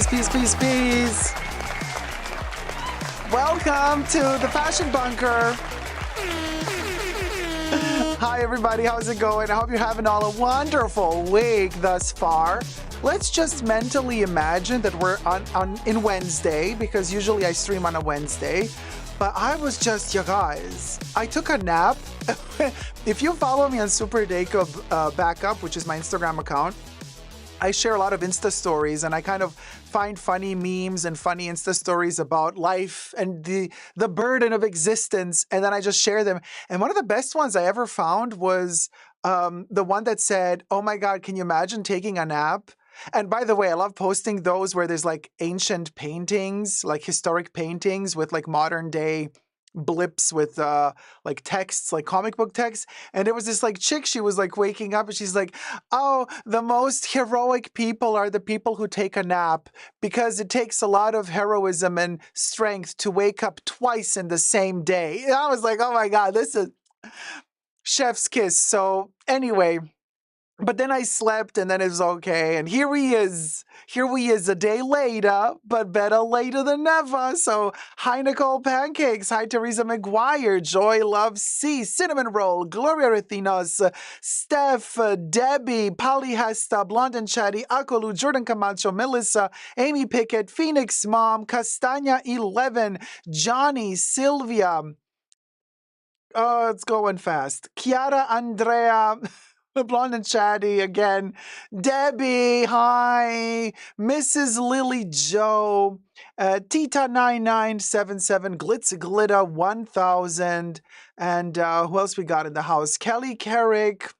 peace, peace, peace, peace. Welcome to the Fashion Bunker. Hi, everybody. How's it going? I hope you're having all a wonderful week thus far. Let's just mentally imagine that we're in Wednesday, because usually I stream on a Wednesday. But I was just, you guys, I took a nap. If you follow me on Super Dacob Backup, which is my Instagram account, I share a lot of Insta stories, and I kind of find funny memes and funny Insta stories about life and the burden of existence, and then I just share them. And one of the best ones I ever found was the one that said, "Oh my God, can you imagine taking a nap?" And by the way, I love posting those where there's like ancient paintings, like historic paintings with like modern day blips with like texts, like comic book text. And it was this like chick, she was like waking up and she's like, "Oh, the most heroic people are the people who take a nap, because it takes a lot of heroism and strength to wake up twice in the same day." And I was like, oh my God, this is chef's kiss. So anyway, but then I slept, and then it was okay. And here we is a day later, but better later than never. So hi, Nicole Pancakes. Hi, Teresa McGuire. Joy Love C. Cinnamon Roll. Gloria Retinos. Steph. Debbie. Polly Hesta. Blonde and Chatty. Akolu. Jordan Camacho. Melissa. Amy Pickett. Phoenix Mom. Castagna 11. Johnny. Sylvia. Oh, it's going fast. Chiara Andrea. Blonde and Chatty again. Debbie, hi. Mrs. Lily Joe. Tita9977. Glitz Glitter 1000. And who else we got in the house? Kelly Carrick.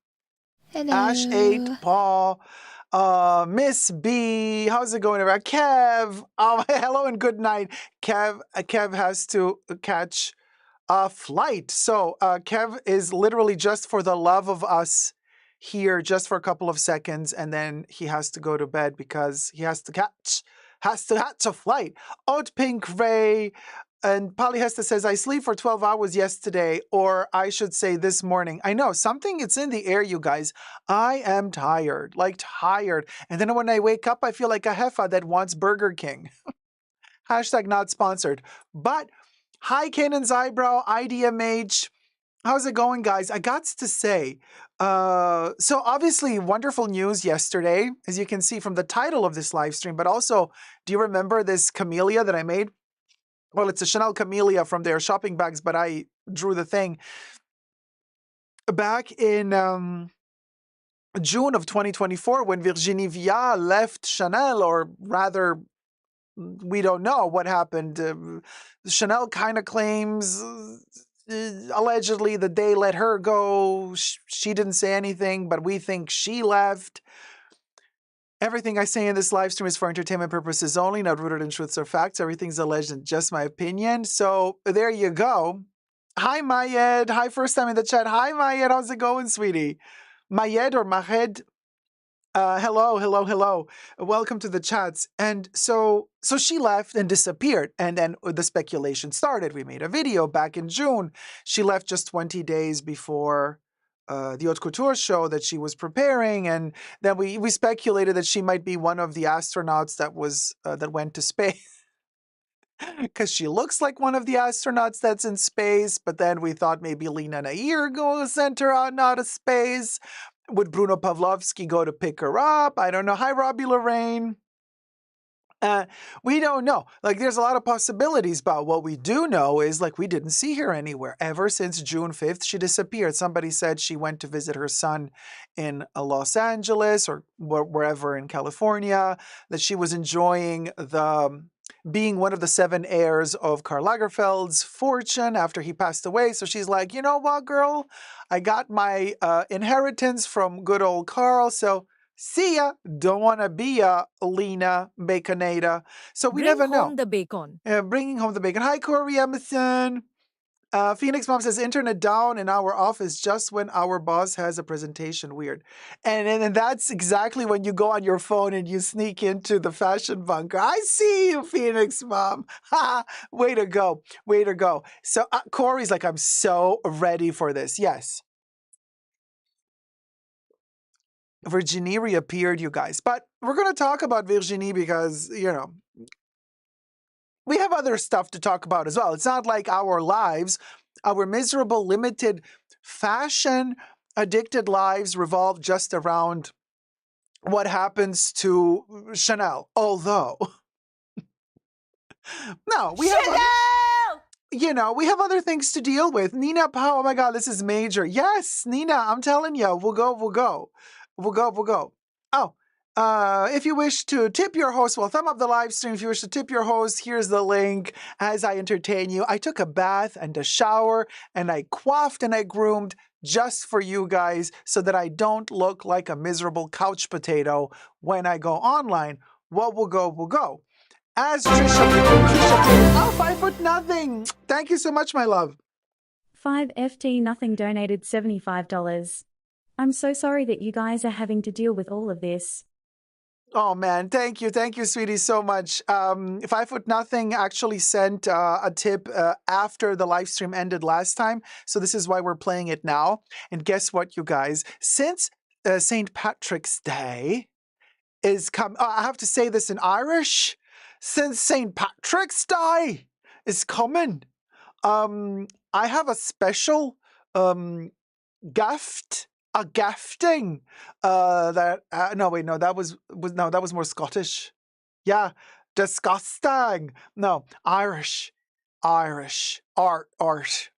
Hello. Ash 8. Paul. Miss B. How's it going around? Kev. Oh, hello and good night. Kev has to catch a flight. So Kev is literally just for the love of us here just for a couple of seconds, and then he has to go to bed because he has to catch a flight. Oat Pink Ray and Polyhester says, "I sleep for 12 hours yesterday, or I should say this morning." I know, it's in the air, you guys. I am tired, like tired. And then when I wake up, I feel like a heifer that wants Burger King. Hashtag not sponsored. But hi, Kanan's Eyebrow, IDMH. How's it going, guys? I got to say, so obviously wonderful news yesterday, as you can see from the title of this live stream, but also, do you remember this camellia that I made? Well, it's a Chanel camellia from their shopping bags, but I drew the thing. Back in June of 2024, when Virginie Viard left Chanel, or rather, we don't know what happened. Chanel kind of claims allegedly that they let her go. She didn't say anything, but we think she left. Everything I say in this live stream is for entertainment purposes only, not rooted in truths or facts. Everything's alleged and just my opinion. So there you go. Hi, Mayed. Hi, first time in the chat. Hi, Mayed. How's it going, sweetie? Mayed or Mahed? Hello. Welcome to the chats. And so she left and disappeared. And then the speculation started. We made a video back in June. She left just 20 days before the Haute Couture show that she was preparing. And then we speculated that she might be one of the astronauts that went to space. Because she looks like one of the astronauts that's in space. But then we thought maybe Lena Nair sent her out of space. Would Bruno Pavlovsky go to pick her up? I don't know. Hi, Robbie Lorraine. We don't know. Like, there's a lot of possibilities, but what we do know is, like, we didn't see her anywhere. Ever since June 5th, she disappeared. Somebody said she went to visit her son in Los Angeles or wherever in California, that she was enjoying being one of the 7 heirs of Karl Lagerfeld's fortune after he passed away. So she's like, you know what, girl? I got my inheritance from good old Carl, so see ya. Don't want to be a Lena Baconada. So we never know. Bring home the bacon. Bringing home the bacon. Hi, Corey Emerson. Phoenix Mom says, internet down in our office just when our boss has a presentation. Weird. And that's exactly when you go on your phone and you sneak into the Fashion Bunker. I see you, Phoenix Mom. Way to go. Way to go. So Corey's like, I'm so ready for this. Yes. Virginie reappeared, you guys. But we're going to talk about Virginie because, we have other stuff to talk about as well. It's not like our lives, our miserable, limited, fashion addicted lives revolve just around what happens to Chanel. Although, no, we have we have other things to deal with. Nina Pao, oh my God, this is major. Yes, Nina, I'm telling you, we'll go. Oh, if you wish to tip your host, well, thumb up the live stream. If you wish to tip your host, here's the link as I entertain you. I took a bath and a shower and I coiffed and I groomed just for you guys so that I don't look like a miserable couch potato when I go online. What will go. As Trisha, oh, 5 foot nothing. Thank you so much, my love. 5FT Nothing donated $75. I'm so sorry that you guys are having to deal with all of this. Oh man, thank you, sweetie, so much. 5 foot nothing actually sent a tip after the live stream ended last time, so this is why we're playing it now. And guess what, you guys? Since St. Patrick's Day is come, I have to say this in Irish. Since St. Patrick's Day is coming, I have a special gift. A gafting that that was more Scottish. Yeah, disgusting. No, Irish art, Irish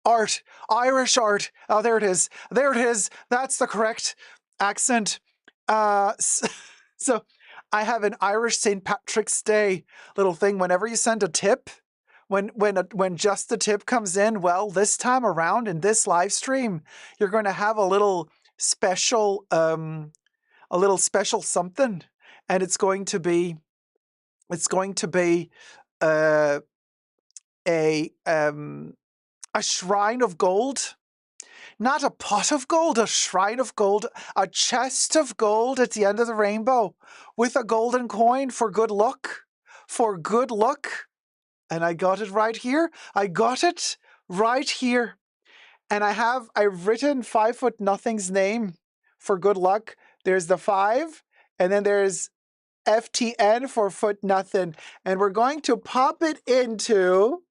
art. Oh, there it is. That's the correct accent. So I have an Irish St. Patrick's Day little thing. Whenever you send a tip, when just the tip comes in, well, this time around in this live stream, you're going to have a little special something, and it's going to be a shrine of gold. Not a pot of gold, a shrine of gold, a chest of gold at the end of the rainbow with a golden coin for good luck. And I got it right here. And I've written 5 foot nothing's name for good luck. There's the 5, and then there's FTN for foot nothing. And we're going to pop it into.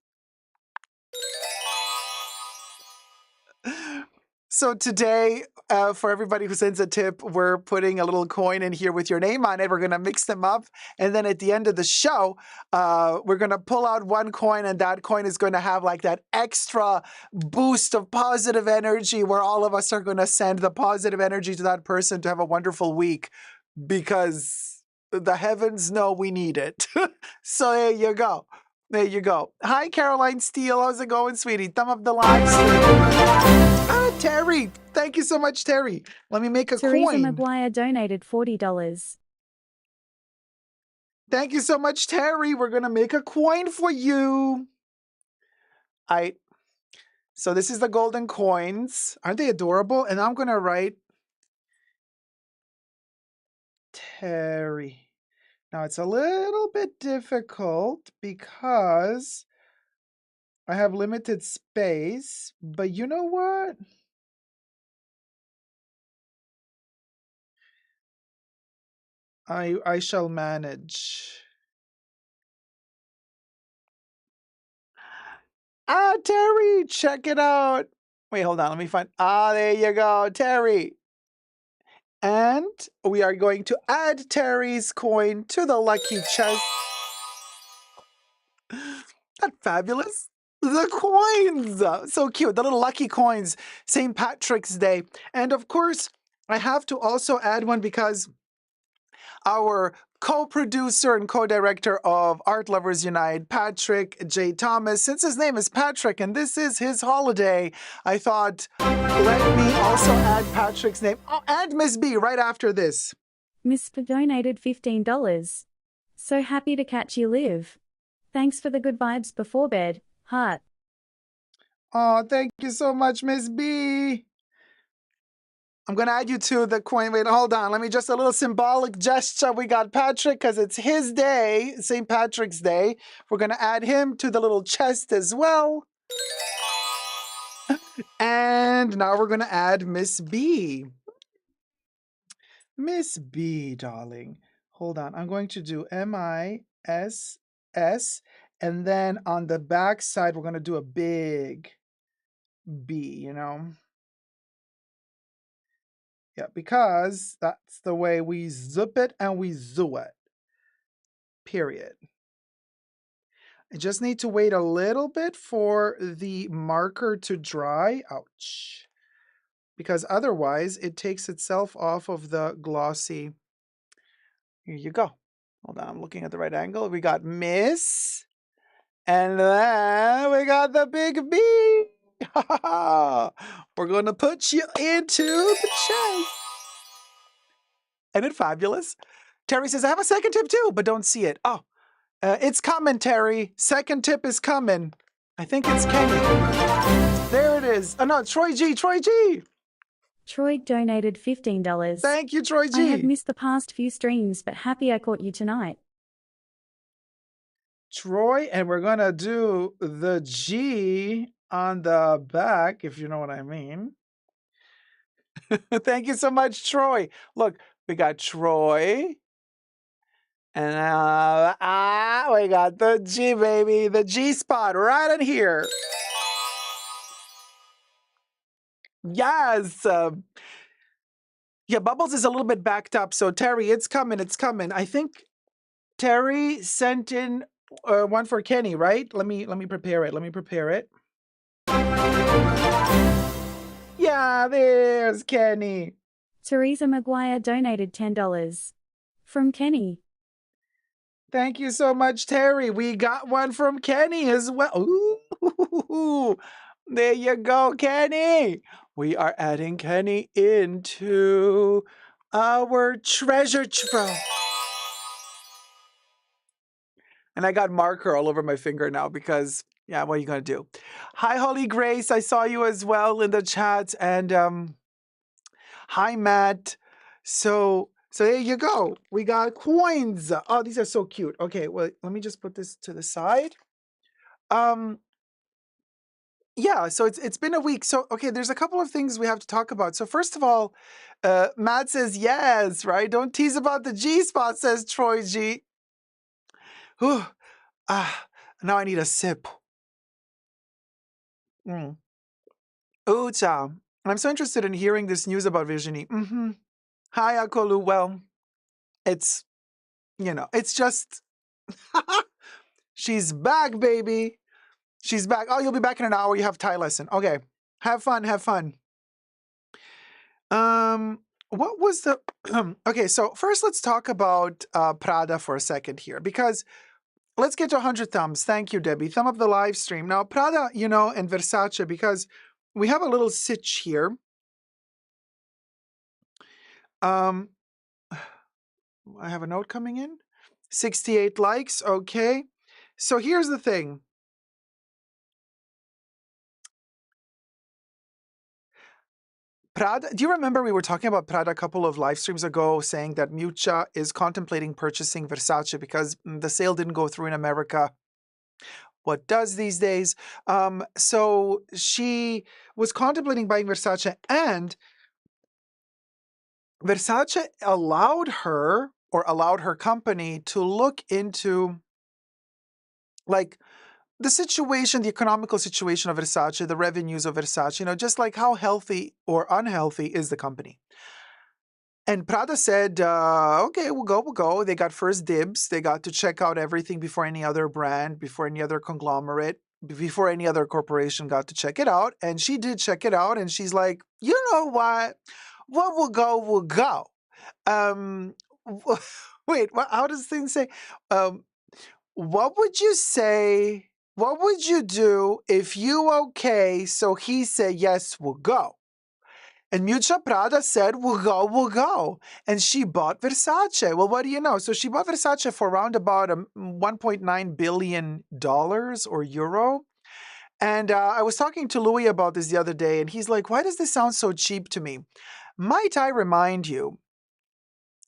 So today, for everybody who sends a tip, we're putting a little coin in here with your name on it. We're going to mix them up. And then at the end of the show, we're going to pull out one coin, and that coin is going to have like that extra boost of positive energy where all of us are going to send the positive energy to that person to have a wonderful week because the heavens know we need it. So there you go. Hi, Caroline Steele. How's it going, sweetie? Thumb up the live stream. Terry. Thank you so much, Terry. Let me make a Teresa coin. McGuire donated $40. Thank you so much, Terry. We're going to make a coin for you. So this is the golden coins. Aren't they adorable? And I'm going to write Terry. Now, it's a little bit difficult because I have limited space, but you know what? I shall manage. Terry, check it out. Wait, hold on. Let me find. There you go, Terry. And we are going to add Terry's coin to the lucky chest. That's fabulous. The coins. So cute. The little lucky coins. St. Patrick's Day. And of course, I have to also add one because our co-producer and co-director of Art Lovers Unite, Patrick J. Thomas, since his name is Patrick and this is his holiday, I thought, let me also add Patrick's name. Oh, and Miss B right after this. Miss B donated $15. So happy to catch you live. Thanks for the good vibes before bed, heart. Oh, thank you so much, Miss B. I'm going to add you to the coin. Wait, hold on. Let me just a little symbolic gesture. We got Patrick because it's his day, St. Patrick's Day. We're going to add him to the little chest as well. And now we're going to add Miss B. Miss B, darling. Hold on. I'm going to do MISS. And then on the back side, we're going to do a big B, you know? Yeah, because that's the way we zip it and we zoo it. Period. I just need to wait a little bit for the marker to dry. Ouch. Because otherwise it takes itself off of the glossy. Here you go. Hold on, I'm looking at the right angle. We got Miss. And then we got the big B. We're going to put you into the chest. Isn't it fabulous? Terry says, I have a second tip too, but don't see it. Oh, it's coming, Terry. Second tip is coming. I think it's Kenny. There it is. Oh, no, Troy G. Troy G. Troy donated $15. Thank you, Troy G. I have missed the past few streams, but happy I caught you tonight. Troy, and we're going to do the G on the back, if you know what I mean. Thank you so much, Troy. Look, we got Troy. And we got the G, baby. The G spot right in here. Yes. Yeah, Bubbles is a little bit backed up. So, Terry, it's coming. It's coming. I think Terry sent in one for Kenny, right? Let me prepare it. Let me prepare it. Yeah, there's Kenny. Teresa McGuire donated $10. From Kenny. Thank you so much, Terry. We got one from Kenny as well. Ooh, there you go, Kenny. We are adding Kenny into our treasure trove. And I got marker all over my finger now because, yeah, what are you going to do? Hi, Holy Grace. I saw you as well in the chat. And hi, Matt. So there you go. We got coins. Oh, these are so cute. Okay, well, let me just put this to the side. Yeah, so it's been a week. So, okay, there's a couple of things we have to talk about. So first of all, Matt says yes, right? Don't tease about the G spot, says Troy G. Whew. Now I need a sip. Ooh, cha. I'm so interested in hearing this news about Virginie. Hi, Akolu. Well, it's, it's just, she's back, baby. She's back. Oh, you'll be back in an hour. You have Thai lesson. Okay. Have fun. Have fun. What was the... Okay, so first let's talk about Prada for a second here, because let's get to 100 thumbs. Thank you, Debbie. Thumb up the live stream. Now, Prada, and Versace, because we have a little sitch here. I have a note coming in. 68 likes. Okay. So here's the thing. Prada, do you remember we were talking about Prada a couple of live streams ago, saying that Miuccia is contemplating purchasing Versace because the sale didn't go through in America? What does these days? So she was contemplating buying Versace, and Versace allowed her company to look into the situation, the economical situation of Versace, the revenues of Versace, just like how healthy or unhealthy is the company. And Prada said, okay, we'll go. They got first dibs. They got to check out everything before any other brand, before any other conglomerate, before any other corporation got to check it out. And she did check it out. And she's like, you know what? What will go, will go. Wait, how does things say? What would you say? What would you do if you okay, so he said, yes, we'll go? And Miuccia Prada said, we'll go. And she bought Versace. Well, what do you know? So she bought Versace for around about $1.9 billion or euro. And I was talking to Louis about this the other day, and he's like, why does this sound so cheap to me? Might I remind you,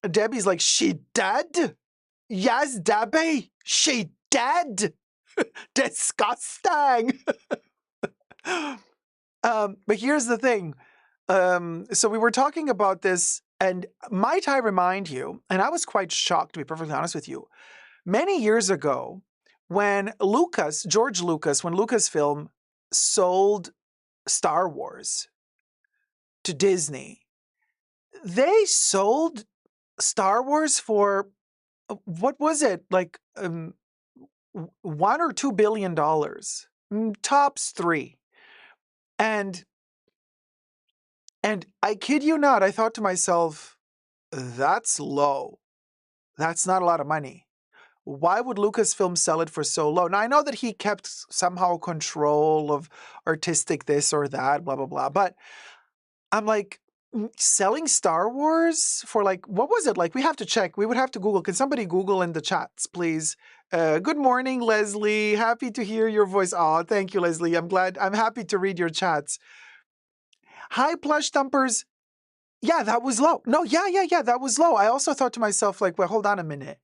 Debbie's like, she dead? Yes, Debbie, she dead. Disgusting. But here's the thing. So we were talking about this And might I remind you, and I was quite shocked, to be perfectly honest with you, many years ago, when George Lucas, when Lucasfilm sold Star Wars to Disney, they sold Star Wars for, what was it, like $1 or $2 billion, tops three. And I kid you not, I thought to myself, that's low. That's not a lot of money. Why would Lucasfilm sell it for so low? Now, I know that he kept somehow control of artistic this or that, blah, blah, blah. But I'm like, selling Star Wars for like, what was it? Like, we have to check. We would have to Google. Can somebody Google in the chats, please? Good morning, Leslie. Happy to hear your voice. Oh, thank you, Leslie. I'm happy to read your chats. Hi, Plush Thumpers. Yeah, that was low. No, yeah, that was low. I also thought to myself, like, well, hold on a minute.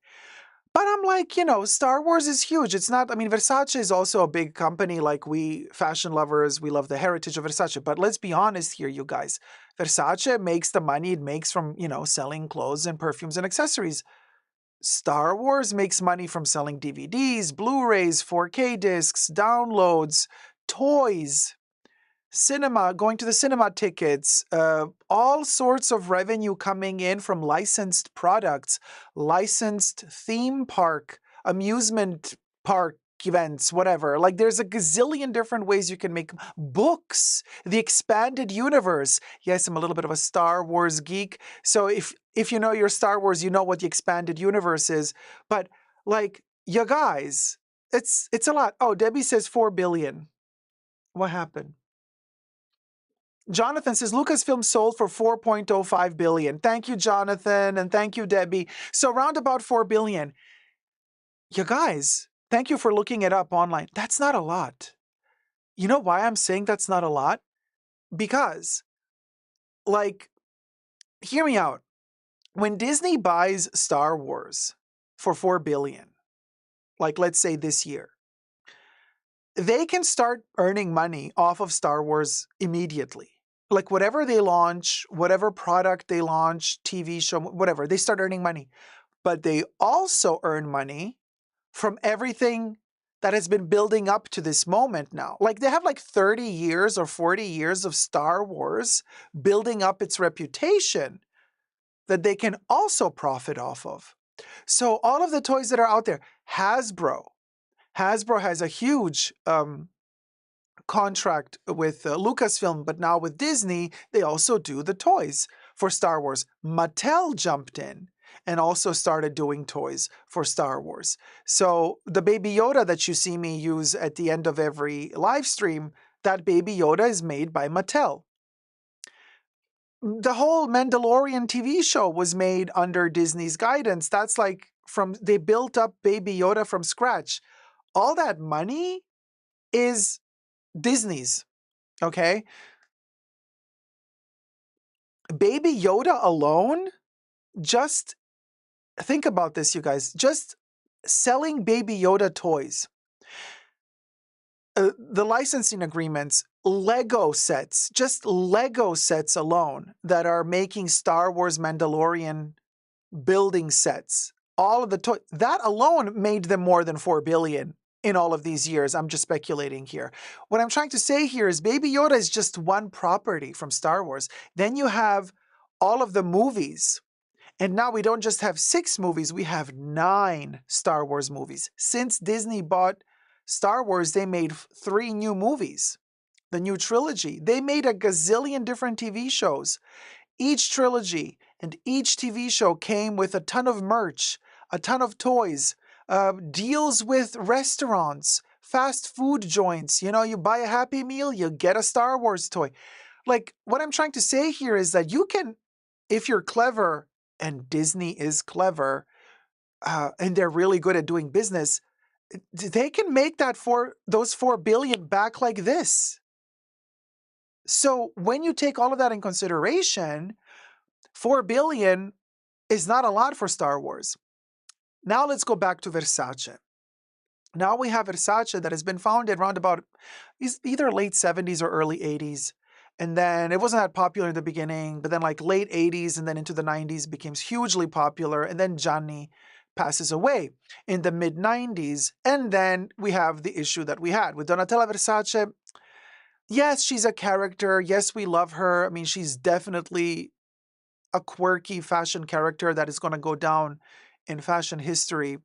But I'm like, Star Wars is huge. It's not, Versace is also a big company. Like, we fashion lovers, we love the heritage of Versace. But let's be honest here, you guys. Versace makes the money it makes from, selling clothes and perfumes and accessories. Star Wars makes money from selling DVDs, Blu-rays, 4K discs, downloads, toys, cinema, going to the cinema tickets, all sorts of revenue coming in from licensed products, licensed theme park, amusement park events, whatever. Like, there's a gazillion different ways you can make books, the expanded universe. Yes, I'm a little bit of a Star Wars geek. So if you know your Star Wars, you know what the expanded universe is. But like, you guys, it's a lot. Oh, Debbie says 4 billion. What happened? Jonathan says Lucasfilm sold for 4.05 billion. Thank you, Jonathan, and thank you, Debbie. So round about 4 billion. You guys, thank you for looking it up online. That's not a lot. You know why I'm saying that's not a lot? Because, like, hear me out. When Disney buys Star Wars for 4 billion, like, let's say this year, they can start earning money off of Star Wars immediately. Like, whatever they launch, whatever product they launch, TV show, whatever, they start earning money. But they also earn money from everything that has been building up to this moment now. Like, they have like 30 years or 40 years of Star Wars building up its reputation that they can also profit off of. So all of the toys that are out there, Hasbro has a huge contract with Lucasfilm, but now with Disney, they also do the toys for Star Wars. Mattel jumped in and also started doing toys for Star Wars. So the Baby Yoda that you see me use at the end of every live stream, that Baby Yoda is made by Mattel. The whole Mandalorian TV show was made under Disney's guidance. That's like they built up Baby Yoda from scratch. All that money is Disney's, okay? Baby Yoda alone, just think about this, you guys. Just selling Baby Yoda toys, the licensing agreements, Lego sets, just Lego sets alone that are making Star Wars Mandalorian building sets, all of the toys, that alone made them more than 4 billion in all of these years. I'm just speculating here. What I'm trying to say here is Baby Yoda is just one property from Star Wars. Then you have all of the movies. And now we don't just have 6 movies, we have 9 Star Wars movies. Since Disney bought Star Wars, they made 3 new movies. The new trilogy. They made a gazillion different TV shows. Each trilogy and each TV show came with a ton of merch, a ton of toys, deals with restaurants, fast food joints. You buy a Happy Meal, you get a Star Wars toy. Like, what I'm trying to say here is that you can, if you're clever, and Disney is clever, and they're really good at doing business, they can make those 4 billion back like this. So when you take all of that in consideration, 4 billion is not a lot for Star Wars. Now let's go back to Versace. Now we have Versace that has been founded around about either late 70s or early 80s. And then it wasn't that popular in the beginning, but then like late 80s and then into the 90s became hugely popular. And then Gianni passes away in the mid 90s. And then we have the issue that we had with Donatella Versace. Yes, she's a character. Yes, we love her. I mean, she's definitely a quirky fashion character that is going to go down in fashion history.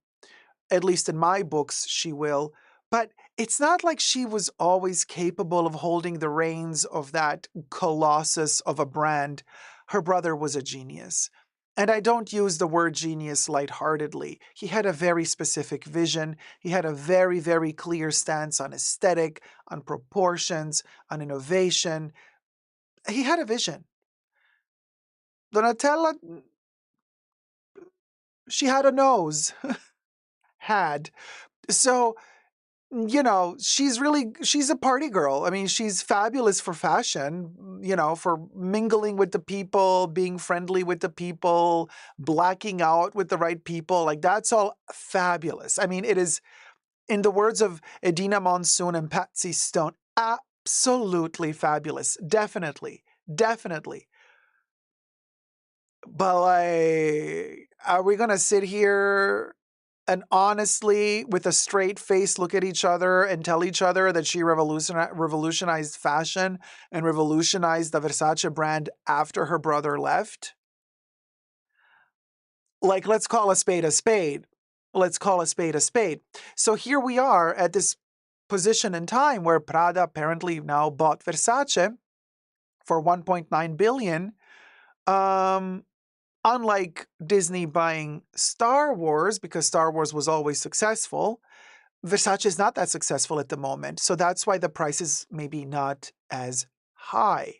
At least in my books, she will. But it's not like she was always capable of holding the reins of that colossus of a brand. Her brother was a genius. And I don't use the word genius lightheartedly. He had a very specific vision. He had a very, very clear stance on aesthetic, on proportions, on innovation. He had a vision. Donatella, she had a nose. Had. So, she's a party girl. I mean, she's fabulous for fashion, for mingling with the people, being friendly with the people, blacking out with the right people. Like, that's all fabulous. I mean, it is, in the words of Edina Monsoon and Patsy Stone, absolutely fabulous. Definitely. Definitely. But, like, are we going to sit here and honestly, with a straight face, look at each other and tell each other that she revolutionized fashion and revolutionized the Versace brand after her brother left? Like, let's call a spade a spade. Let's call a spade a spade. So here we are at this position in time where Prada apparently now bought Versace for $1.9 billion. Unlike Disney buying Star Wars, because Star Wars was always successful, Versace is not that successful at the moment. So that's why the price is maybe not as high.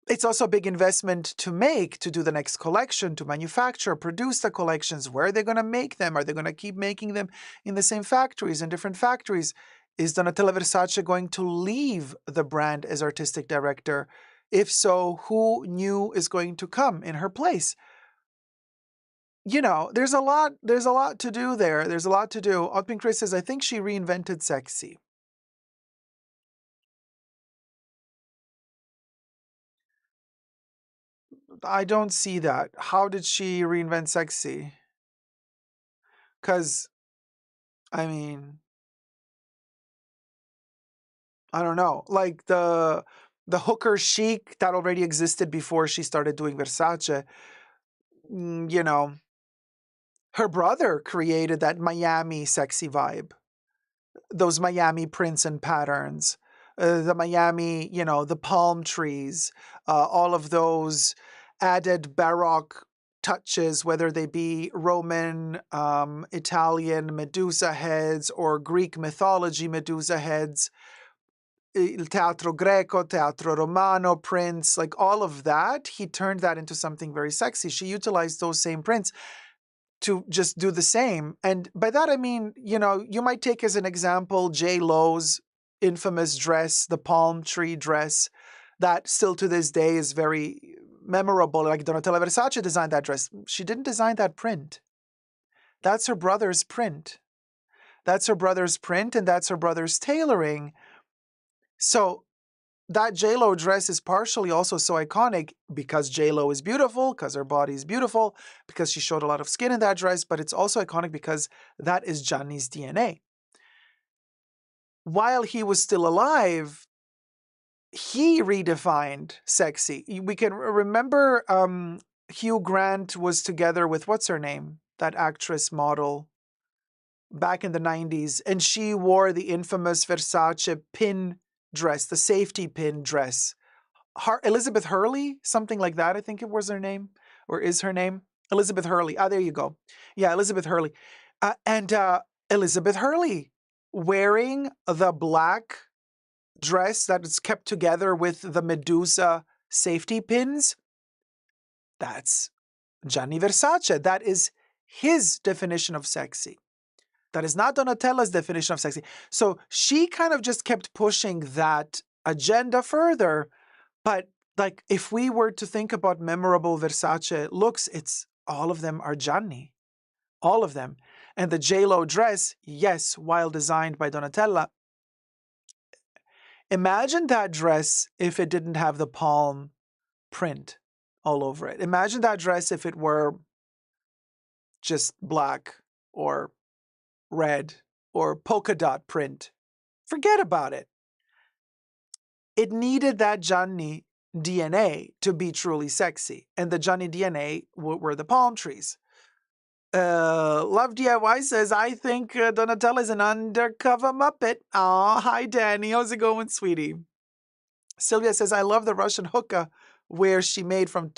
It's also a big investment to do the next collection, to manufacture, produce the collections. Where are they going to make them? Are they going to keep making them in the same factories, in different factories? Is Donatella Versace going to leave the brand as artistic director? If so, who new is going to come in her place? There's a lot to do there. There's a lot to do. Otpin Chris says, I think she reinvented sexy. I don't see that. How did she reinvent sexy? Because, I mean, I don't know. Like the hooker chic that already existed before she started doing Versace, her brother created that Miami sexy vibe. Those Miami prints and patterns, the Miami, the palm trees, all of those added Baroque touches, whether they be Roman, Italian Medusa heads or Greek mythology Medusa heads, Il Teatro Greco, Teatro Romano prints, like all of that, he turned that into something very sexy. She utilized those same prints to just do the same. And by that, I mean, you might take as an example J-Lo's infamous dress, the palm tree dress, that still to this day is very memorable. Like Donatella Versace designed that dress. She didn't design that print. That's her brother's print. That's her brother's print, and that's her brother's tailoring. So that J-Lo dress is partially also so iconic because J-Lo is beautiful, because her body is beautiful, because she showed a lot of skin in that dress, but it's also iconic because that is Gianni's DNA. While he was still alive, he redefined sexy. We can remember Hugh Grant was together with, what's her name? That actress model back in the 90s, and she wore the infamous Versace pin dress, the safety pin dress. Elizabeth Hurley, something like that, I think it was her name, or is her name. Elizabeth Hurley. Ah, there you go. Yeah, Elizabeth Hurley. And Elizabeth Hurley wearing the black dress that is kept together with the Medusa safety pins. That's Gianni Versace. That is his definition of sexy. That is not Donatella's definition of sexy. So she kind of just kept pushing that agenda further. But like, if we were to think about memorable Versace looks, it's all of them are Gianni. All of them. And the J-Lo dress, yes, while designed by Donatella, Imagine that dress if it didn't have the palm print all over it. Imagine that dress if it were just black or red or polka dot print. Forget about it. It needed that Johnny DNA to be truly sexy. And the Johnny DNA were the palm trees. Love DIY says, I think Donatella is an undercover Muppet. Aw, hi Danny. How's it going, sweetie? Sylvia says, I love the Russian hookah where she made from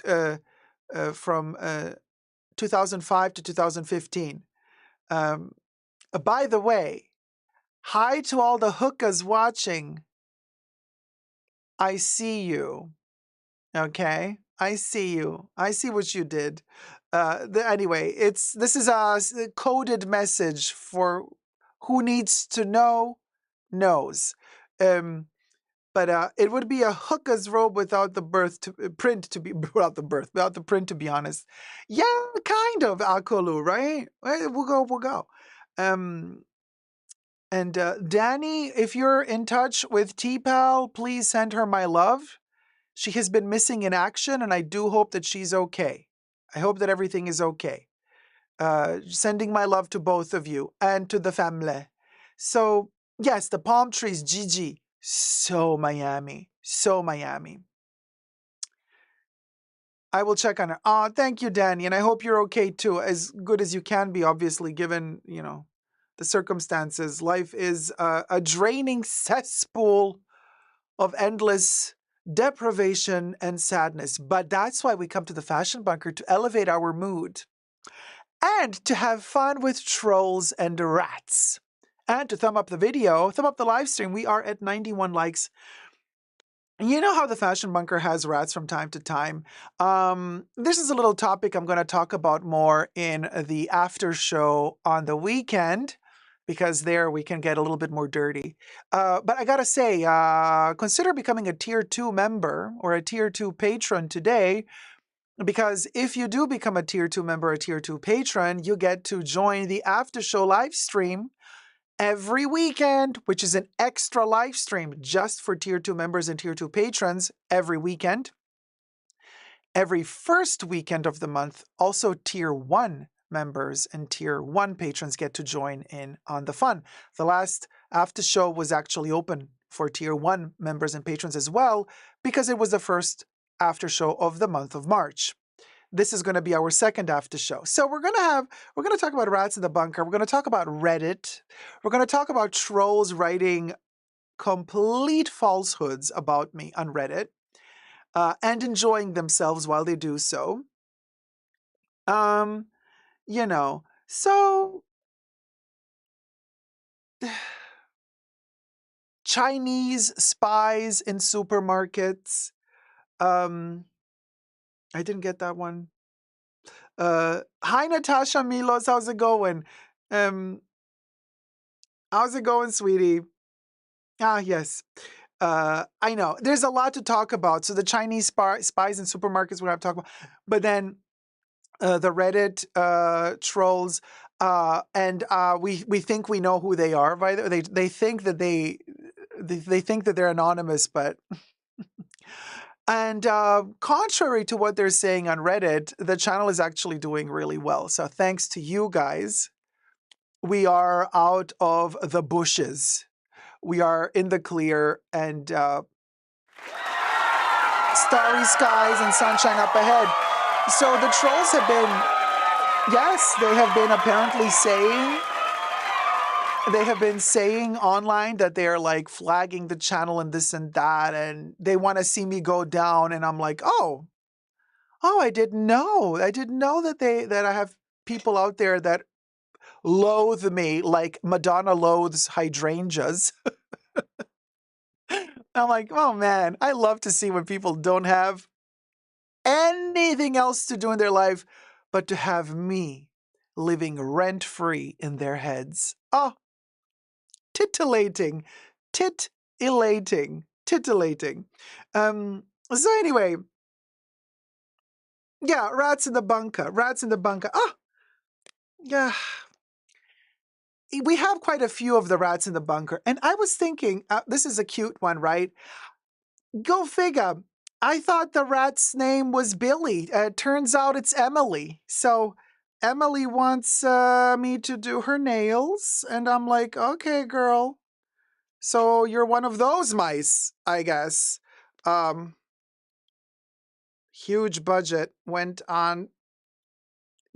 2005 to 2015. By the way, hi to all the hookahs watching. I see you. Okay, I see you. I see what you did. Anyway, this is a coded message for who needs to know knows. But it would be a hookah's robe without the print to be without the print to be honest. Yeah, kind of Akolu, right? We'll go. And Danny, if you're in touch with T-Pal, please send her my love. She has been missing in action, and I do hope that she's okay. I hope that everything is okay. Sending my love to both of you and to the family. So, yes, the palm trees, Gigi. So Miami. So Miami. I will check on her. Oh, thank you, Danny. And I hope you're okay too. As good as you can be, obviously, given, the circumstances. Life is a draining cesspool of endless deprivation and sadness. But that's why we come to the Fashion Bunker, to elevate our mood and to have fun with trolls and rats. And to thumb up the video, thumb up the live stream. We are at 91 likes. You know how the Fashion Bunker has rats from time to time. This is a little topic I'm going to talk about more in the after show on the weekend, because there we can get a little bit more dirty. But I gotta say, consider becoming a Tier 2 member or a Tier 2 patron today, because if you do become a Tier 2 member, a Tier 2 patron, you get to join the after show live stream every weekend, which is an extra live stream just for Tier 2 members and Tier 2 patrons every weekend. Every first weekend of the month, also Tier 1 members and Tier 1 patrons get to join in on the fun. The last after show was actually open for Tier 1 members and patrons as well, because it was the first after show of the month of March. This is going to be our second after show. So we're going to talk about rats in the bunker. We're going to talk about Reddit. We're going to talk about trolls writing complete falsehoods about me on Reddit, and enjoying themselves while they do so. So Chinese spies in supermarkets. I didn't get that one. Hi, Natasha Milos. How's it going? How's it going, sweetie? Yes. I know. There's a lot to talk about. So the Chinese spies in supermarkets, we're going to talk about. But then the Reddit trolls, and we think we know who they are. By the way, they think that they think that they're anonymous, but. And contrary to what they're saying on Reddit, the channel is actually doing really well. So thanks to you guys, we are out of the bushes. We are in the clear, and starry skies and sunshine up ahead. So the trolls have been, yes, they have been apparently saying, online that they are like flagging the channel and this and that, and they want to see me go down. And I'm like, oh, I didn't know. I didn't know that I have people out there that loathe me like Madonna loathes hydrangeas. I'm like, oh man, I love to see when people don't have anything else to do in their life but to have me living rent-free in their heads. Oh, titillating. Titillating. So anyway, yeah, rats in the bunker. Oh, yeah. we have quite a few of the rats in the bunker. And I was thinking, this is a cute one, right? Go figure. I thought the rat's name was Billy. Turns out it's Emily. So Emily wants me to do her nails. And I'm like, okay, girl. So you're one of those mice, I guess. Huge budget went on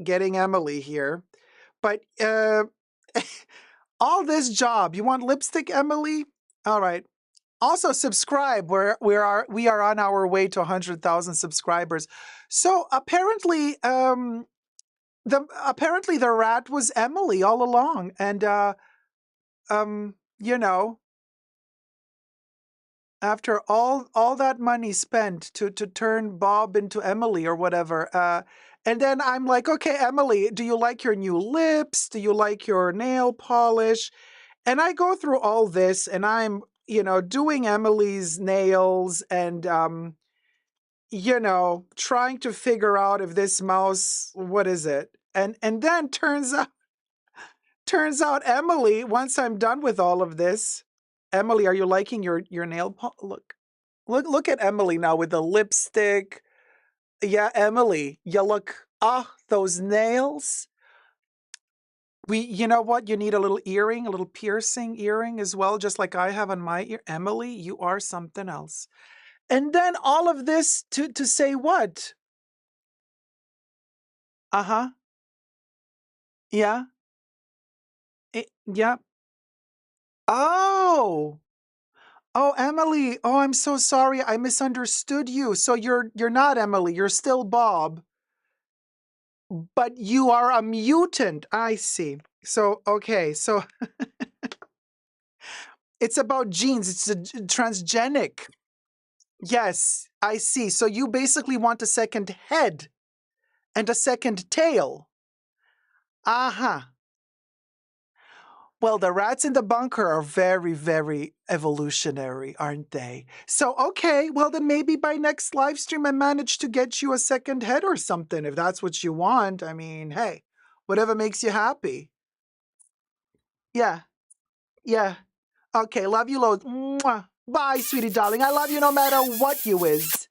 getting Emily here. But all this job, you want lipstick, Emily? All right. Also subscribe. We are on our way to 100,000 subscribers. So apparently, the rat was Emily all along, and you know, after all that money spent to turn Bob into Emily or whatever, and then I'm like, okay, Emily, do you like your new lips? Do you like your nail polish? And I go through all this, and I'm, doing Emily's nails and, trying to figure out if this mouse, what is it? And then turns out Emily, once I'm done with all of this, Emily, are you liking your nail look at Emily now with the lipstick. Yeah, Emily, you look, those nails. You know what? You need a little earring, a little piercing earring as well, just like I have on my ear. Emily, you are something else. And then all of this to say what? Uh-huh. Yeah. Yeah. Oh. Oh, Emily. Oh, I'm so sorry. I misunderstood you. So you're not Emily. You're still Bob, but you are a mutant. I see. So, okay. So it's about genes. It's transgenic. Yes, I see. So you basically want a second head and a second tail. Uh-huh. Well, the rats in the bunker are very, very evolutionary, aren't they? So, okay, well, then maybe by next live stream I manage to get you a second head or something, if that's what you want. I mean, hey, whatever makes you happy. Yeah, yeah. Okay, love you loads. Mwah. Bye, sweetie darling. I love you no matter what you is.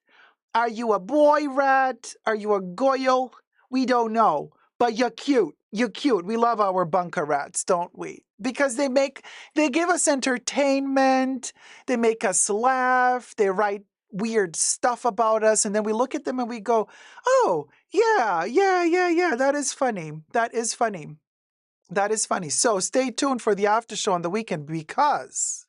Are you a boy rat? Are you a goyle? We don't know. But you're cute. You're cute. We love our bunker rats, don't we? Because they give us entertainment. They make us laugh. They write weird stuff about us. And then we look at them and we go, oh, yeah, yeah, yeah, yeah. That is funny. That is funny. That is funny. So stay tuned for the after show on the weekend because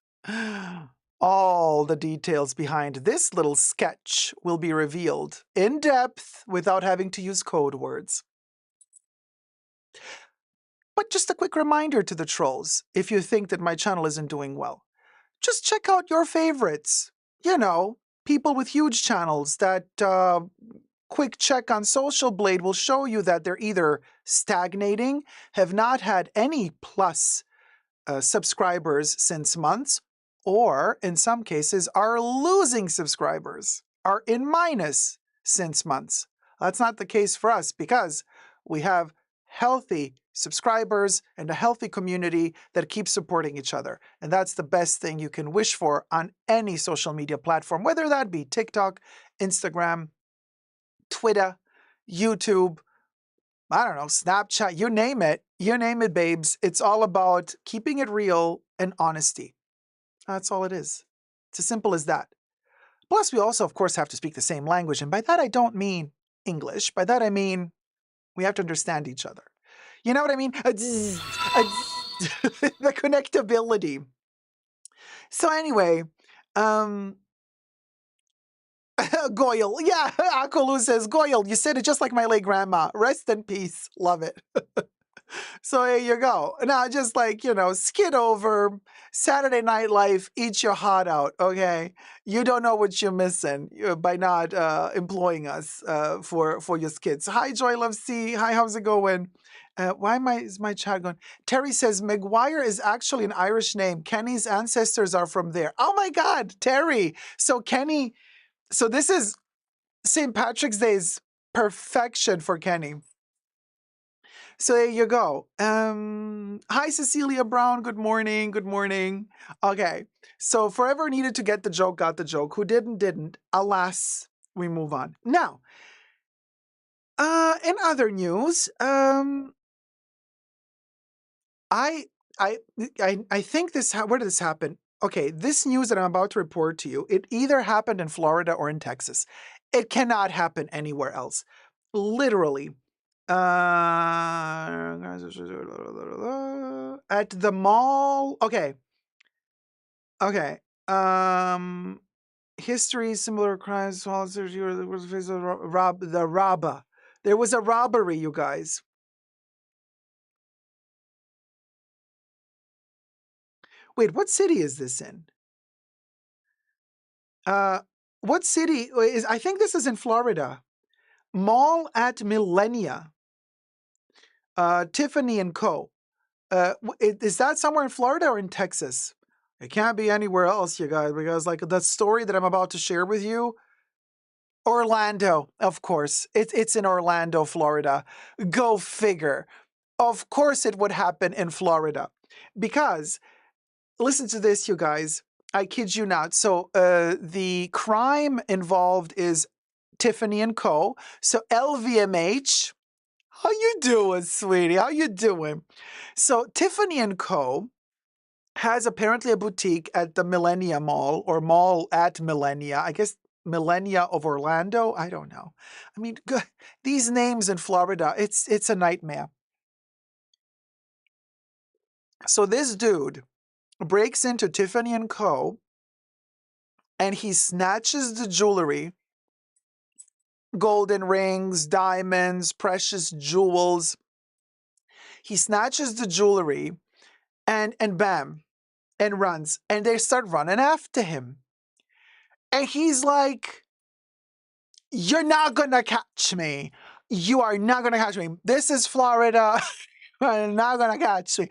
all the details behind this little sketch will be revealed in depth without having to use code words. But just a quick reminder to the trolls, if you think that my channel isn't doing well, just check out your favorites. People with huge channels that quick check on Social Blade will show you that they're either stagnating, have not had any plus subscribers since months, or in some cases are losing subscribers, are in minus since months. That's not the case for us because we have healthy subscribers and a healthy community that keeps supporting each other. And that's the best thing you can wish for on any social media platform, whether that be TikTok, Instagram, Twitter, YouTube, I don't know, Snapchat, you name it, babes. It's all about keeping it real and honesty. That's all it is. It's as simple as that. Plus, we also, of course, have to speak the same language. And by that, I don't mean English. By that, I mean we have to understand each other. You know what I mean? The connectability. So anyway, Goyle. Yeah, Akolu says, Goyle, you said it just like my late grandma. Rest in peace. Love it. So here you go. Now, just skid over Saturday Night Live, eat your heart out, okay? You don't know what you're missing by not employing us for your skits. Hi, Joy Love C. Hi, how's it going? Why is my chat going? Terry says, McGuire is actually an Irish name. Kenny's ancestors are from there. Oh my God, Terry. So this is St. Patrick's Day's perfection for Kenny. So there you go. Hi, Cecilia Brown. Good morning. Good morning. Okay. So forever needed to get the joke, got the joke. Who didn't. Alas, we move on. Now, in other news, I I think this. Where did this happen? Okay, this news that I'm about to report to you, it either happened in Florida or in Texas. It cannot happen anywhere else. Literally. At the mall. Okay. Okay. History, similar crimes. The robber. There was a robbery, you guys. Wait, what city is this in? What city is? I think this is in Florida. Mall at Millennia. Tiffany Co. Is that somewhere in Florida or in Texas? It can't be anywhere else, you guys, because like the story that I'm about to share with you, Orlando, of course. It's in Orlando, Florida. Go figure. Of course it would happen in Florida. Because, listen to this, you guys. I kid you not. So the crime involved is Tiffany Co. So LVMH. How you doing, sweetie? How you doing? So Tiffany Co. has apparently a boutique at the Millennia Mall or Mall at Millennia. I guess Millennia of Orlando. I don't know. I mean, these names in Florida, it's a nightmare. So this dude breaks into Tiffany Co. and he snatches the jewelry, golden rings, diamonds, precious jewels. He snatches the jewelry and bam, and runs. And they start running after him. And he's like, "You're not gonna catch me. You are not gonna catch me. This is Florida. You're not gonna catch me."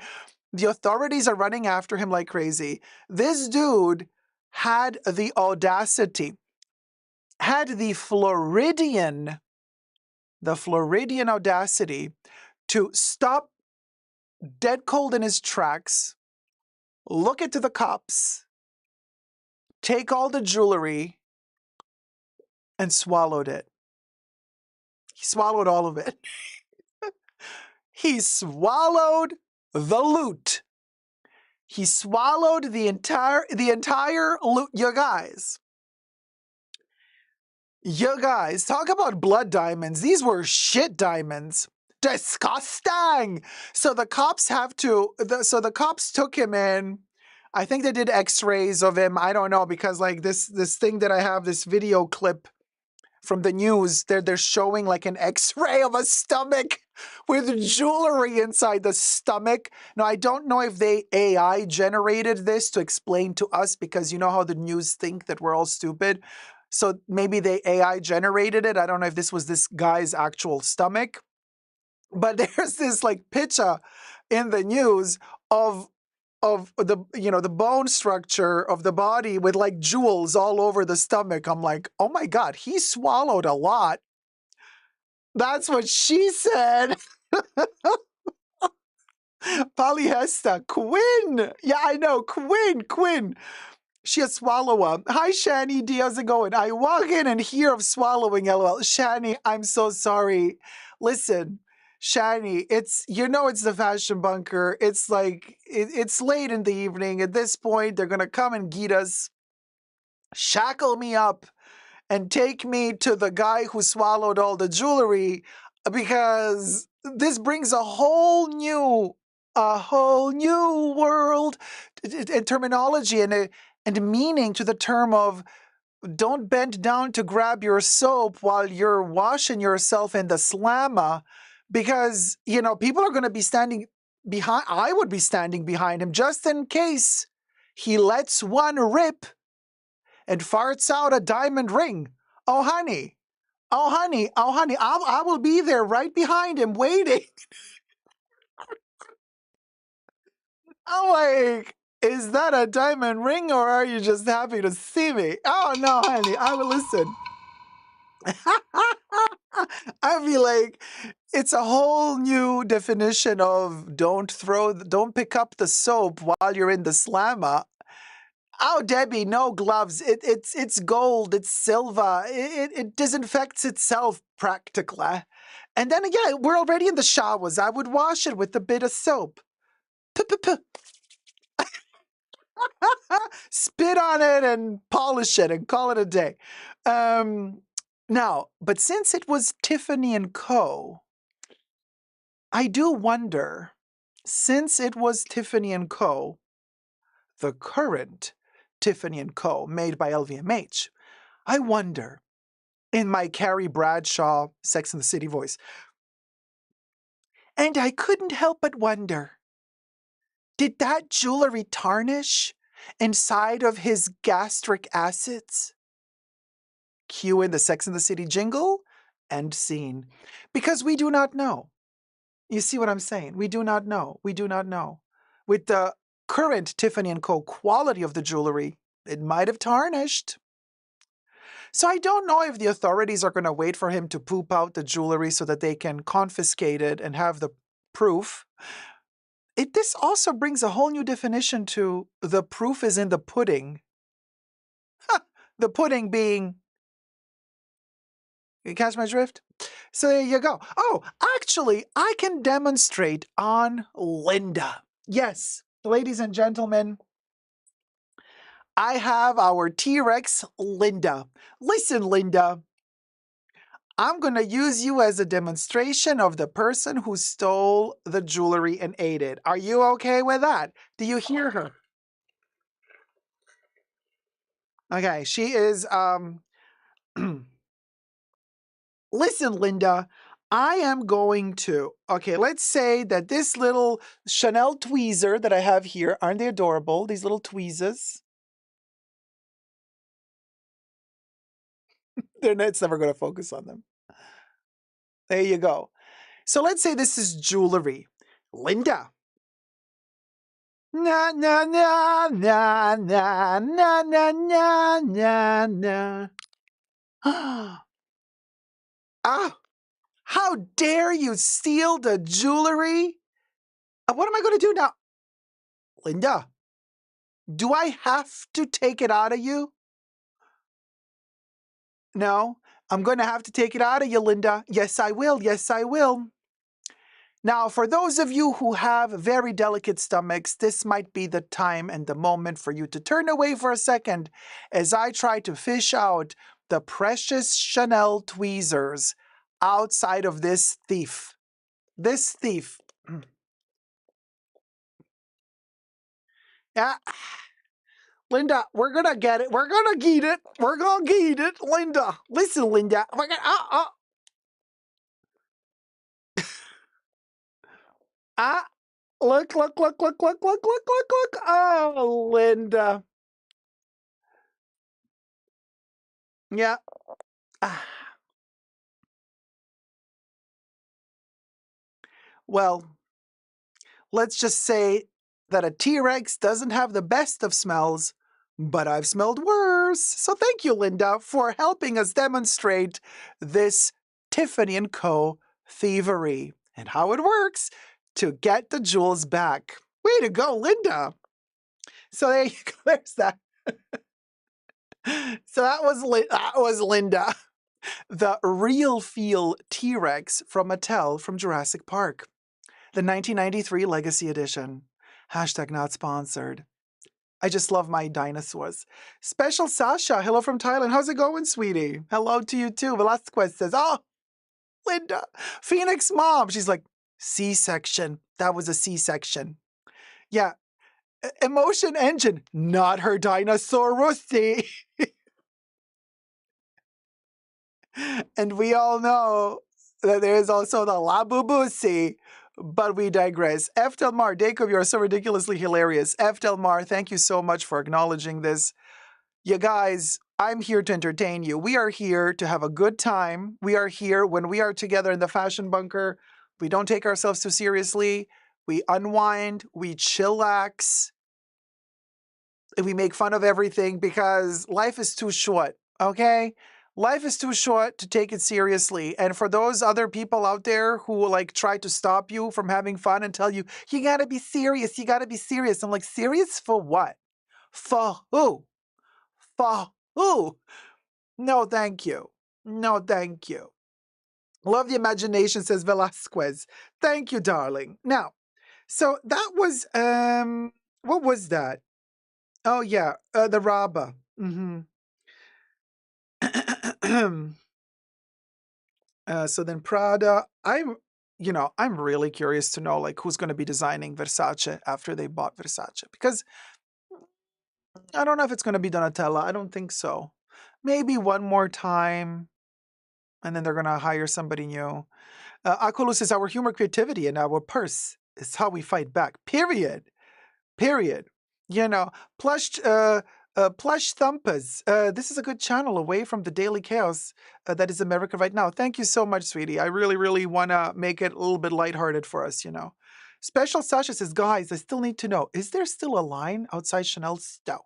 The authorities are running after him like crazy. This dude had the audacity, had the Floridian audacity to stop dead cold in his tracks, look into the cops, take all the jewelry, and swallowed it. He swallowed all of it. He swallowed the loot. He swallowed the entire loot. You guys, talk about blood diamonds. These were shit diamonds. Disgusting. So the cops the cops took him in. I think they did x-rays of him. I don't know, because like this thing that I have, this video clip from the news, they're showing like an x-ray of a stomach with jewelry inside the stomach. Now, I don't know if they AI generated this to explain to us, because you know how the news think that we're all stupid. So maybe they AI generated it. I don't know if this was this guy's actual stomach. But there's this like picture in the news of the the bone structure of the body with like jewels all over the stomach. I'm like, oh my God, he swallowed a lot. That's what she said. Polyester, Quinn. Yeah, I know, Quinn. She a swallower. Hi, Shani D. How's it going? I walk in and hear of swallowing, LOL. Shani, I'm so sorry. Listen, Shani, it's the fashion bunker. It's like, it's late in the evening. At this point, they're going to come and get us, shackle me up, and take me to the guy who swallowed all the jewelry, because this brings a whole new world and terminology and meaning to the term of don't bend down to grab your soap while you're washing yourself in the slammer, because people are going to be standing behind. I would be standing behind him just in case he lets one rip and farts out a diamond ring. Oh honey, I will be there right behind him waiting. I'm like, is that a diamond ring, or are you just happy to see me? Oh no, honey, I will listen. I feel like it's a whole new definition of don't pick up the soap while you're in the slammer. Oh, Debbie, no gloves. It's gold. It's silver. It disinfects itself practically. And then again, we're already in the showers. I would wash it with a bit of soap. P-p-p. Spit on it and polish it and call it a day. Now, but since it was Tiffany Co, I do wonder, since it was Tiffany Co, the current Tiffany Co made by LVMH, I wonder, in my Carrie Bradshaw Sex and the City voice, and I couldn't help but wonder, did that jewelry tarnish inside of his gastric acids? Cue in the Sex and the City jingle, end scene. Because we do not know. You see what I'm saying? We do not know. We do not know. With the current Tiffany Co quality of the jewelry, it might have tarnished. So I don't know if the authorities are going to wait for him to poop out the jewelry so that they can confiscate it and have the proof. This also brings a whole new definition to the proof is in the pudding. The pudding being, you catch my drift? So there you go. Oh, actually, I can demonstrate on Linda. Yes, ladies and gentlemen, I have our T-Rex Linda. Listen, Linda, I'm going to use you as a demonstration of the person who stole the jewelry and ate it. Are you okay with that? Do you hear her? Okay, she is, listen, Linda, I am going to, okay, let's say that this little Chanel tweezer that I have here, aren't they adorable? These little tweezers. It's never going to focus on them. There you go. So let's say this is jewelry. Linda. Na na na na na na na na na na. Ah, how dare you steal the jewelry? What am I going to do now? Linda, do I have to take it out of you? No, I'm going to have to take it out of you, Linda. Yes, I will. Yes, I will. Now, for those of you who have very delicate stomachs, this might be the time and the moment for you to turn away for a second as I try to fish out the precious Chanel tweezers outside of this thief. This thief. Yeah. Linda, we're going to get it. We're going to get it. We're going to get it. Linda, listen, Linda. We're going to... Look, look, look, look, look, look, look, look, look. Oh, Linda. Yeah. Well, let's just say that a T-Rex doesn't have the best of smells, but I've smelled worse. So thank you, Linda, for helping us demonstrate this Tiffany & Co. thievery and how it works to get the jewels back. Way to go, Linda. So there you go. There's that. So that was Linda, the real feel T-Rex from Mattel from Jurassic Park. The 1993 Legacy Edition. Hashtag not sponsored. I just love my dinosaurs. Special Sasha, hello from Thailand. How's it going, sweetie? Hello to you too. Velasquez says, oh, Linda, Phoenix mom. She's like, C-section. That was a C-section. Yeah. Emotion engine. Not her dinosaur, Rusty. And we all know that there is also the Labubusi. But we digress. F. Del Mar, Dacob, you are so ridiculously hilarious. F. Del Mar, thank you so much for acknowledging this. You guys, I'm here to entertain you. We are here to have a good time. We are here when we are together in the fashion bunker. We don't take ourselves too seriously. We unwind. We chillax. And we make fun of everything because life is too short, okay? Life is too short to take it seriously. And for those other people out there who like try to stop you from having fun and tell you, you gotta be serious, you gotta be serious. I'm like, serious for what? For who? For who? No, thank you. No, thank you. Love the imagination, says Velasquez. Thank you, darling. Now, so that was, what was that? Oh, yeah, the Rabba. So then Prada, I'm really curious to know like who's going to be designing Versace after they bought Versace, because I don't know if it's going to be Donatella. I don't think so. Maybe one more time, and then they're going to hire somebody new. Akulu says our humor, creativity, and our purse is how we fight back. Period. Period. You know, plush, plush thumpers. This is a good channel away from the daily chaos that is America right now. Thank you so much, sweetie. I really, really want to make it a little bit lighthearted for us, you know. Special Sasha says, guys, I still need to know, is there still a line outside Chanel's store?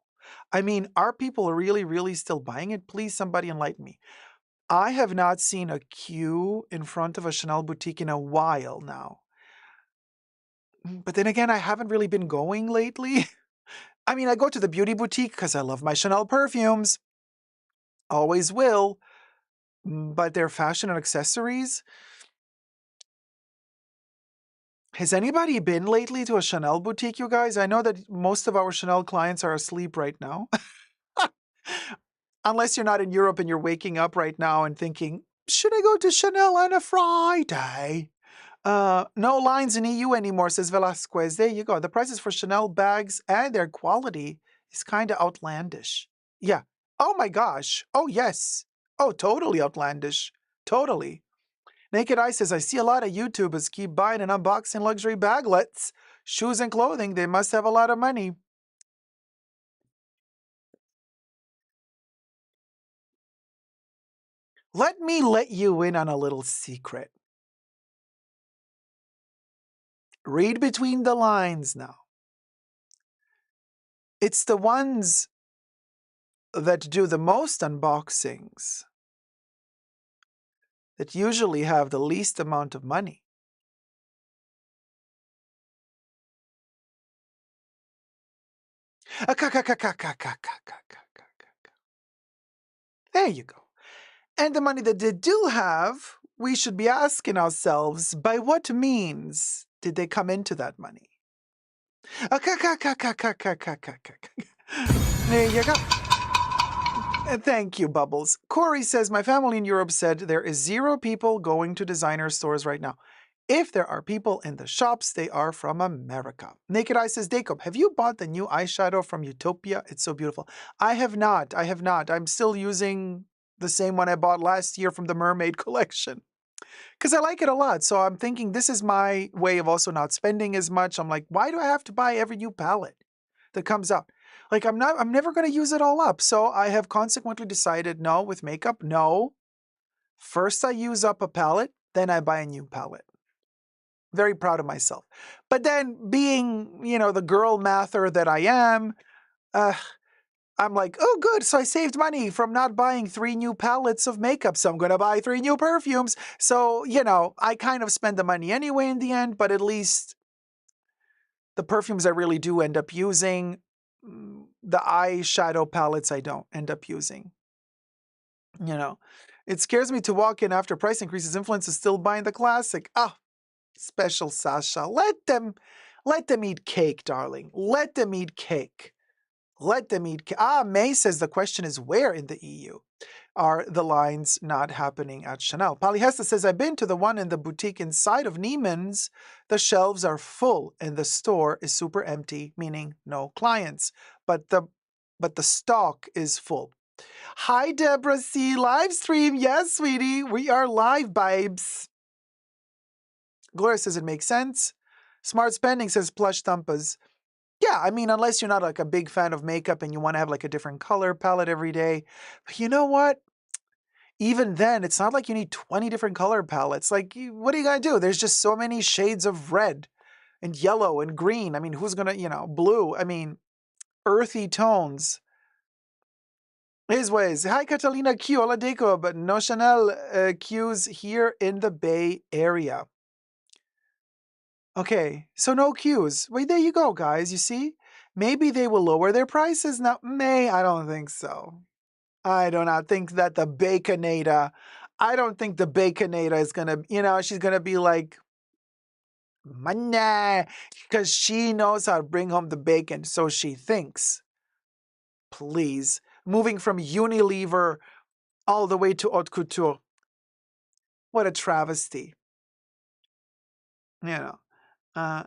I mean, are people really, really still buying it? Please, somebody enlighten me. I have not seen a queue in front of a Chanel boutique in a while now. But then again, I haven't really been going lately. I mean, I go to the beauty boutique because I love my Chanel perfumes. Always will. But their fashion and accessories. Has anybody been lately to a Chanel boutique, you guys? I know that most of our Chanel clients are asleep right now. Unless you're not in Europe and you're waking up right now and thinking, should I go to Chanel on a Friday? No lines in EU anymore, says Velasquez. There you go. The prices for Chanel bags and their quality is kind of outlandish. Yeah. Oh my gosh. Oh yes. Oh, totally outlandish. Totally. Naked Eye says, I see a lot of YouTubers keep buying and unboxing luxury baglets, shoes and clothing. They must have a lot of money. Let me let you in on a little secret. Read between the lines now. It's the ones that do the most unboxings that usually have the least amount of money. There you go. And the money that they do have, we should be asking ourselves, by what means did they come into that money? There you go. Thank you, Bubbles. Corey says, my family in Europe said there is 0 people going to designer stores right now. If there are people in the shops, they are from America. Naked Eye says, Dacob, have you bought the new eyeshadow from Utopia? It's so beautiful. I have not. I'm still using the same one I bought last year from the Mermaid collection, because I like it a lot. So I'm thinking this is my way of also not spending as much. I'm like, why do I have to buy every new palette that comes out? Like, I'm never going to use it all up. So I have consequently decided, no, with makeup, no. First I use up a palette, then I buy a new palette. Very proud of myself. But then being, the girl mather that I am, I'm like, oh, good. So I saved money from not buying 3 new palettes of makeup. So I'm going to buy 3 new perfumes. So, I kind of spend the money anyway in the end, but at least the perfumes I really do end up using. The eyeshadow palettes I don't end up using. It scares me to walk in after price increases. Influence is still buying the classic. Special Sasha. Let them eat cake, darling. Let them eat cake. Let them eat cake. May says the question is, where in the EU are the lines not happening at Chanel? Polyhesta says, I've been to the one in the boutique inside of Neiman's. The shelves are full and the store is super empty, meaning no clients. But the stock is full. Hi, Deborah C. Live stream. Yes, sweetie. We are live, babes. Gloria says it makes sense. Smart Spending says plush thumpers. Yeah, I mean, unless you're not like a big fan of makeup and you want to have like a different color palette every day. But you know what? Even then, it's not like you need 20 different color palettes. Like, what are you going to do? There's just so many shades of red and yellow and green. I mean, who's going to, blue? I mean, earthy tones. His ways. Hi, Catalina Q. Hola, Dacob, but no Chanel Qs here in the Bay Area. Okay, so no Qs. Wait, there you go, guys. You see? Maybe they will lower their prices now. I don't think so. I do not think that the Baconator, I don't think the Baconator is going to, she's going to be like, money, because she knows how to bring home the bacon, so she thinks. Please. Moving from Unilever all the way to haute couture. What a travesty. You know. Uh,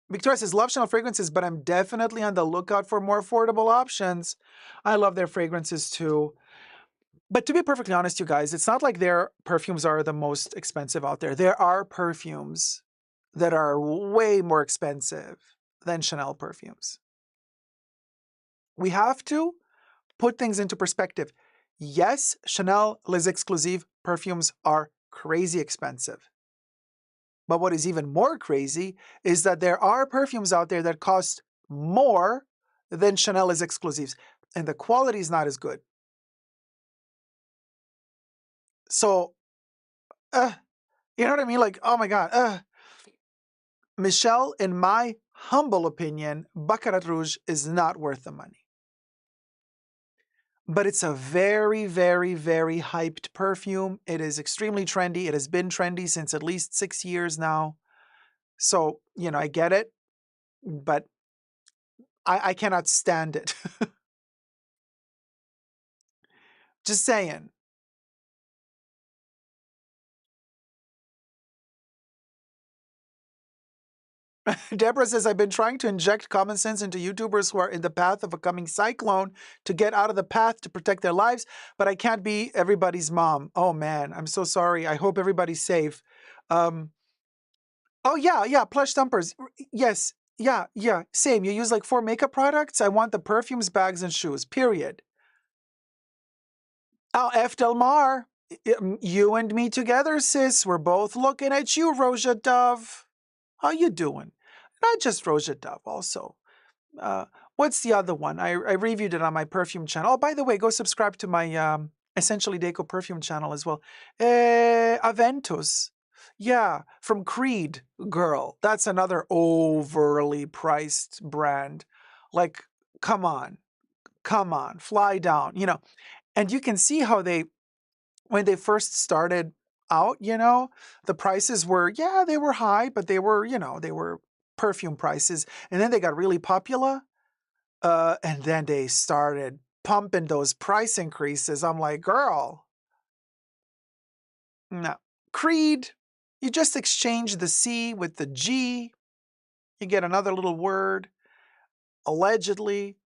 Victoria says, love Chanel fragrances, but I'm definitely on the lookout for more affordable options. I love their fragrances too. But to be perfectly honest, you guys, it's not like their perfumes are the most expensive out there. There are perfumes that are way more expensive than Chanel perfumes. We have to put things into perspective. Yes, Chanel Les Exclusives perfumes are crazy expensive. But what is even more crazy is that there are perfumes out there that cost more than Chanel Les Exclusives, and the quality is not as good. So, you know what I mean? Like, oh my God. Michelle, in my humble opinion, Baccarat Rouge is not worth the money. But it's a very, very, very hyped perfume. It is extremely trendy. It has been trendy since at least 6 years now. So, I get it, but I cannot stand it. Just saying. Deborah says, I've been trying to inject common sense into YouTubers who are in the path of a coming cyclone to get out of the path to protect their lives, but I can't be everybody's mom. Oh man, I'm so sorry. I hope everybody's safe. Oh yeah, plush thumpers. Yes, yeah, same. You use like 4 makeup products? I want the perfumes, bags, and shoes, period. Oh, F. Del Mar. You and me together, sis. We're both looking at you, Roja Dove. How you doing? Not just Roja Dove, also. What's the other one? I reviewed it on my perfume channel. Oh, by the way, go subscribe to my Essentially Dacob perfume channel as well. Aventus. Yeah, from Creed, girl. That's another overly priced brand. Like, come on, fly down, And you can see how when they first started out, the prices were, they were high, but they were, they were perfume prices. And then they got really popular. And then they started pumping those price increases. I'm like, girl, no. Creed, you just exchange the C with the G. You get another little word, allegedly.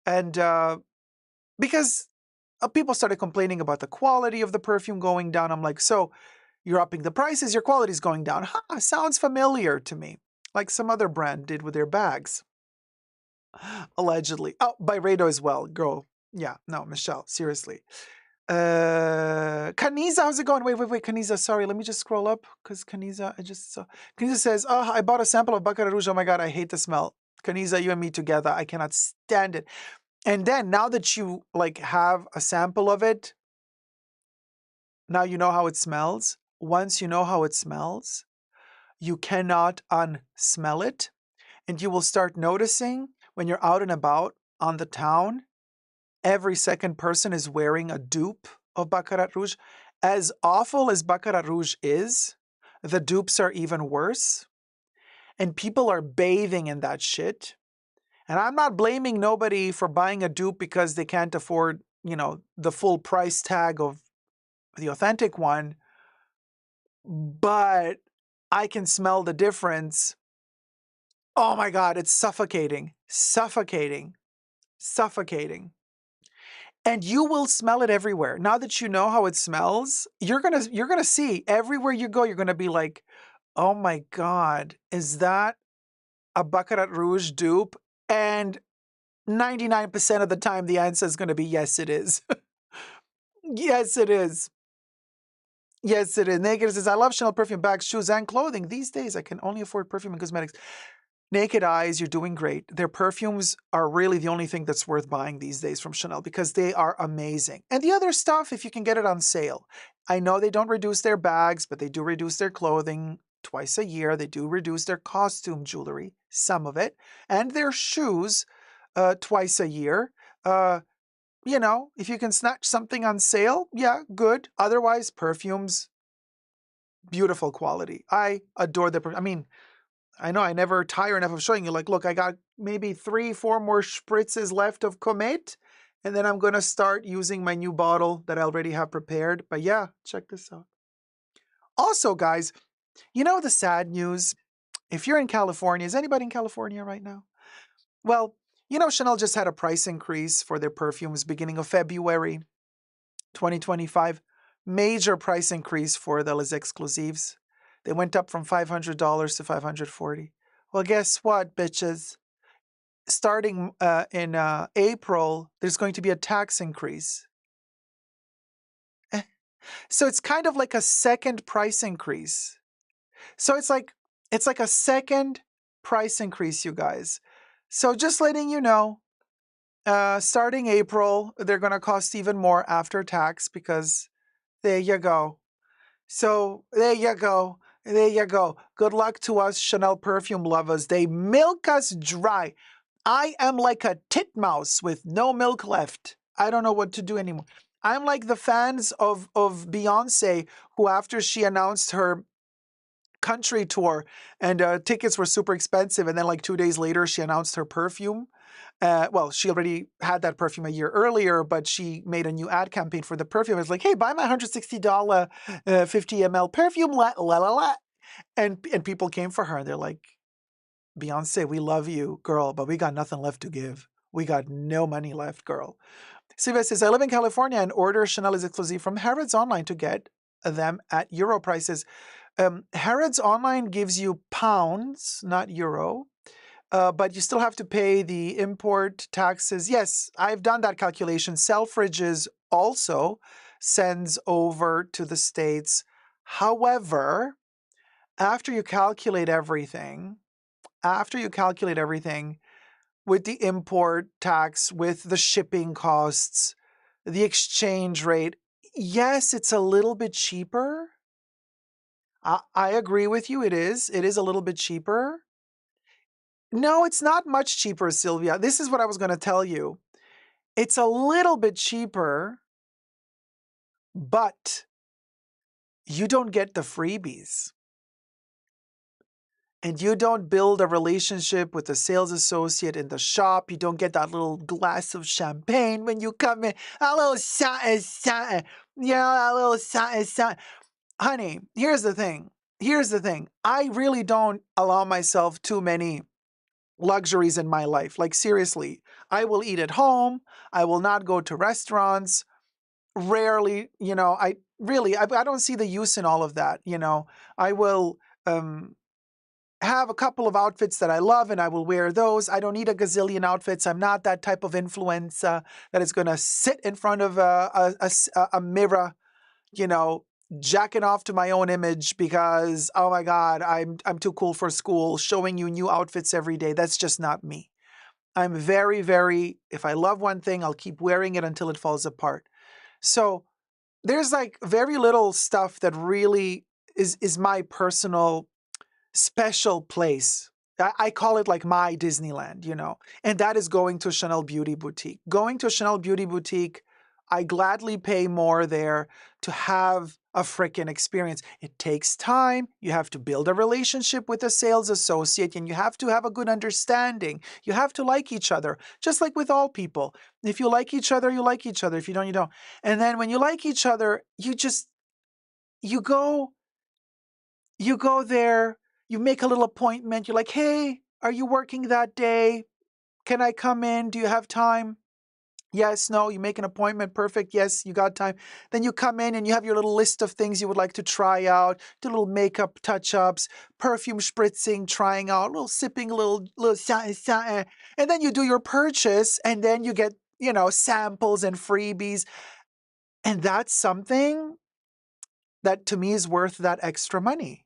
And because people started complaining about the quality of the perfume going down. I'm like, so you're upping the prices, your quality's going down. Sounds familiar to me. Like some other brand did with their bags. Allegedly. Oh, Byredo as well, girl. Yeah, no, Michelle, seriously. Kaniza, how's it going? Wait, Kaniza, sorry, let me just scroll up, because Kaniza, I just saw. Kaniza says, oh, I bought a sample of Baccarat Rouge. Oh my God, I hate the smell. Kaniza, you and me together, I cannot stand it. And then, now that you, have a sample of it, now you know how it smells. Once you know how it smells, you cannot unsmell it. And you will start noticing when you're out and about on the town, every second person is wearing a dupe of Baccarat Rouge. As awful as Baccarat Rouge is, the dupes are even worse. And people are bathing in that shit. And I'm not blaming nobody for buying a dupe because they can't afford, the full price tag of the authentic one. But I can smell the difference. Oh my God, it's suffocating. And you will smell it everywhere. Now that you know how it smells, you're gonna see everywhere you go, you're gonna be like, oh my God, is that a Baccarat Rouge dupe? And 99% of the time, the answer is gonna be yes, it is. Yes, it is. Yes, it is. Negative says, I love Chanel perfume, bags, shoes, and clothing. These days, I can only afford perfume and cosmetics. naked eyes, you're doing great. Their perfumes are really the only thing that's worth buying these days from Chanel because they are amazing. And the other stuff, if you can get it on sale. I know they don't reduce their bags, but they do reduce their clothing twice a year. They do reduce their costume jewelry, some of it, and their shoes twice a year. If you can snatch something on sale, yeah, good. Otherwise, perfumes, beautiful quality. I adore the I mean, I know I never tire enough of showing you, like, look, I got maybe 3, 4 more spritzes left of Comet, and then I'm going to start using my new bottle that I already have prepared. But yeah, check this out. Also, guys, the sad news? If you're in California, is anybody in California right now? Well, Chanel just had a price increase for their perfumes beginning of February 2025. Major price increase for the Les Exclusives. They went up from $500 to $540. Well, guess what, bitches? Starting in April, there's going to be a tax increase. So it's kind of like a second price increase. So it's like a second price increase, you guys. So just letting you know, starting April, they're going to cost even more after tax because there you go. So there you go. There you go. Good luck to us Chanel perfume lovers. They milk us dry. I am like a titmouse with no milk left. I don't know what to do anymore. I'm like the fans of Beyonce, who after she announced her country tour and tickets were super expensive, and then like 2 days later she announced her perfume. Well, she already had that perfume a year earlier, but she made a new ad campaign for the perfume. It's like, hey, buy my $160 50 ml perfume, la la la la. And people came for her. They're like, Beyonce, we love you, girl, but we got nothing left to give. We got no money left, girl. Silvia says, I live in California and order Chanel is exclusive from Harrods online to get them at Euro prices. Harrods online gives you pounds, not euro. But you still have to pay the import taxes. Yes, I've done that calculation. Selfridges also sends over to the States. However, after you calculate everything, with the import tax, with the shipping costs, the exchange rate, yes, it's a little bit cheaper. I agree with you. It is. It is a little bit cheaper. No, it's not much cheaper, Sylvia. This is what I was going to tell you. It's a little bit cheaper, but you don't get the freebies. And you don't build a relationship with the sales associate in the shop. You don't get that little glass of champagne when you come in. A little something, something. Yeah, a little something, something. Honey, here's the thing. I really don't allow myself too many luxuries in my life. Like, seriously, I will eat at home. I will not go to restaurants. Rarely, I don't see the use in all of that. I will have a couple of outfits that I love and I will wear those. I don't need a gazillion outfits. I'm not that type of influencer that is going to sit in front of a mirror, jacking off to my own image because, oh my God, I'm too cool for school, showing you new outfits every day. That's just not me. I'm very, very, if I love one thing, I'll keep wearing it until it falls apart. So there's like very little stuff that really is my personal special place. I call it like my Disneyland, and that is going to a Chanel Beauty Boutique. Going to a Chanel Beauty Boutique, I gladly pay more there to have a freaking experience. It takes time. You have to build a relationship with a sales associate and you have to have a good understanding. You have to like each other, just like with all people. If you like each other, you like each other. If you don't, you don't. And then when you like each other, you go there, you make a little appointment. You're like, hey, are you working that day? Can I come in? Do you have time? Yes, no, you make an appointment. Perfect. Yes, you got time. Then you come in and you have your little list of things you would like to try out, do little makeup touch-ups, perfume spritzing, trying out, little sipping, little something. And then you do your purchase and then you get, samples and freebies. And that's something that to me is worth that extra money.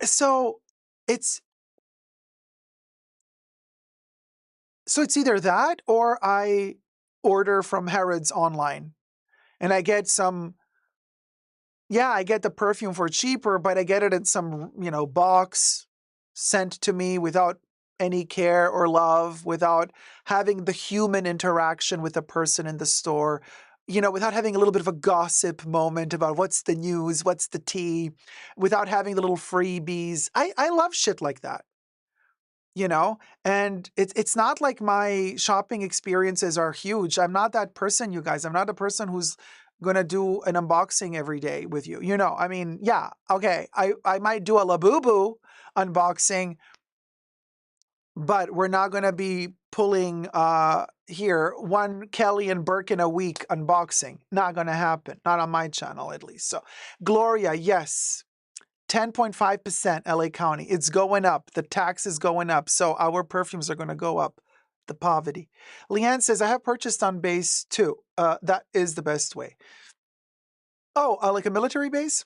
So It's so it's either that or I order from Harrods online and I get some. Yeah, I get the perfume for cheaper, but I get it in some, box sent to me without any care or love, without having the human interaction with the person in the store, without having a little bit of a gossip moment about what's the news, what's the tea, without having the little freebies. I love shit like that. And it's not like my shopping experiences are huge. I'm not that person, you guys. I'm not a person who's gonna do an unboxing every day with you. I mean, yeah, okay. I might do a Labubu unboxing, but we're not gonna be pulling here one Kelly and Birkin a week unboxing. Not gonna happen. Not on my channel at least. So Gloria, yes. 10.5% LA County. It's going up. The tax is going up. So our perfumes are going to go up. The poverty. Leanne says, I have purchased on base too. That is the best way. Oh, like a military base?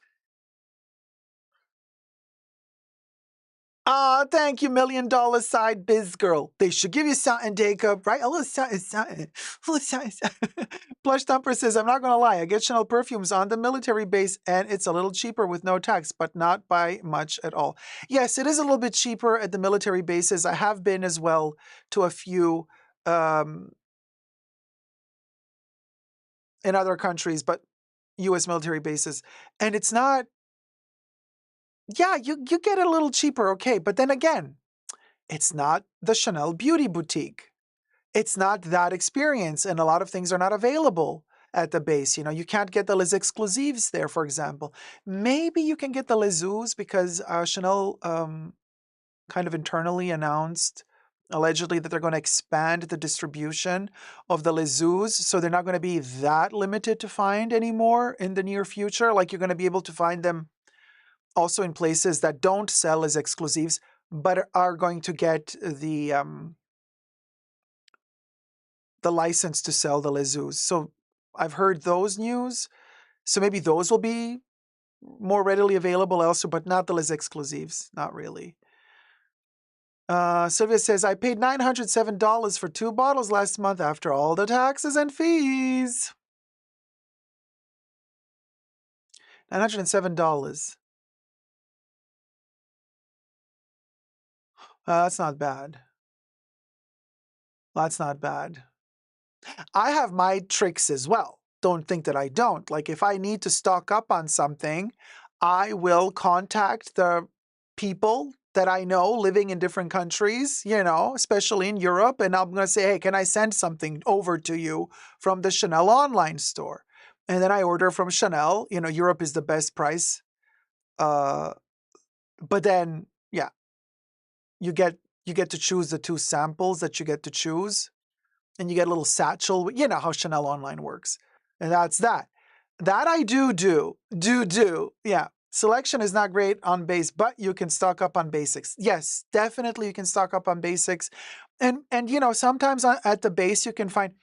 Thank you, $1 million side biz girl. They should give you something, Dacob, right? A little something, something. A little something, something. Plush Thumper says, I'm not going to lie. I get Chanel perfumes on the military base and it's a little cheaper with no tax, but not by much at all. Yes, it is a little bit cheaper at the military bases. I have been as well to a few in other countries, but U.S. military bases. And it's not, yeah, you get it a little cheaper, okay. But then again, it's not the Chanel Beauty Boutique. It's not that experience, and a lot of things are not available at the base. You can't get the Les Exclusives there, for example. Maybe you can get the Les Zoos because Chanel kind of internally announced, allegedly, that they're going to expand the distribution of the Les Zoos, so they're not going to be that limited to find anymore in the near future. Like, you're going to be able to find them also in places that don't sell as exclusives, but are going to get the license to sell the Les Zoos. So I've heard those news. So maybe those will be more readily available elsewhere, but not the Les Exclusives. Not really. Sylvia says, I paid $907 for 2 bottles last month after all the taxes and fees. $907. That's not bad. That's not bad. I have my tricks as well. Don't think that I don't. Like, if I need to stock up on something, I will contact the people that I know living in different countries, especially in Europe, and I'm going to say, hey, can I send something over to you from the Chanel online store? And then I order from Chanel. Europe is the best price. But then, yeah, you get to choose the 2 samples that you get to choose. And you get a little satchel. You know how Chanel online works. And that's that. That I do. Yeah. Selection is not great on base, but you can stock up on basics. Yes, definitely you can stock up on basics. And sometimes at the base you can find,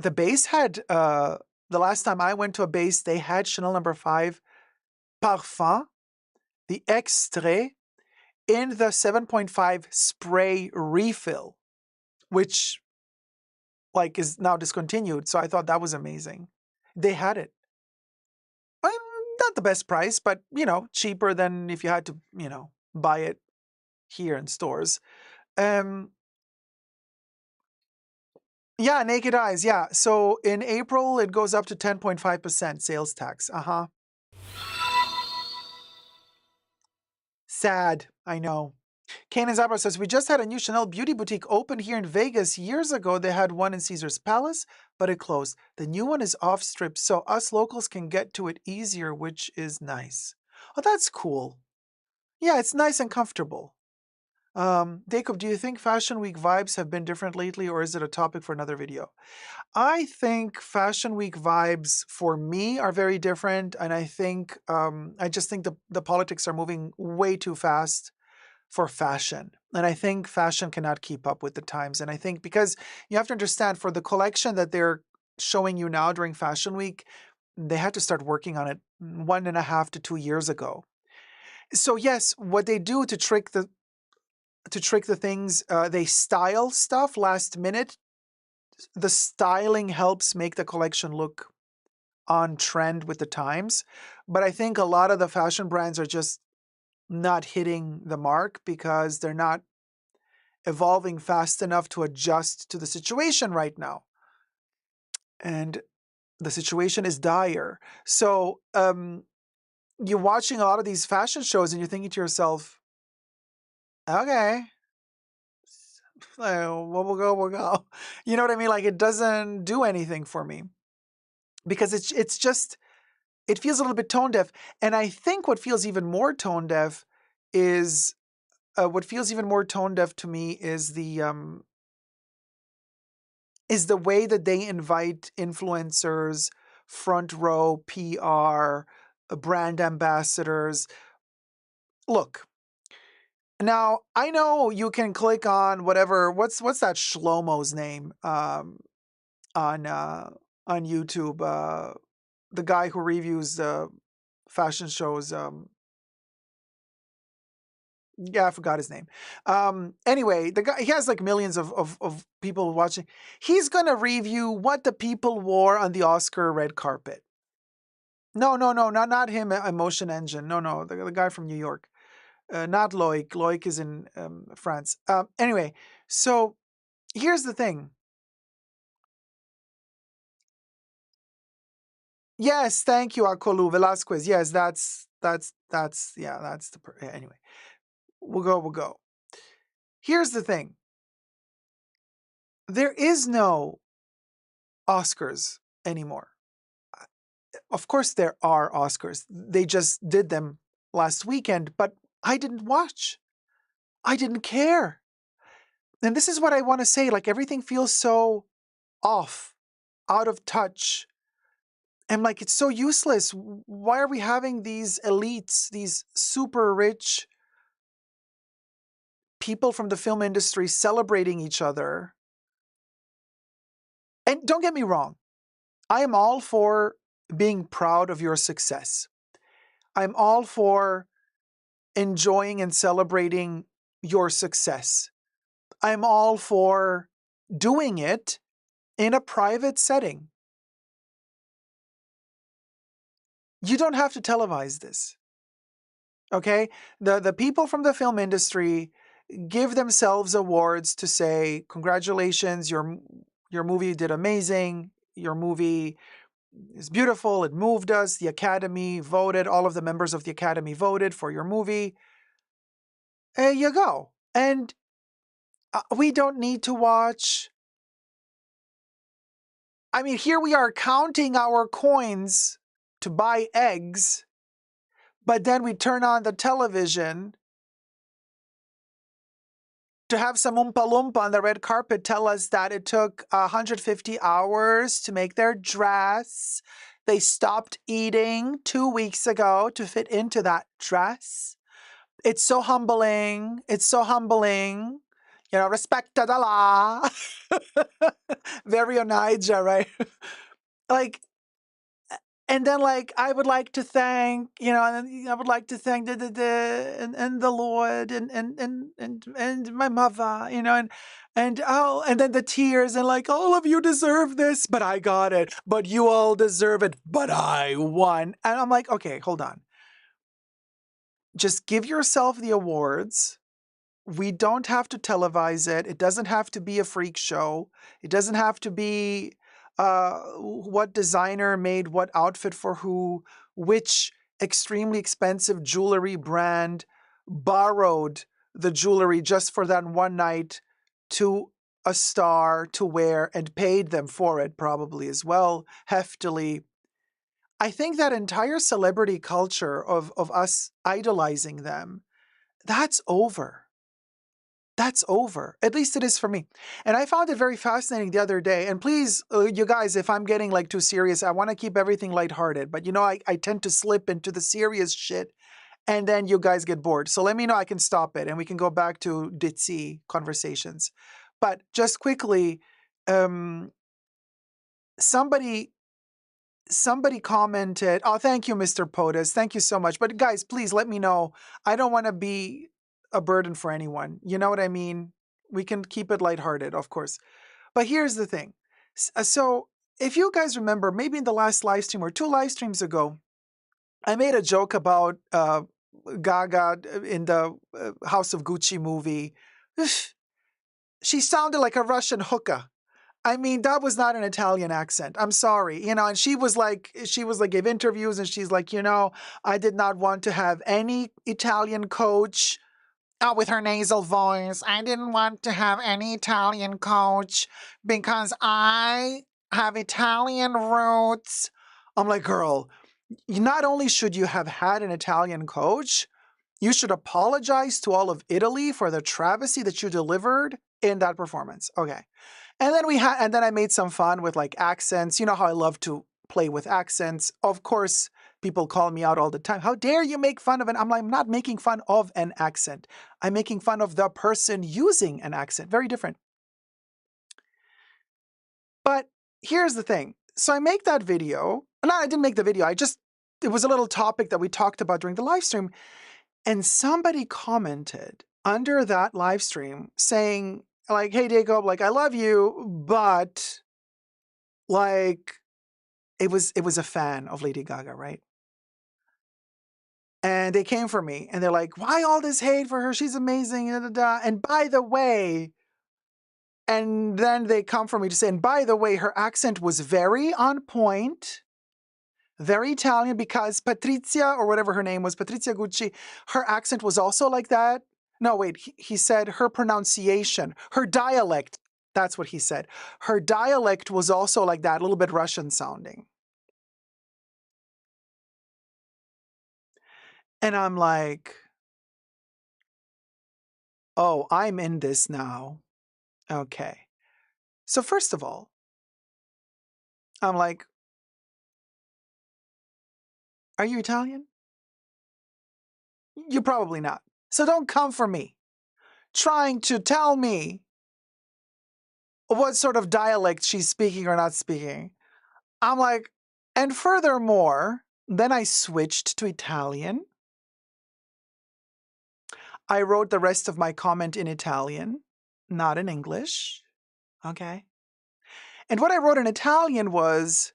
the base had, the last time I went to a base, they had Chanel No. 5 Parfum, the Extrait, in the 7.5 spray refill, which is now discontinued. So I thought that was amazing. They had it. Not the best price, but, cheaper than if you had to, buy it here in stores. Yeah, Naked Eyes. Yeah. So in April, it goes up to 10.5% sales tax. Sad. I know. Kanan Zabra says, we just had a new Chanel beauty boutique open here in Vegas. Years ago, they had one in Caesar's Palace, but it closed. The new one is off strip, so us locals can get to it easier, which is nice. Oh, that's cool. Yeah, it's nice and comfortable. Dacob, do you think Fashion Week vibes have been different lately, or is it a topic for another video? I think Fashion Week vibes for me are very different, and I think I just think the politics are moving way too fast for fashion. And I think fashion cannot keep up with the times. And I think because you have to understand, for the collection that they're showing you now during Fashion Week, they had to start working on it 1.5 to 2 years ago. So yes, what they do to trick to trick the things. They style stuff last minute. The styling helps make the collection look on trend with the times. But I think a lot of the fashion brands are just not hitting the mark because they're not evolving fast enough to adjust to the situation right now. And the situation is dire. So you're watching a lot of these fashion shows and you're thinking to yourself, okay, we'll go, we'll go. You know what I mean? Like it doesn't do anything for me because it's just, it feels a little bit tone deaf. And I think what feels even more tone deaf is, to me is the way that they invite influencers, front row PR, brand ambassadors. Look, now I know you can click on whatever. What's that Shlomo's name on YouTube? The guy who reviews fashion shows. Yeah, I forgot his name. Anyway, the guy, he has like millions of people watching. He's gonna review what the people wore on the Oscar red carpet. No, not him. Emotion Engine. No, the guy from New York. Not Loic. Loic is in France. Anyway, so here's the thing. Yes, thank you, Akolu Velasquez. Yes, yeah, that's anyway. We'll go. Here's the thing. There is no Oscars anymore. Of course there are Oscars. They just did them last weekend, but I didn't watch. I didn't care. And this is what I want to say, like everything feels so off, out of touch. And like it's so useless. Why are we having these elites, these super rich people from the film industry celebrating each other? And don't get me wrong, I am all for being proud of your success. I'm all for enjoying and celebrating your success. I'm all for doing it in a private setting. You don't have to televise this. Okay? The people from the film industry give themselves awards to say, congratulations, your movie did amazing. Your movie is beautiful. It moved us. The Academy voted. All of the members of the Academy voted for your movie. There you go. And we don't need to watch. I mean, here we are counting our coins to buy eggs, but then we turn on the television to have some Oompa Loompa on the red carpet tell us that it took 150 hours to make their dress. They stopped eating 2 weeks ago to fit into that dress. It's so humbling. It's so humbling. You know, respect to the law. Very Onaija, right? Like, and then like I would like to thank, you know, and I would like to thank and the Lord and my mother, you know, and then the tears and like all of you deserve this, but I got it, but you all deserve it, but I won. And I'm like, okay, hold on. Just give yourself the awards. We don't have to televise it. It doesn't have to be a freak show. It doesn't have to be what designer made what outfit for who, which extremely expensive jewelry brand borrowed the jewelry just for that one night to a star to wear and paid them for it probably as well, heftily. I think that entire celebrity culture of us idolizing them, that's over. That's over. At least it is for me. And I found it very fascinating the other day. And please, you guys, if I'm getting like too serious, I want to keep everything lighthearted. But you know, I tend to slip into the serious shit and then you guys get bored. So let me know, I can stop it and we can go back to ditzy conversations. But just quickly, somebody commented, oh, thank you, Mr. POTUS. Thank you so much. But guys, please let me know. I don't want to be a burden for anyone. You know what I mean? We can keep it lighthearted, of course. But here's the thing. So if you guys remember, maybe in the last live stream or 2 live streams ago, I made a joke about Gaga in the House of Gucci movie. She sounded like a Russian hooker. I mean, that was not an Italian accent. I'm sorry. And she was like, gave interviews and she's like, I did not want to have any Italian coach. Oh, with her nasal voice. I didn't want to have any Italian coach because I have Italian roots. I'm like, girl, not only should you have had an Italian coach, you should apologize to all of Italy for the travesty that you delivered in that performance. Okay. And then I made some fun with like accents. You know how I love to play with accents. Of course, people call me out all the time. How dare you make fun of I'm like, I'm not making fun of an accent. I'm making fun of the person using an accent. Very different. But here's the thing. So I make that video. No, I didn't make the video. It was a little topic that we talked about during the live stream. And somebody commented under that live stream saying, like, hey, Dacob, like, I love you, but like, it was a fan of Lady Gaga, right? And they came for me and they're like, why all this hate for her? She's amazing. Da, da, da. And by the way, and then they come for me to say, and by the way, her accent was very on point, very Italian, because Patrizia, or whatever her name was, Patrizia Gucci, her accent was also like that. No, wait, he said her pronunciation, her dialect, that's what he said. Her dialect was also like that, a little bit Russian sounding. And I'm like, oh, I'm in this now. Okay. So first of all, I'm like, are you Italian? You're probably not. So don't come for me trying to tell me what sort of dialect she's speaking or not speaking. I'm like, and furthermore, then I switched to Italian. I wrote the rest of my comment in Italian, not in English. Okay. And what I wrote in Italian was,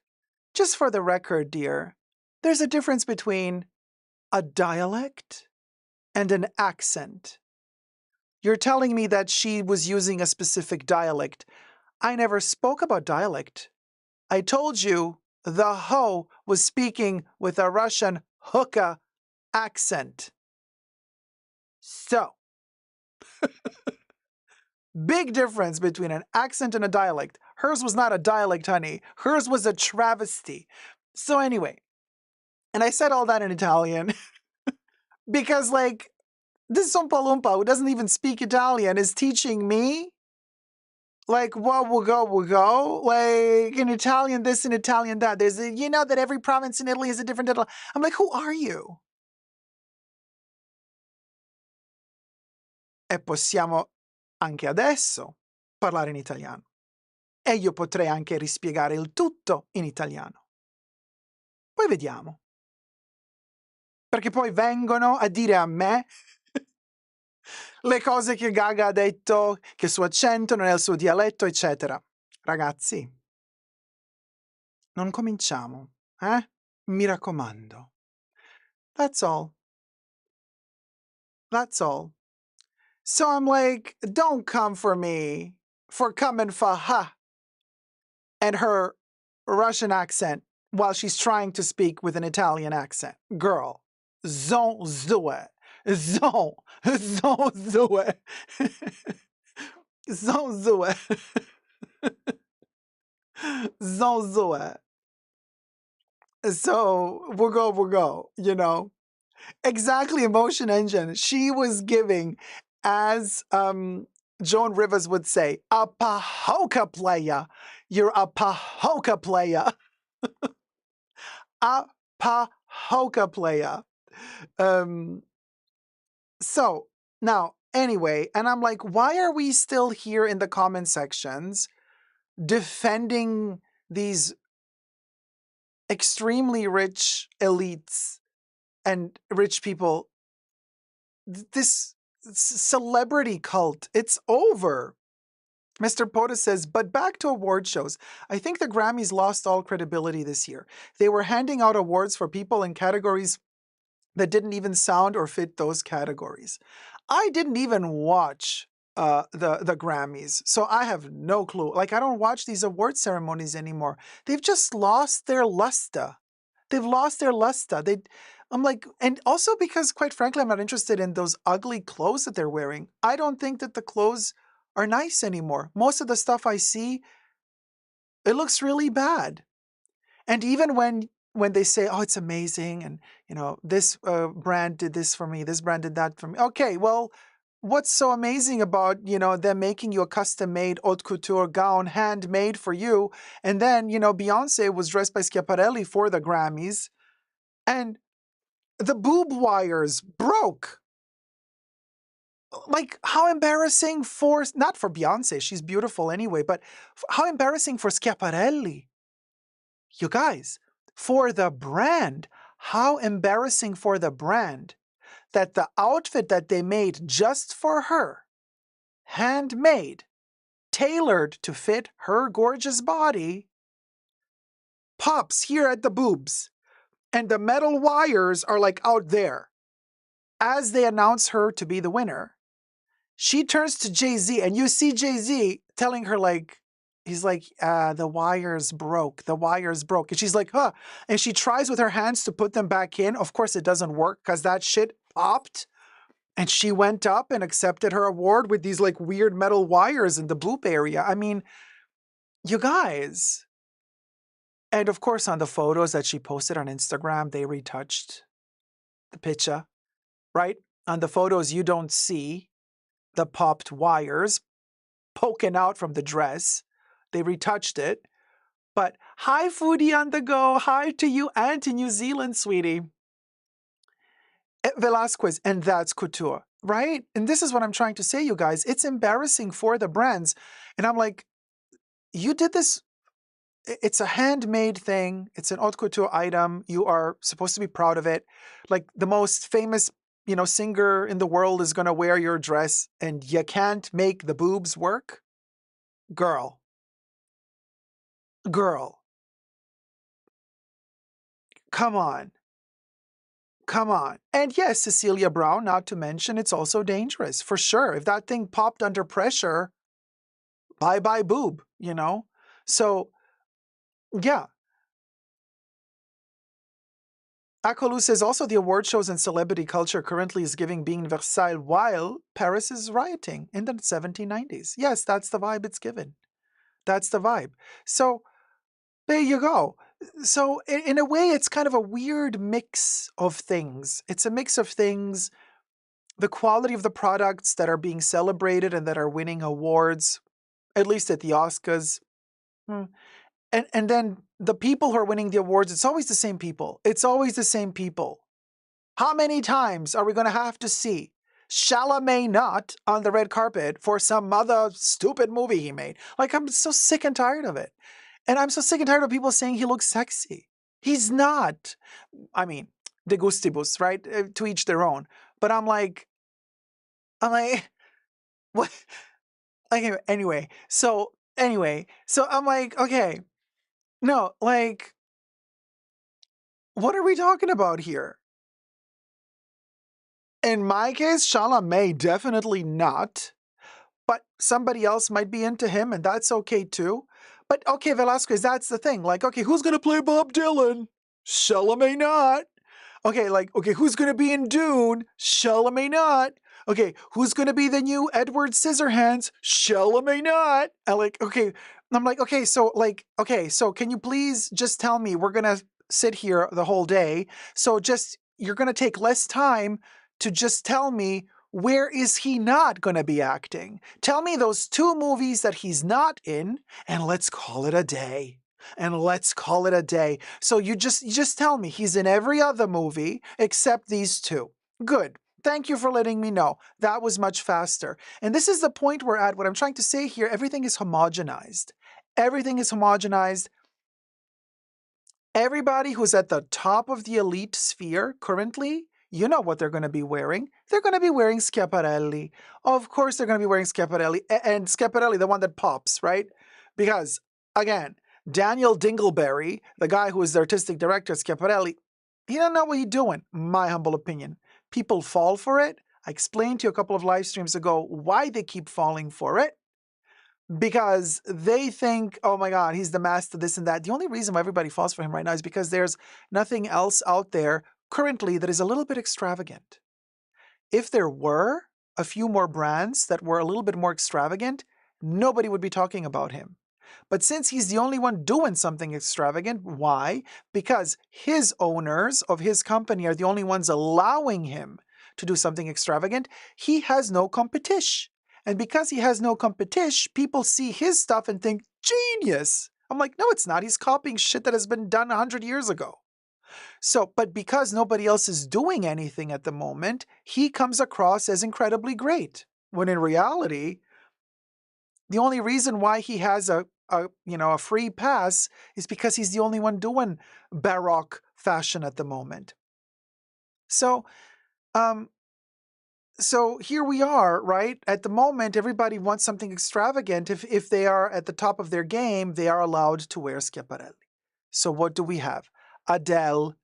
just for the record, dear, there's a difference between a dialect and an accent. You're telling me that she was using a specific dialect. I never spoke about dialect. I told you the hoe was speaking with a Russian hooka accent. So, big difference between an accent and a dialect. Hers was not a dialect, honey. Hers was a travesty. So anyway, and I said all that in Italian because like this Oompa Loompa who doesn't even speak Italian is teaching me like what will go, like in Italian this and Italian that. There's that every province in Italy is a different dialect. I'm like, who are you? E possiamo anche adesso parlare in italiano. E io potrei anche rispiegare il tutto in italiano. Poi vediamo. Perché poi vengono a dire a me le cose che Gaga ha detto, che il suo accento non è il suo dialetto, eccetera. Ragazzi, non cominciamo, eh? Mi raccomando. That's all. That's all. So I'm like, don't come for me for coming for her and her Russian accent while she's trying to speak with an Italian accent. Girl, don't do it. Don't do it. Don't do it. Don't do it. So we'll go, Exactly, Emotion Engine. She was giving, as Joan Rivers would say, a pahoka player. You're a pahoka player. A pahoka player. So now, anyway, and I'm like, why are we still here in the comment sections defending these extremely rich elites and rich people? This celebrity cult. It's over. Mr. Poda says, but back to award shows. I think the Grammys lost all credibility this year. They were handing out awards for people in categories that didn't even sound or fit those categories. I didn't even watch the Grammys, so I have no clue. Like, I don't watch these award ceremonies anymore. They've just lost their luster. They've lost their luster. I'm like, and also because, quite frankly, I'm not interested in those ugly clothes that they're wearing. I don't think that the clothes are nice anymore. Most of the stuff I see, it looks really bad. And even when they say, "Oh, it's amazing," and this brand did this for me, this brand did that for me. Okay, well, what's so amazing about them making you a custom-made haute couture gown, handmade for you? And then Beyonce was dressed by Schiaparelli for the Grammys, and the boob wires broke. Like, how embarrassing not for Beyonce, she's beautiful anyway, but how embarrassing for Schiaparelli. You guys, for the brand, how embarrassing for the brand that the outfit that they made just for her, handmade, tailored to fit her gorgeous body, pops here at the boobs, and the metal wires are like out there. As they announce her to be the winner, she turns to Jay-Z, and you see Jay-Z telling her, like, he's like, the wires broke. The wires broke. And she's like, huh. And she tries with her hands to put them back in. Of course, it doesn't work because that shit popped. And she went up and accepted her award with these like weird metal wires in the boob area. I mean, you guys. And of course, on the photos that she posted on Instagram, they retouched the picture, right? On the photos, you don't see the popped wires poking out from the dress. They retouched it. But hi, Foodie on the Go. Hi to you and to New Zealand, sweetie. Velasquez, and that's couture, right? And this is what I'm trying to say, you guys. It's embarrassing for the brands. And I'm like, you did this. It's a handmade thing. It's an haute couture item. You are supposed to be proud of it. Like the most famous, singer in the world is going to wear your dress and you can't make the boobs work. Girl. Come on. Come on. And yes, Cecilia Brown, not to mention, it's also dangerous, for sure. If that thing popped under pressure, bye-bye boob, So, yeah. Akolu says also the award shows and celebrity culture currently is giving being Versailles while Paris is rioting in the 1790s. Yes, that's the vibe it's given. That's the vibe. So, there you go. So, in a way, it's kind of a weird mix of things. It's a mix of things. The quality of the products that are being celebrated and that are winning awards, at least at the Oscars. And then the people who are winning the awards, it's always the same people. It's always the same people. How many times are we going to have to see Chalamet not on the red carpet for some other stupid movie he made? Like, I'm so sick and tired of it. And I'm so sick and tired of people saying he looks sexy. He's not. I mean, de gustibus, right? To each their own. But I'm like, what? Anyway, so I'm like, okay, no, like, what are we talking about here? In my case, Chalamet definitely not, but somebody else might be into him, and that's okay too. But okay, Velasquez, that's the thing. Like, okay, who's gonna play Bob Dylan? Chalamet not. Okay, who's gonna be in Dune? Chalamet not. Okay, who's gonna be the new Edward Scissorhands? Chalamet not. I'm like, okay, so can you please just tell me we're gonna sit here the whole day? So you're gonna take less time to just tell me where is he not gonna be acting? Tell me those 2 movies that he's not in, and let's call it a day. So you just tell me he's in every other movie except these 2. Good. Thank you for letting me know. That was much faster. And this is the point we're at. What I'm trying to say here, everything is homogenized. Everybody who's at the top of the elite sphere currently, You know what they're going to be wearing. They're going to be wearing Schiaparelli. Of course they're going to be wearing Schiaparelli. And Schiaparelli, the one that pops, right? Because, again, Daniel Dingleberry, the guy who is the artistic director, Schiaparelli, he don't know what he's doing, my humble opinion. People fall for it. I explained to you a couple of live streams ago why they keep falling for it. Because they think, oh my God, he's the master, this and that. The only reason why everybody falls for him right now is because there's nothing else out there currently that is a little bit extravagant. If there were a few more brands that were a little bit more extravagant, nobody would be talking about him. But since he's the only one doing something extravagant, why? Because his owners of his company are the only ones allowing him to do something extravagant. He has no competition. And because he has no competition, people see his stuff and think, genius. I'm like, no, it's not. He's copying shit that has been done 100 years ago. So, but because nobody else is doing anything at the moment, he comes across as incredibly great. When in reality, the only reason why he has a free pass is because he's the only one doing Baroque fashion at the moment. So, So here we are, right? At the moment, everybody wants something extravagant. If they are at the top of their game, they are allowed to wear Schiaparelli. So what do we have? Adele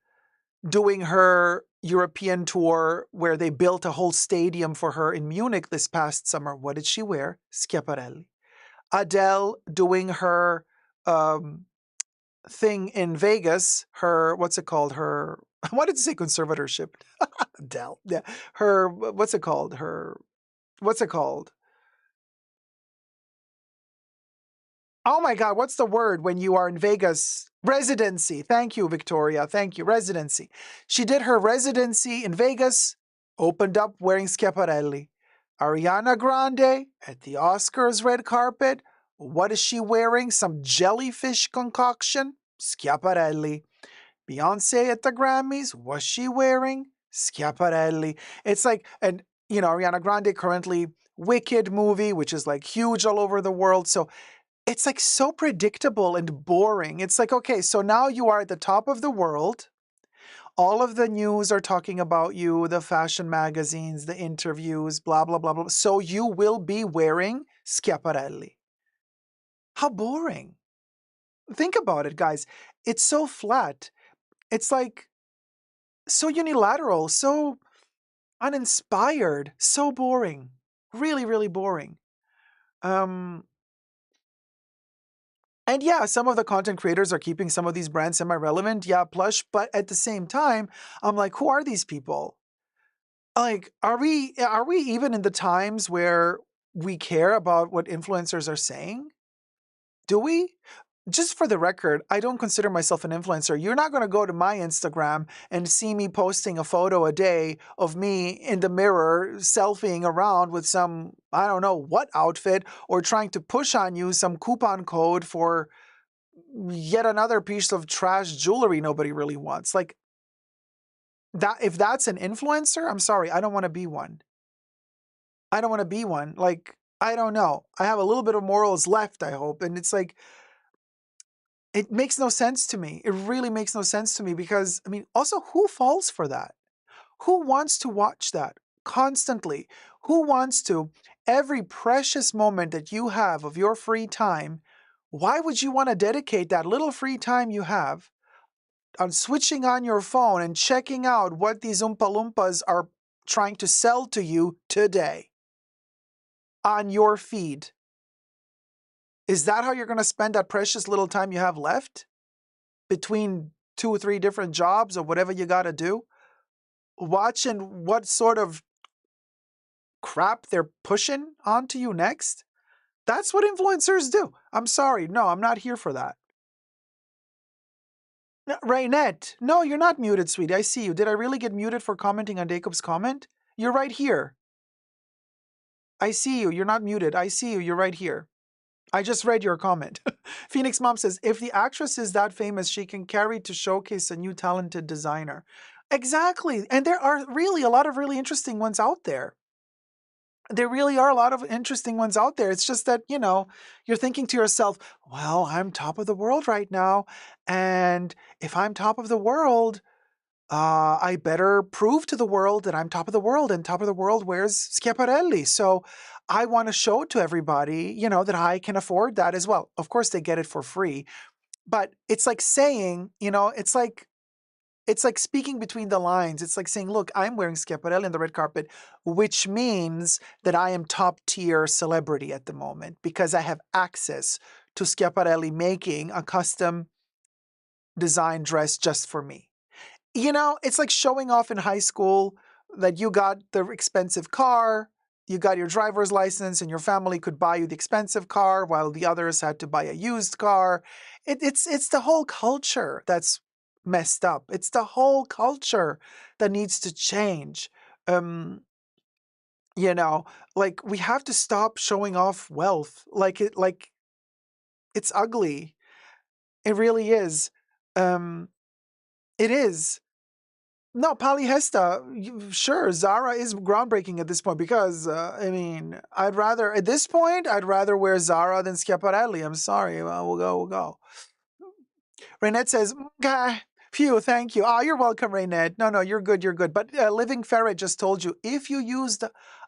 doing her European tour where they built a whole stadium for her in Munich this past summer. What did she wear? Schiaparelli. Adele doing her thing in Vegas, her, what's it called? Her, I wanted to say conservatorship. Adele. Yeah. Her, what's it called? Oh my God, what's the word when you are in Vegas? Residency. Thank you, Victoria. Thank you. Residency. She did her residency in Vegas, opened up wearing Schiaparelli. Ariana Grande at the Oscars red carpet. What is she wearing? Some jellyfish concoction? Schiaparelli. Beyonce at the Grammys. What's she wearing? Schiaparelli. It's like, and Ariana Grande currently Wicked movie, which is like huge all over the world. So it's like so predictable and boring. It's like, okay, so now you are at the top of the world. All of the news are talking about you, the fashion magazines, the interviews, blah, blah, blah, blah. So you will be wearing Schiaparelli. How boring. Think about it, guys. It's so flat. It's like so unilateral, so uninspired, so boring. Really, really boring. And yeah, some of the content creators are keeping some of these brands semi-relevant. Yeah, plush. But at the same time, I'm like, who are these people? Like, are we even in the times where we care about what influencers are saying? Do we? Just for the record, I don't consider myself an influencer. You're not going to go to my Instagram and see me posting a photo a day of me in the mirror, selfieing around with some, I don't know what outfit, or trying to push on you some coupon code for yet another piece of trash jewelry nobody really wants. Like, that, if that's an influencer, I'm sorry, I don't want to be one. I don't want to be one. Like, I don't know. I have a little bit of morals left, I hope. And it's like, it makes no sense to me. It really makes no sense to me because, I mean, also, who falls for that? Who wants to watch that constantly? Who wants to, every precious moment that you have of your free time, why would you want to dedicate that little free time you have on switching on your phone and checking out what these Oompa Loompas are trying to sell to you today on your feed? Is that how you're going to spend that precious little time you have left between 2 or 3 different jobs or whatever you got to do? Watching what sort of crap they're pushing onto you next? That's what influencers do. I'm sorry. No, I'm not here for that. Raynette, no, you're not muted, sweetie. I see you. Did I really get muted for commenting on Dacob's comment? You're right here. I see you. You're not muted. I see you. You're right here. I just read your comment. Phoenix Mom says, if the actress is that famous, she can carry to showcase a new talented designer. Exactly. And there are really a lot of really interesting ones out there. There really are a lot of interesting ones out there. It's just that, you're thinking to yourself, well, I'm top of the world right now. And if I'm top of the world, I better prove to the world that I'm top of the world, and top of the world wears Schiaparelli. So I want to show to everybody, that I can afford that as well. Of course, they get it for free, but it's like saying, it's like speaking between the lines. It's like saying, look, I'm wearing Schiaparelli on the red carpet, which means that I am top tier celebrity at the moment because I have access to Schiaparelli making a custom design dress just for me. It's like showing off in high school that you got the expensive car, you got your driver's license, and your family could buy you the expensive car while the others had to buy a used car. It's the whole culture that's messed up. It's the whole culture that needs to change. Um, like we have to stop showing off wealth. Like it's ugly. It really is. Um, it is. No, polyester, sure, Zara is groundbreaking at this point because, at this point, I'd rather wear Zara than Schiaparelli. I'm sorry. Well, we'll go. Raynette says, okay, phew, thank you. Oh, you're welcome, Raynette. No, you're good. But Living Ferret just told you, if you used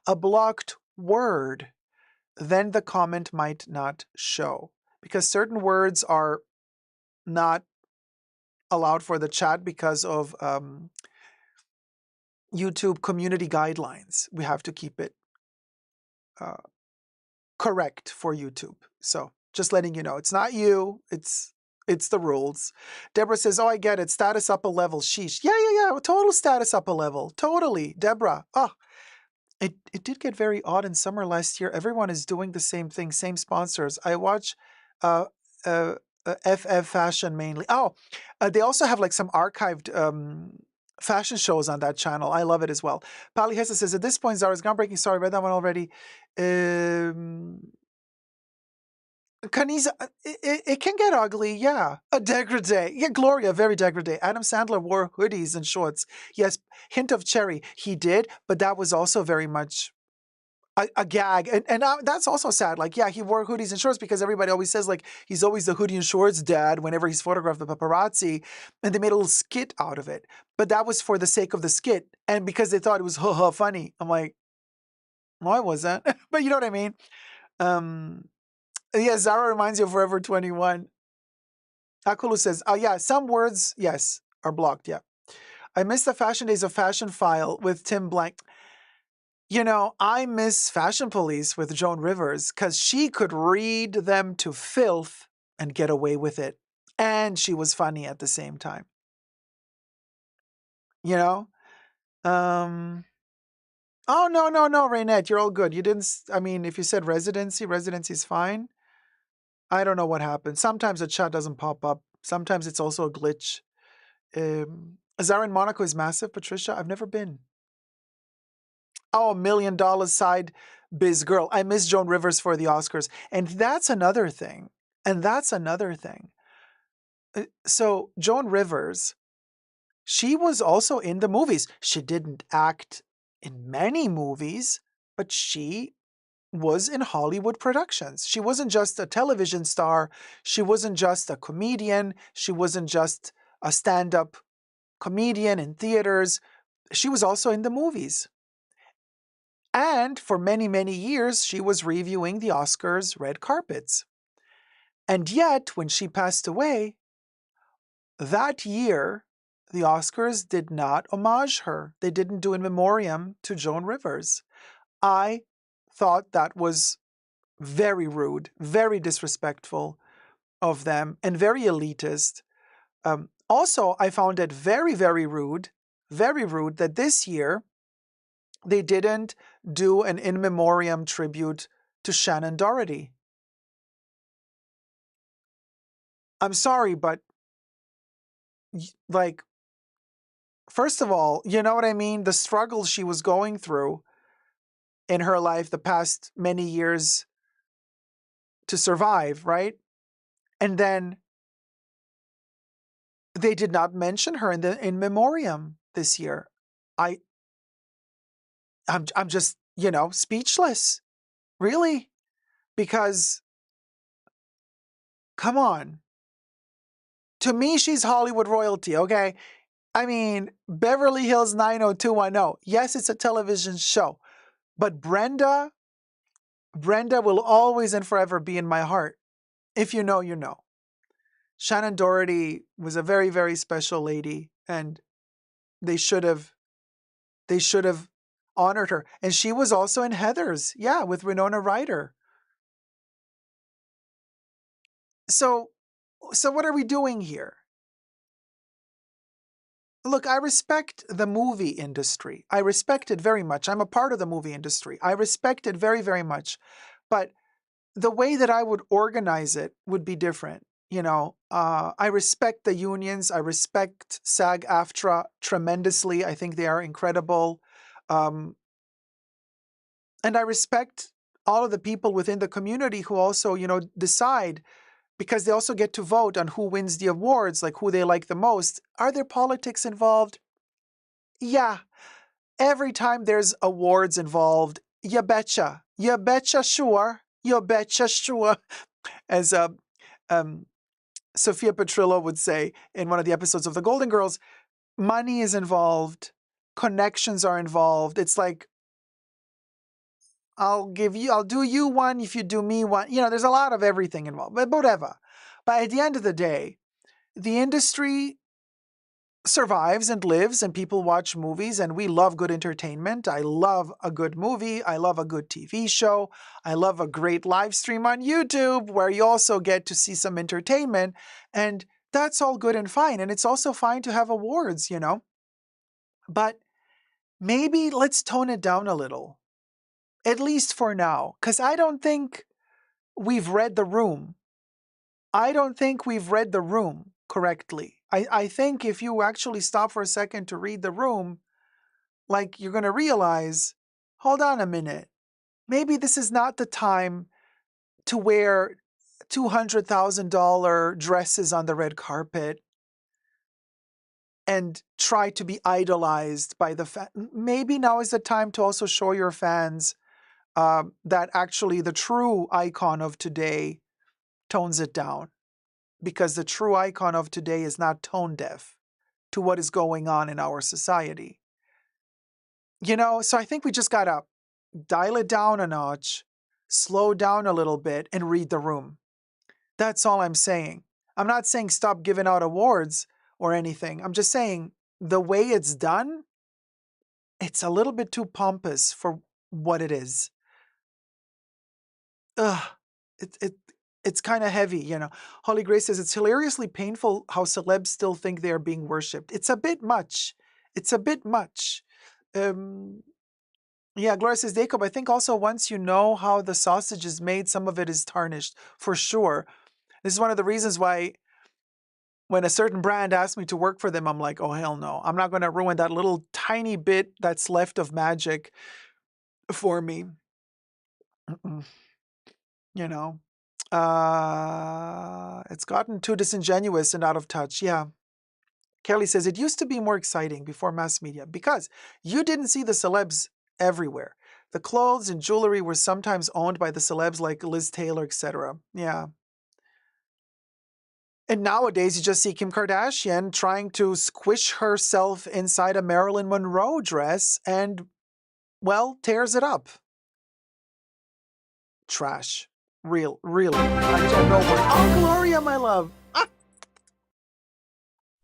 a blocked word, then the comment might not show because certain words are not allowed for the chat because of YouTube community guidelines. We have to keep it uh, correct for YouTube. So just letting you know, it's not you, it's the rules. Deborah says, oh, I get it. Status up a level. Sheesh. Yeah. Total status up a level. Totally. Deborah. Oh, it did get very odd in summer last year. Everyone is doing the same thing, same sponsors. I watch uh, uh, FF Fashion mainly. Oh, they also have like some archived fashion shows on that channel. I love it as well. Pali Hessa says, at this point, Zara's groundbreaking. Sorry, read that one already. Kaniza, it can get ugly, yeah. A degradé. Yeah, Gloria, very degradé. Adam Sandler wore hoodies and shorts. Yes, hint of cherry. He did, but that was also very much a gag. And that's also sad. Like, yeah, he wore hoodies and shorts because everybody always says, like, he's always the hoodie and shorts dad whenever he's photographed the paparazzi. And they made a little skit out of it. But that was for the sake of the skit. And because they thought it was funny. I'm like, no, it wasn't. But you know what I mean? Yeah, Zara reminds you of Forever 21. Akulu says, oh yeah, some words, yes, are blocked, yeah. I miss the fashion days of Fashion File with Tim Blank. I miss Fashion Police with Joan Rivers because she could read them to filth and get away with it. And she was funny at the same time. Oh, no, Raynette, you're all good. You didn't, if you said residency's fine. I don't know what happened. Sometimes the chat doesn't pop up. Sometimes it's also a glitch. Zara in Monaco is massive, Patricia. I've never been. Oh, $1 million side biz girl. I miss Joan Rivers for the Oscars. And that's another thing. So Joan Rivers, she was also in the movies. She didn't act in many movies, but she was in Hollywood productions. She wasn't just a television star. She wasn't just a comedian. She wasn't just a stand-up comedian in theaters. She was also in the movies. And for many, many years, she was reviewing the Oscars red carpets. And yet, when she passed away, that year, the Oscars did not homage her. They didn't do in memoriam to Joan Rivers. I thought that was very rude, very disrespectful of them, and very elitist. Also, I found it very, very rude that this year they didn't do an in memoriam tribute to Shannon Doherty. I'm sorry, but like, first of all, you know what I mean? The struggles she was going through in her life the past many years to survive, right? And then they did not mention her in the in memoriam this year. I'm just, speechless. Really? Because come on. To me, she's Hollywood royalty, okay? I mean, Beverly Hills 90210. Yes, it's a television show, but Brenda will always and forever be in my heart. If you know, you know. Shannon Doherty was a very, very special lady, and they should have they should have honored her. And she was also in Heathers, yeah, with Winona Ryder. So, so what are we doing here? Look, I respect the movie industry. I respect it very much. I'm a part of the movie industry. I respect it very, very much. But the way that I would organize it would be different. I respect the unions. I respect SAG-AFTRA tremendously. I think they are incredible. Um, and I respect all of the people within the community who also, decide, because they also get to vote on who wins the awards, like who they like the most. Are there politics involved? Yeah. Every time there's awards involved, you betcha. You betcha sure. You betcha sure. As um, Sophia Petrillo would say in one of the episodes of The Golden Girls, money is involved, connections are involved. It's like, I'll do you one if you do me one. There's a lot of everything involved, but whatever. But at the end of the day, the industry survives and lives, and people watch movies, and we love good entertainment. I love a good movie. I love a good TV show. I love a great live stream on YouTube where you also get to see some entertainment. And that's all good and fine. And it's also fine to have awards, But maybe let's tone it down a little, at least for now, because I don't think we've read the room. I don't think we've read the room correctly. I think if you actually stop for a second to read the room, like you're going to realize, hold on a minute, maybe this is not the time to wear $200,000 dresses on the red carpet and try to be idolized by the fans. Maybe now is the time to also show your fans that actually the true icon of today tones it down, because the true icon of today is not tone deaf to what is going on in our society. So I think we just got to dial it down a notch, slow down a little bit, and read the room. That's all I'm saying. I'm not saying stop giving out awards or anything. I'm just saying the way it's done, it's a little bit too pompous for what it is. Ugh, it it's kind of heavy. Holly Grace says it's hilariously painful how celebs still think they are being worshipped. It's a bit much. It's a bit much. Yeah, Gloria says, Dacob, I think also once you know how the sausage is made, some of it is tarnished, for sure. This is one of the reasons why when a certain brand asks me to work for them, I'm like, oh, hell no. I'm not going to ruin that little tiny bit that's left of magic for me. Mm-mm. You know, it's gotten too disingenuous and out of touch. Yeah. Kelly says, it used to be more exciting before mass media because you didn't see the celebs everywhere. The clothes and jewelry were sometimes owned by the celebs like Liz Taylor, etc. Yeah. And nowadays, you just see Kim Kardashian trying to squish herself inside a Marilyn Monroe dress and, well, tears it up. Trash. Really. I don't know what. Oh, Gloria, my love. Ah.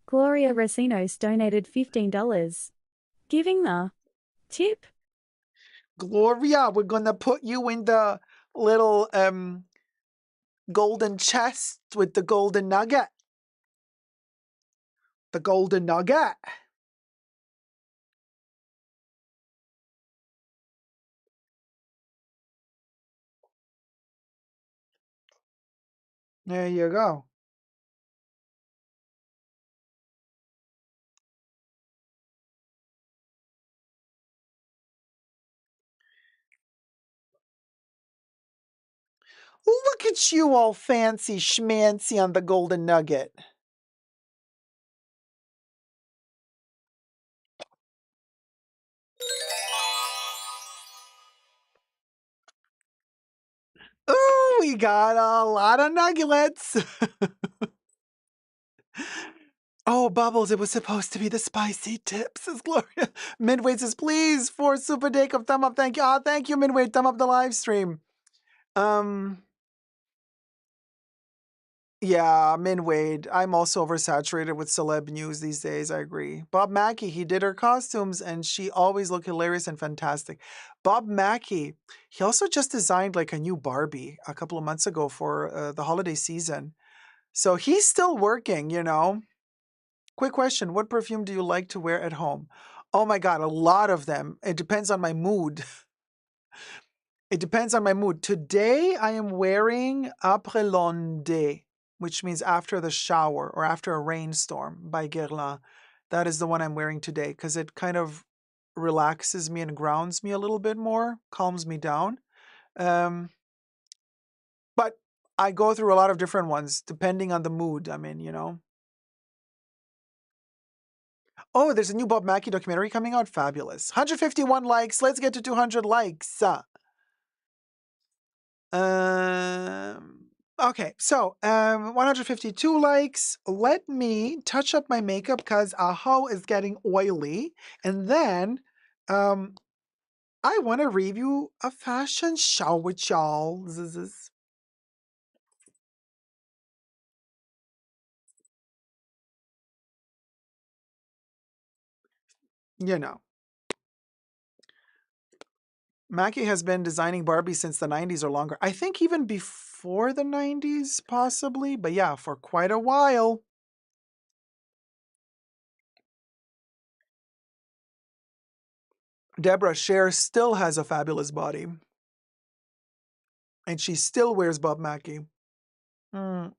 Gloria Recinos donated $15. Giving the tip. Gloria, we're going to put you in the little golden chest with the golden nugget. The golden nugget. There you go. Look at you all fancy schmancy on the golden nugget. Ooh, we got a lot of nuggets. Oh, Bubbles, it was supposed to be the spicy tips, says Gloria. Midway says, please, for Super Dacob, thumb up. Thank you. Ah, thank you, Midway. Thumb up the live stream. Yeah, Min Wade. I'm also oversaturated with celeb news these days. I agree. Bob Mackie, he did her costumes and she always looked hilarious and fantastic. Bob Mackie, he also just designed like a new Barbie a couple of months ago for the holiday season. So he's still working, you know. Quick question. What perfume do you like to wear at home? Oh my God, a lot of them. It depends on my mood. It depends on my mood. Today I am wearing Après l'onde, which means after the shower or after a rainstorm by Guerlain. That is the one I'm wearing today because it kind of relaxes me and grounds me a little bit more, calms me down. Um, but I go through a lot of different ones depending on the mood I'm in, you know. Oh, there's a new Bob Mackie documentary coming out. Fabulous. 151 likes. Let's get to 200 likes. Okay, so 152 likes. Let me touch up my makeup because Aho is getting oily. And then I want to review a fashion show with y'all. You know, Mackie has been designing Barbie since the 90s or longer. I think even before the 90s, possibly. But yeah, for quite a while. Deborah Cher still has a fabulous body. And she still wears Bob Mackie. Mm.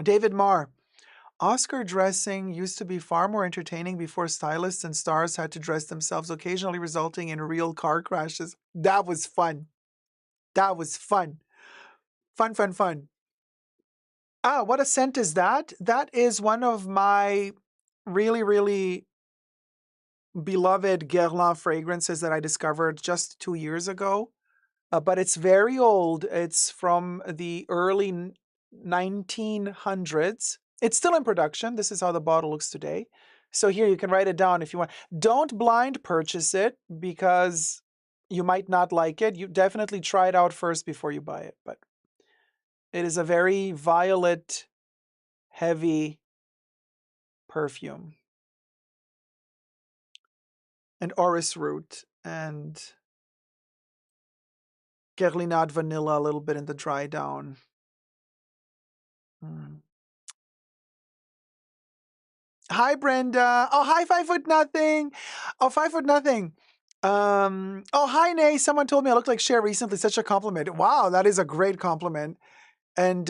David Marr. Oscar dressing used to be far more entertaining before stylists and stars had to dress themselves, occasionally resulting in real car crashes. That was fun. That was fun. Fun, fun, fun. Ah, what a scent is that? That is one of my really, really beloved Guerlain fragrances that I discovered just 2 years ago. But it's very old. It's from the early 1900s. It's still in production. This is how the bottle looks today. So here you can write it down if you want. Don't blind purchase it because you might not like it. You definitely try it out first before you buy it. But it is a very violet, heavy perfume. And orris root and Guerlinade vanilla a little bit in the dry down. Mm. Hi, Brenda. Oh, hi, 5 foot nothing. Oh, 5 foot nothing. Oh, hi, Nay. Someone told me I looked like Cher recently. Such a compliment. Wow, that is a great compliment. And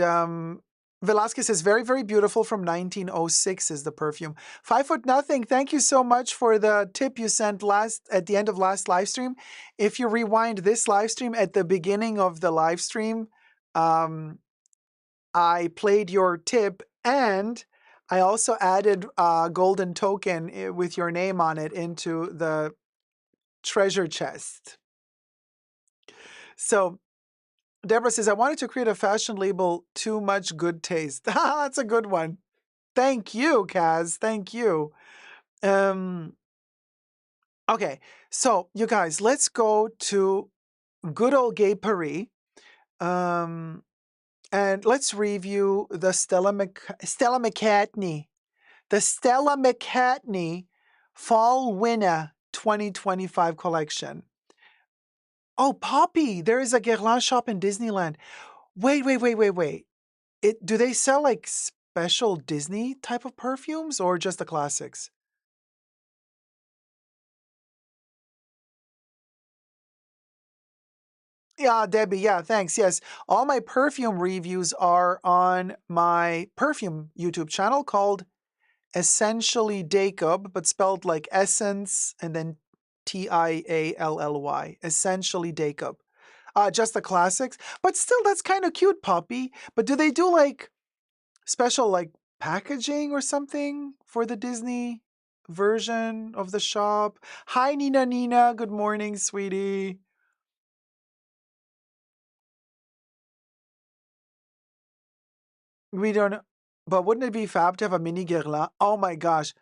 Velasquez is very, very beautiful from 1906 is the perfume. 5 foot nothing. Thank you so much for the tip you sent at the end of last live stream. If you rewind this live stream at the beginning of the live stream, I played your tip and I also added a golden token with your name on it into the treasure chest. So Deborah says, I wanted to create a fashion label, too much good taste. That's a good one. Thank you, Kaz. Thank you. Okay, so you guys, let's go to good old gay Paris. And let's review the Stella McCartney. The Stella McCartney Fall Winter 2025 collection. Oh, Poppy, there is a Guerlain shop in Disneyland. Wait. Do they sell like special Disney type of perfumes or just the classics? Yeah, Debbie, yeah, thanks. Yes, all my perfume reviews are on my perfume YouTube channel called Essentially Dacob, but spelled like essence and then Tially. Essentially Dacob. Just the classics. But still, that's kind of cute, Poppy. But do they do like special like packaging or something for the Disney version of the shop? Hi, Nina. Good morning, sweetie. We don't know. But wouldn't it be fab to have a mini Guerlain? Oh my gosh.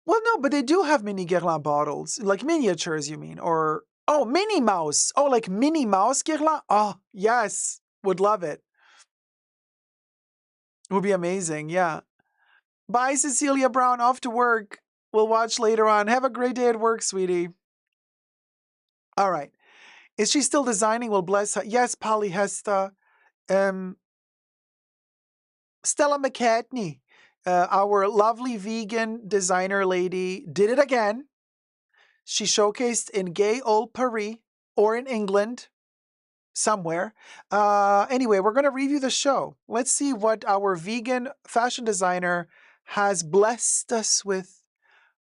Well, no, but they do have mini Guerlain bottles. Like miniatures, you mean? Or, oh, Minnie Mouse. Oh, like Minnie Mouse Guerlain? Oh, yes. Would love it. Would be amazing, yeah. Bye, Cecilia Brown. Off to work. We'll watch later on. Have a great day at work, sweetie. All right. Is she still designing? Well, bless her. Yes, Polly Hesta. Stella McCartney, our lovely vegan designer lady, did it again. She showcased in gay old Paris or in England, somewhere. Anyway, we're going to review the show. Let's see what our vegan fashion designer has blessed us with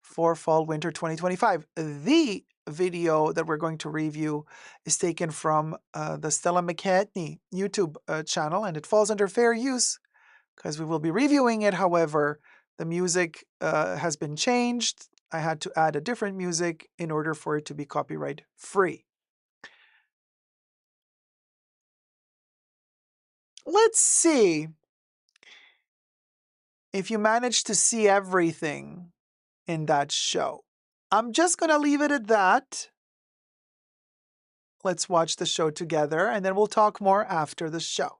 for fall winter 2025. The video that we're going to review is taken from the Stella McCartney YouTube channel, and it falls under fair use because we will be reviewing it. However, the music has been changed. I had to add a different music in order for it to be copyright free. Let's see if you managed to see everything in that show. I'm just going to leave it at that. Let's watch the show together, and then we'll talk more after the show.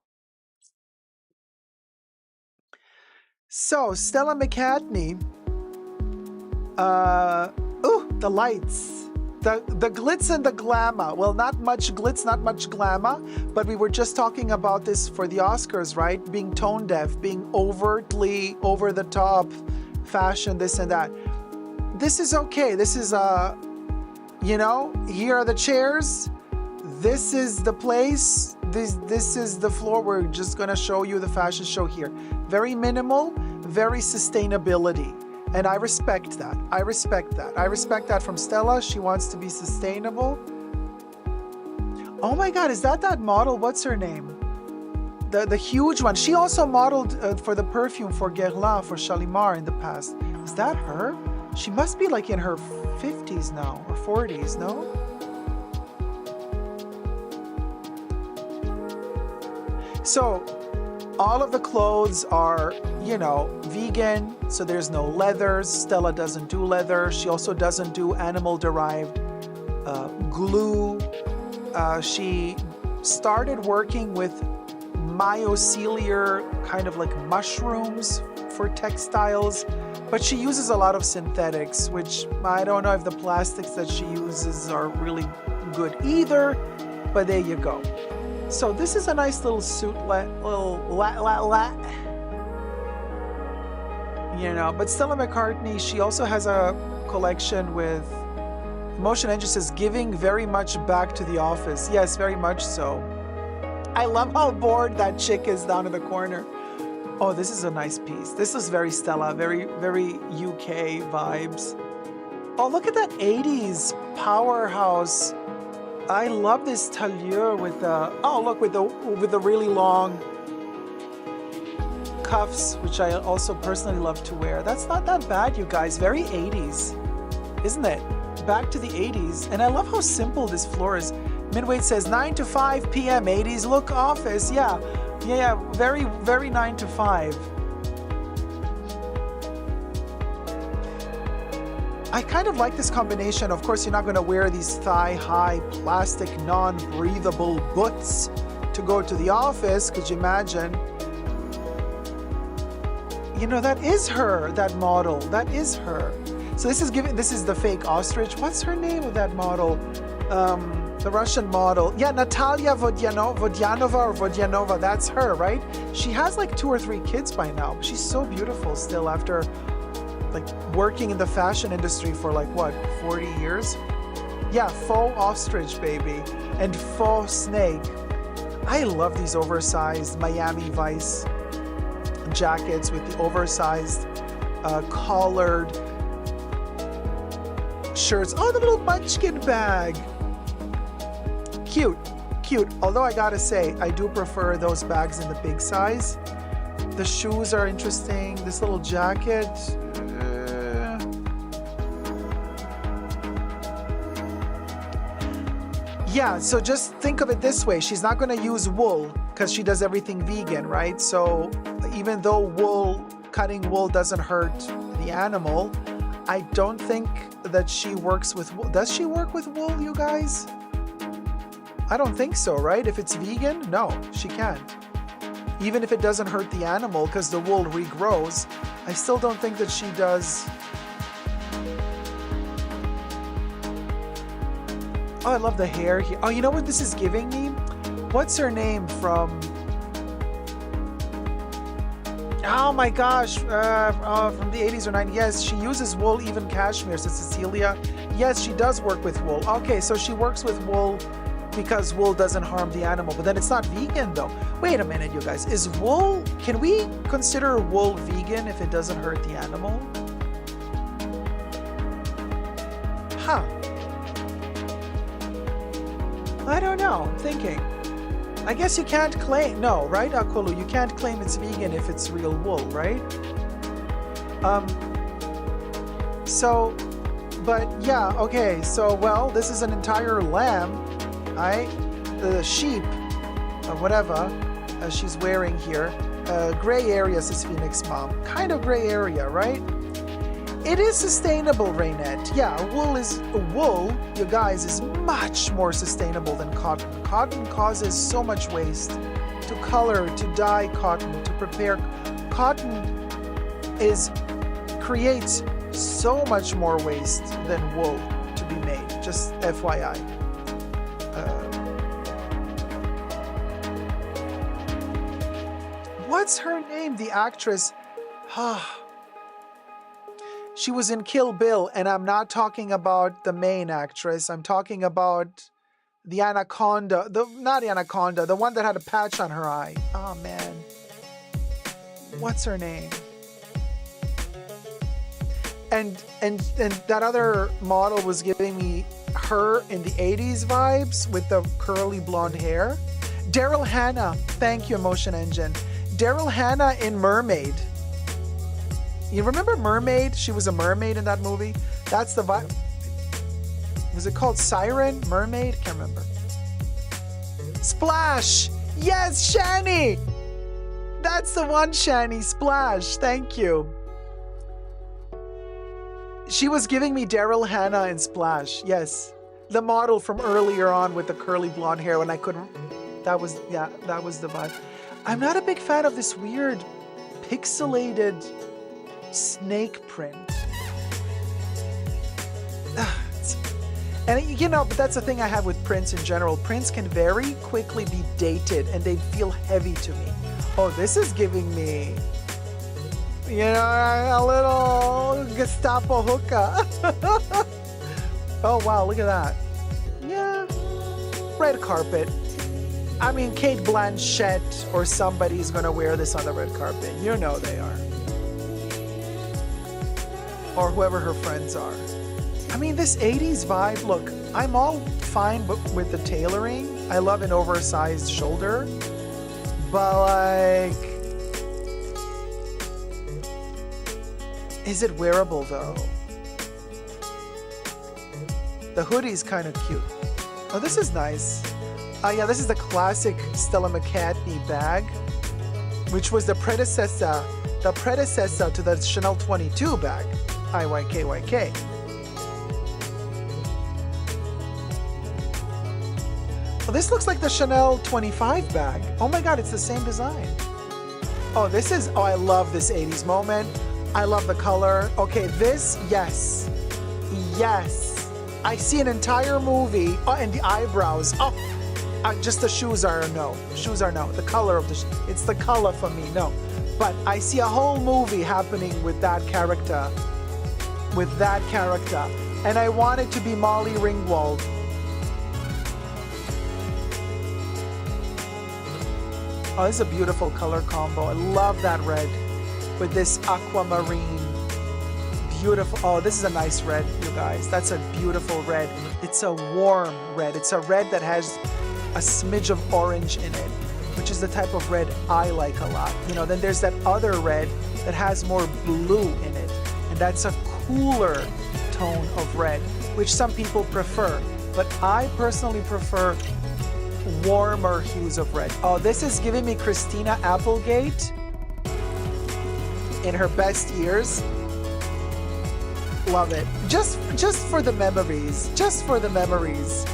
So, Stella McCartney, the lights, the glitz and the glamour. Well, not much glitz, not much glamour, but we were just talking about this for the Oscars, right? Being tone deaf, being overtly over the top fashion, this and that. This is okay. This is, here are the chairs. This is the place. This is the floor. We're just going to show you the fashion show here. Very minimal, very sustainability. And I respect that. I respect that from Stella. She wants to be sustainable. Oh my God, is that model? What's her name? The huge one. She also modeled for the perfume for Guerlain, for Shalimar in the past. Is that her? She must be like in her 50s now, or 40s, no? So, all of the clothes are, vegan, so there's no leathers. Stella doesn't do leather. She also doesn't do animal-derived glue. She started working with mycelial, kind of like mushrooms for textiles, but she uses a lot of synthetics, which I don't know if the plastics that she uses are really good either, but there you go. So this is a nice little suit, but Stella McCartney, she also has a collection with Emotion Engine says, giving very much back to the office. Yes, very much so. I love how bored that chick is down in the corner. Oh, this is a nice piece. This is very Stella, very, very UK vibes. Oh, look at that 80s powerhouse. I love this tailleur with the really long cuffs, which I also personally love to wear. That's not that bad, you guys. Very 80s, isn't it? Back to the 80s. And I love how simple this floor is. Midway says 9 to 5 p.m. 80s look office. Yeah. Very, very 9 to 5. I kind of like this combination. Of course, you're not going to wear these thigh-high plastic non-breathable boots to go to the office. Could you imagine? That is her, that model. That is her. So this is the fake ostrich. What's her name of that model? The Russian model. Yeah, Natalia Vodyanova. That's her, right? She has like 2 or 3 kids by now. She's so beautiful still after working in the fashion industry for 40 years? Yeah, faux ostrich, baby. And faux snake. I love these oversized Miami Vice jackets with the oversized collared shirts. Oh, the little munchkin bag. Cute. Although I gotta say, I do prefer those bags in the big size. The shoes are interesting. This little jacket. Yeah, so just think of it this way. She's not going to use wool because she does everything vegan, right? So even though cutting wool doesn't hurt the animal, I don't think that she works with wool. Does she work with wool, you guys? I don't think so, right? If it's vegan, no, she can't. Even if it doesn't hurt the animal because the wool regrows, I still don't think that she does. Oh, I love the hair here. Oh, you know what this is giving me? What's her name from... Oh my gosh, from the 80s or 90s. Yes, she uses wool, even cashmere, says Cecilia. Yes, she does work with wool. Okay, so she works with wool because wool doesn't harm the animal, but then it's not vegan though. Wait a minute, you guys. Is wool, can we consider wool vegan if it doesn't hurt the animal? Huh. I don't know, I'm thinking. I guess you can't claim, no, right, Akolu? You can't claim it's vegan if it's real wool, right? So, but yeah, okay, so, well, this is an entire lamb, right? The sheep, whatever, she's wearing here. Gray area, says Phoenix Mom. Kind of gray area, right? It is sustainable, Raynette. Yeah, wool, you guys, is much more sustainable than cotton. Cotton causes so much waste. To color, to dye cotton, to prepare. Cotton creates so much more waste than wool to be made. Just FYI. What's her name? The actress. She was in Kill Bill, and I'm not talking about the main actress. I'm talking about the anaconda. Not the anaconda, the one that had a patch on her eye. Oh, man. What's her name? And that other model was giving me her in the 80s vibes with the curly blonde hair. Daryl Hannah. Thank you, Emotion Engine. Daryl Hannah in Mermaid. You remember Mermaid? She was a mermaid in that movie. That's the vibe. Was it called Siren? Mermaid? Can't remember. Splash! Yes, Shani! That's the one, Shani. Splash. Thank you. She was giving me Daryl Hannah in Splash. Yes. The model from earlier on with the curly blonde hair when I couldn't... That was the vibe. I'm not a big fan of this weird pixelated snake print. And you know, but that's the thing I have with prints in general. Prints can very quickly be dated and they feel heavy to me. Oh, this is giving me, you know, a little Gestapo hookah. Oh wow, look at that. Yeah, red carpet. I mean, Kate Blanchett or somebody's gonna wear this on the red carpet. You know they are. Or whoever her friends are. I mean, this 80s vibe, look, I'm all fine with the tailoring. I love an oversized shoulder. But like, is it wearable though? The hoodie's kind of cute. Oh, this is nice. Yeah, this is the classic Stella McCartney bag, which was the predecessor to the Chanel 22 bag. IYKYK. Well, this looks like the Chanel 25 bag. Oh my God, it's the same design. Oh, I love this 80s moment. I love the color. Okay, this, yes. Yes. I see an entire movie. Oh, and the eyebrows. Oh, just the shoes are no. Shoes are no. The color of it's the color for me, no. But I see a whole movie happening with that character. And I want it to be Molly Ringwald. Oh, this is a beautiful color combo. I love that red with this aquamarine. Beautiful. Oh, this is a nice red, you guys. That's a beautiful red. It's a warm red. It's a red that has a smidge of orange in it, which is the type of red I like a lot. You know, then there's that other red that has more blue in it. And that's a cooler tone of red, which some people prefer. But I personally prefer warmer hues of red. Oh, this is giving me Christina Applegate. in her best years. Love it. Just for the memories. Just for the memories.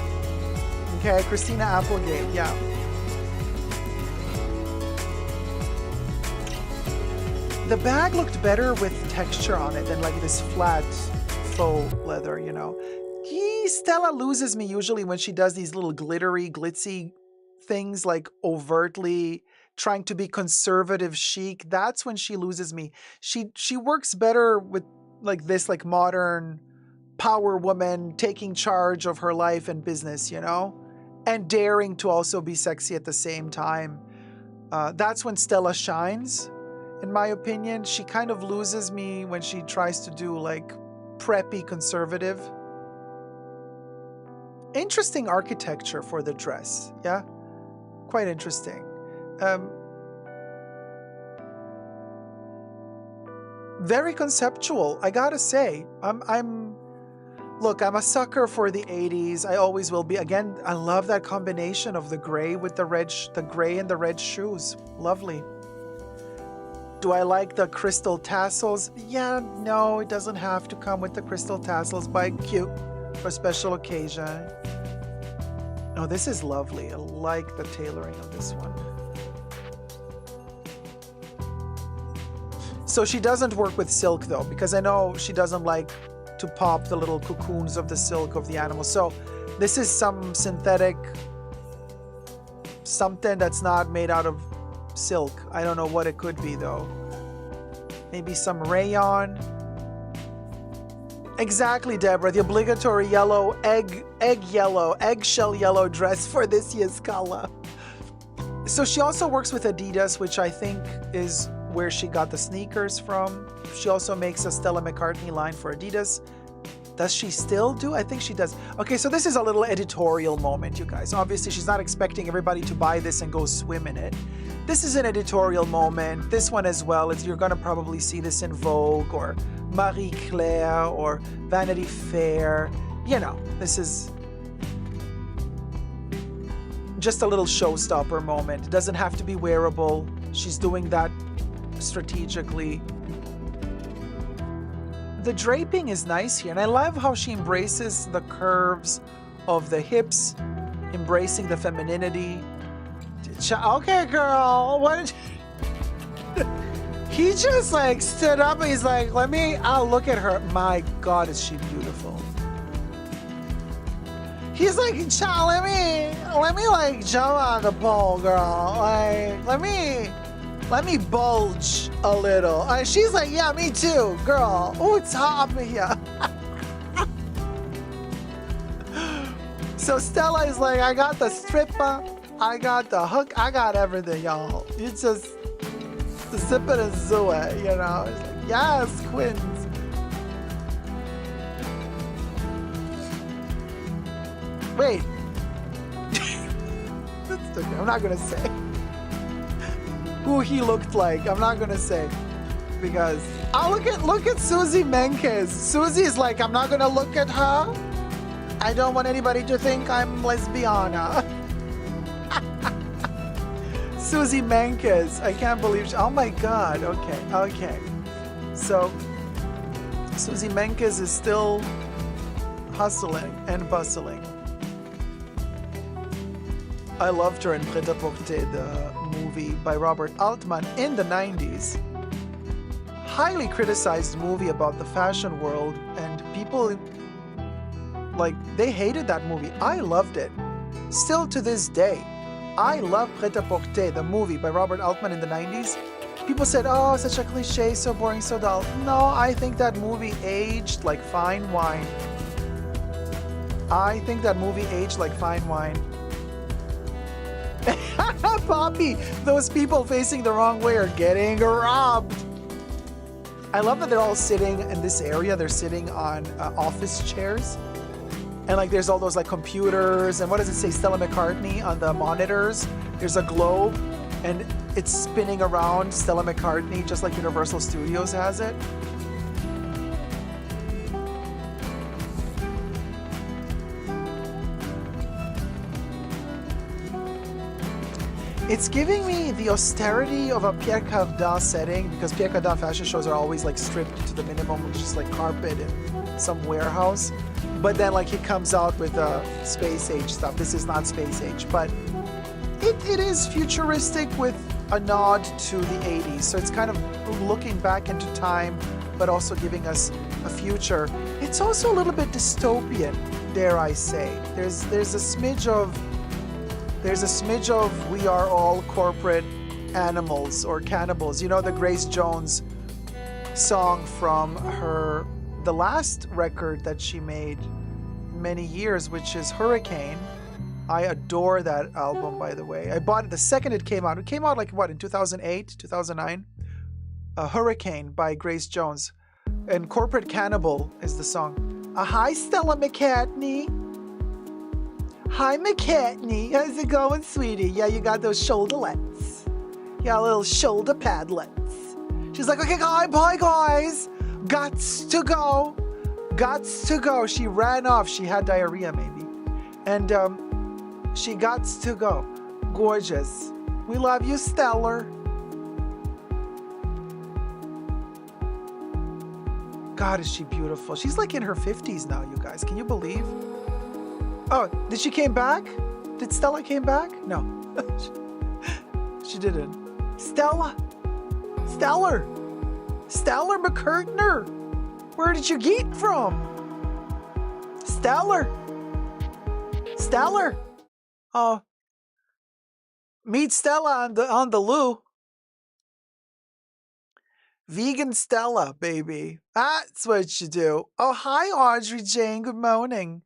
Okay, Christina Applegate, yeah. The bag looked better with texture on it than like this flat faux leather, you know. Stella loses me usually when she does these little glittery, glitzy things, like overtly trying to be conservative chic. That's when she loses me. She works better with like this, like modern power woman taking charge of her life and business, you know, and daring to also be sexy at the same time. That's when Stella shines, in my opinion. She kind of loses me when she tries to do like preppy conservative. Interesting architecture for the dress, yeah? Quite interesting. Very conceptual, I gotta say. Look, I'm a sucker for the 80s. I always will be. Again, I love that combination of the gray with the red, the gray and the red shoes. Lovely. Do I like the crystal tassels? Yeah, no, it doesn't have to come with the crystal tassels, but cute for a special occasion. Oh, this is lovely. I like the tailoring of this one. So she doesn't work with silk though, because I know she doesn't like to pop the little cocoons of the silk of the animal. So this is some synthetic, something that's not made out of silk. I don't know what it could be though. Maybe some rayon. Exactly, Deborah. The obligatory yellow, eggshell yellow dress for this year's color. So she also works with Adidas, which I think is where she got the sneakers from. She also makes a Stella McCartney line for Adidas. Does she still do? I think she does. Okay, so this is a little editorial moment, you guys. Obviously, she's not expecting everybody to buy this and go swim in it. This is an editorial moment. This one as well. You're going to probably see this in Vogue or Marie Claire or Vanity Fair. You know, this is just a little showstopper moment. It doesn't have to be wearable. She's doing that strategically. The draping is nice here, and I love how she embraces the curves of the hips, embracing the femininity. Okay, girl, what? He just like stood up and he's like, I'll look at her. My God, is she beautiful. He's like, child, let me like jump on the pole, girl. Like, let me bulge a little. And she's like, yeah, me too, girl. Oh, it's hot up in here. So Stella is like, I got the stripper, I got the hook, I got everything, y'all. You just zip it and zoo it, you know. It's like, yes, queens. Wait. That's okay. I'm not gonna say who he looked like. I'm not gonna say, because look at Susie Menkes. Susie is like, I'm not gonna look at her. I don't want anybody to think I'm lesbiana. Susie Menkes. I can't believe oh my God. Okay. So Susie Menkes is still hustling and bustling. I loved her in Prêt-à-Porter, the movie by Robert Altman in the 90s. Highly criticized movie about the fashion world, and people, like, they hated that movie. I loved it. Still to this day, I love Prêt-à-Porter, the movie by Robert Altman in the 90s. People said, oh, such a cliche, so boring, so dull. No, I think that movie aged like fine wine. I think that movie aged like fine wine. Poppy, those people facing the wrong way are getting robbed. I love that they're all sitting in this area. They're sitting on office chairs. And like there's all those like computers, and what does it say, Stella McCartney on the monitors? There's a globe and it's spinning around Stella McCartney, just like Universal Studios has it. It's giving me the austerity of a Pierre Cardin setting, because Pierre Cardin fashion shows are always like stripped to the minimum with just like carpet and some warehouse. But then like he comes out with space age stuff. This is not space age, but it is futuristic with a nod to the 80s. So it's kind of looking back into time, but also giving us a future. It's also a little bit dystopian, dare I say. There's a smidge of we are all corporate animals or cannibals. You know the Grace Jones song from the last record that she made many years, which is Hurricane. I adore that album, by the way. I bought it the second it came out. It came out like what, in 2008, 2009? Hurricane by Grace Jones. And Corporate Cannibal is the song. Hi, Stella McCartney. Hi, McCartney. How's it going, sweetie? Yeah, you got those shoulderlets. You got little shoulder padlets. She's like, okay, bye, guys. Gots to go. Gots to go. She ran off. She had diarrhea, maybe. And she gots to go. Gorgeous. We love you, Stellar. God, is she beautiful. She's like in her 50s now, you guys. Can you believe? Oh, did she came back? Did Stella came back? No. She didn't. Stella. Stellar. Stellar McCartney. Where did you get from? Stellar. Stellar. Oh. Meet Stella on the loo. Vegan Stella, baby. That's what you do. Oh, hi, Audrey Jane. Good morning.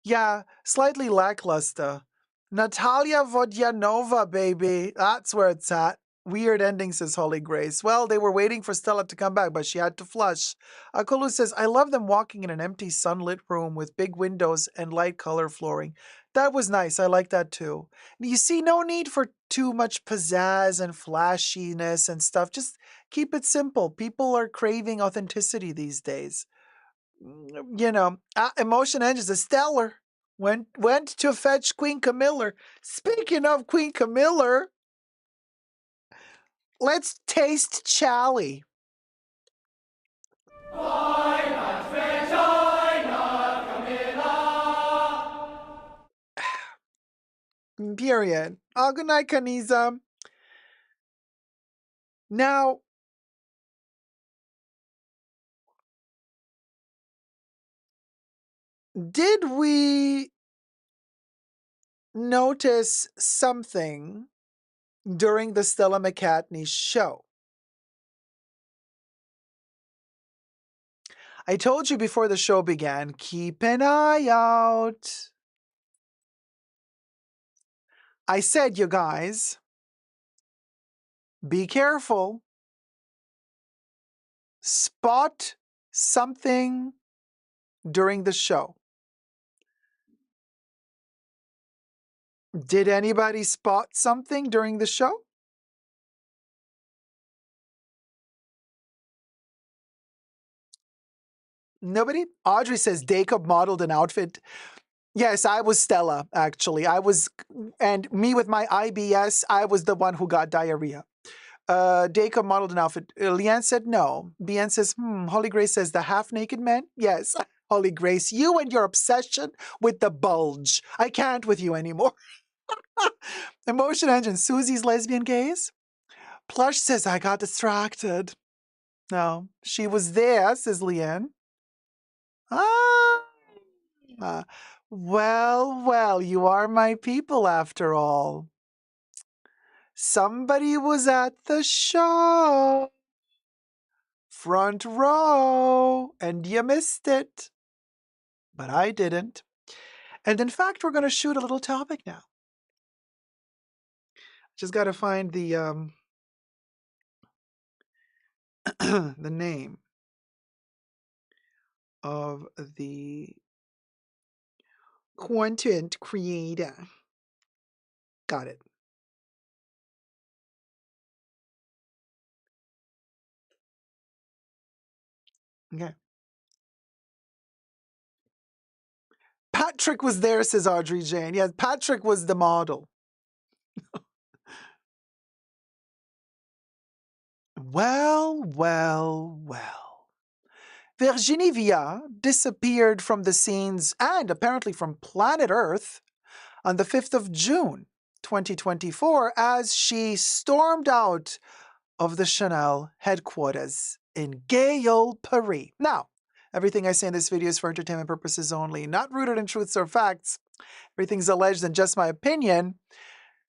Yeah, slightly lackluster. Natalia Vodyanova, baby. That's where it's at. Weird ending, says Holy Grace. Well, they were waiting for Stella to come back, but she had to flush. Akulu says, I love them walking in an empty sunlit room with big windows and light color flooring. That was nice. I like that too. You see, no need for too much pizzazz and flashiness and stuff. Just keep it simple. People are craving authenticity these days. You know, Emotion Engine says, Stellar went to fetch Queen Camilla. Speaking of Queen Camilla, let's taste Chally. Period. Oh, good night, Kaniza. Now, did we notice something during the Stella McCartney show? I told you before the show began, keep an eye out. I said, you guys, be careful. Spot something during the show. Did anybody spot something during the show? Nobody? Audrey says Dacob modeled an outfit. Yes, I was Stella, actually. And me with my IBS, I was the one who got diarrhea. Dacob modeled an outfit. Leanne said no. Bien says, Holy Grace says the half-naked man? Yes. Holy Grace, you and your obsession with the bulge. I can't with you anymore. Emotion Engine, Susie's lesbian gaze? Plush says, I got distracted. No, she was there, says Leanne. Well, you are my people after all. Somebody was at the show. Front row, and you missed it. But I didn't. And in fact, we're going to shoot a little topic now. Just got to find the the name of the content creator. Got it. Okay. Patrick was there, says Audrey Jane. Yes, Patrick was the model. Well, well, well. Virginie Viard disappeared from the scenes and apparently from planet Earth on the 5th of June, 2024, as she stormed out of the Chanel headquarters in gay old Paris. Now, everything I say in this video is for entertainment purposes only, not rooted in truths or facts. Everything's alleged and just my opinion.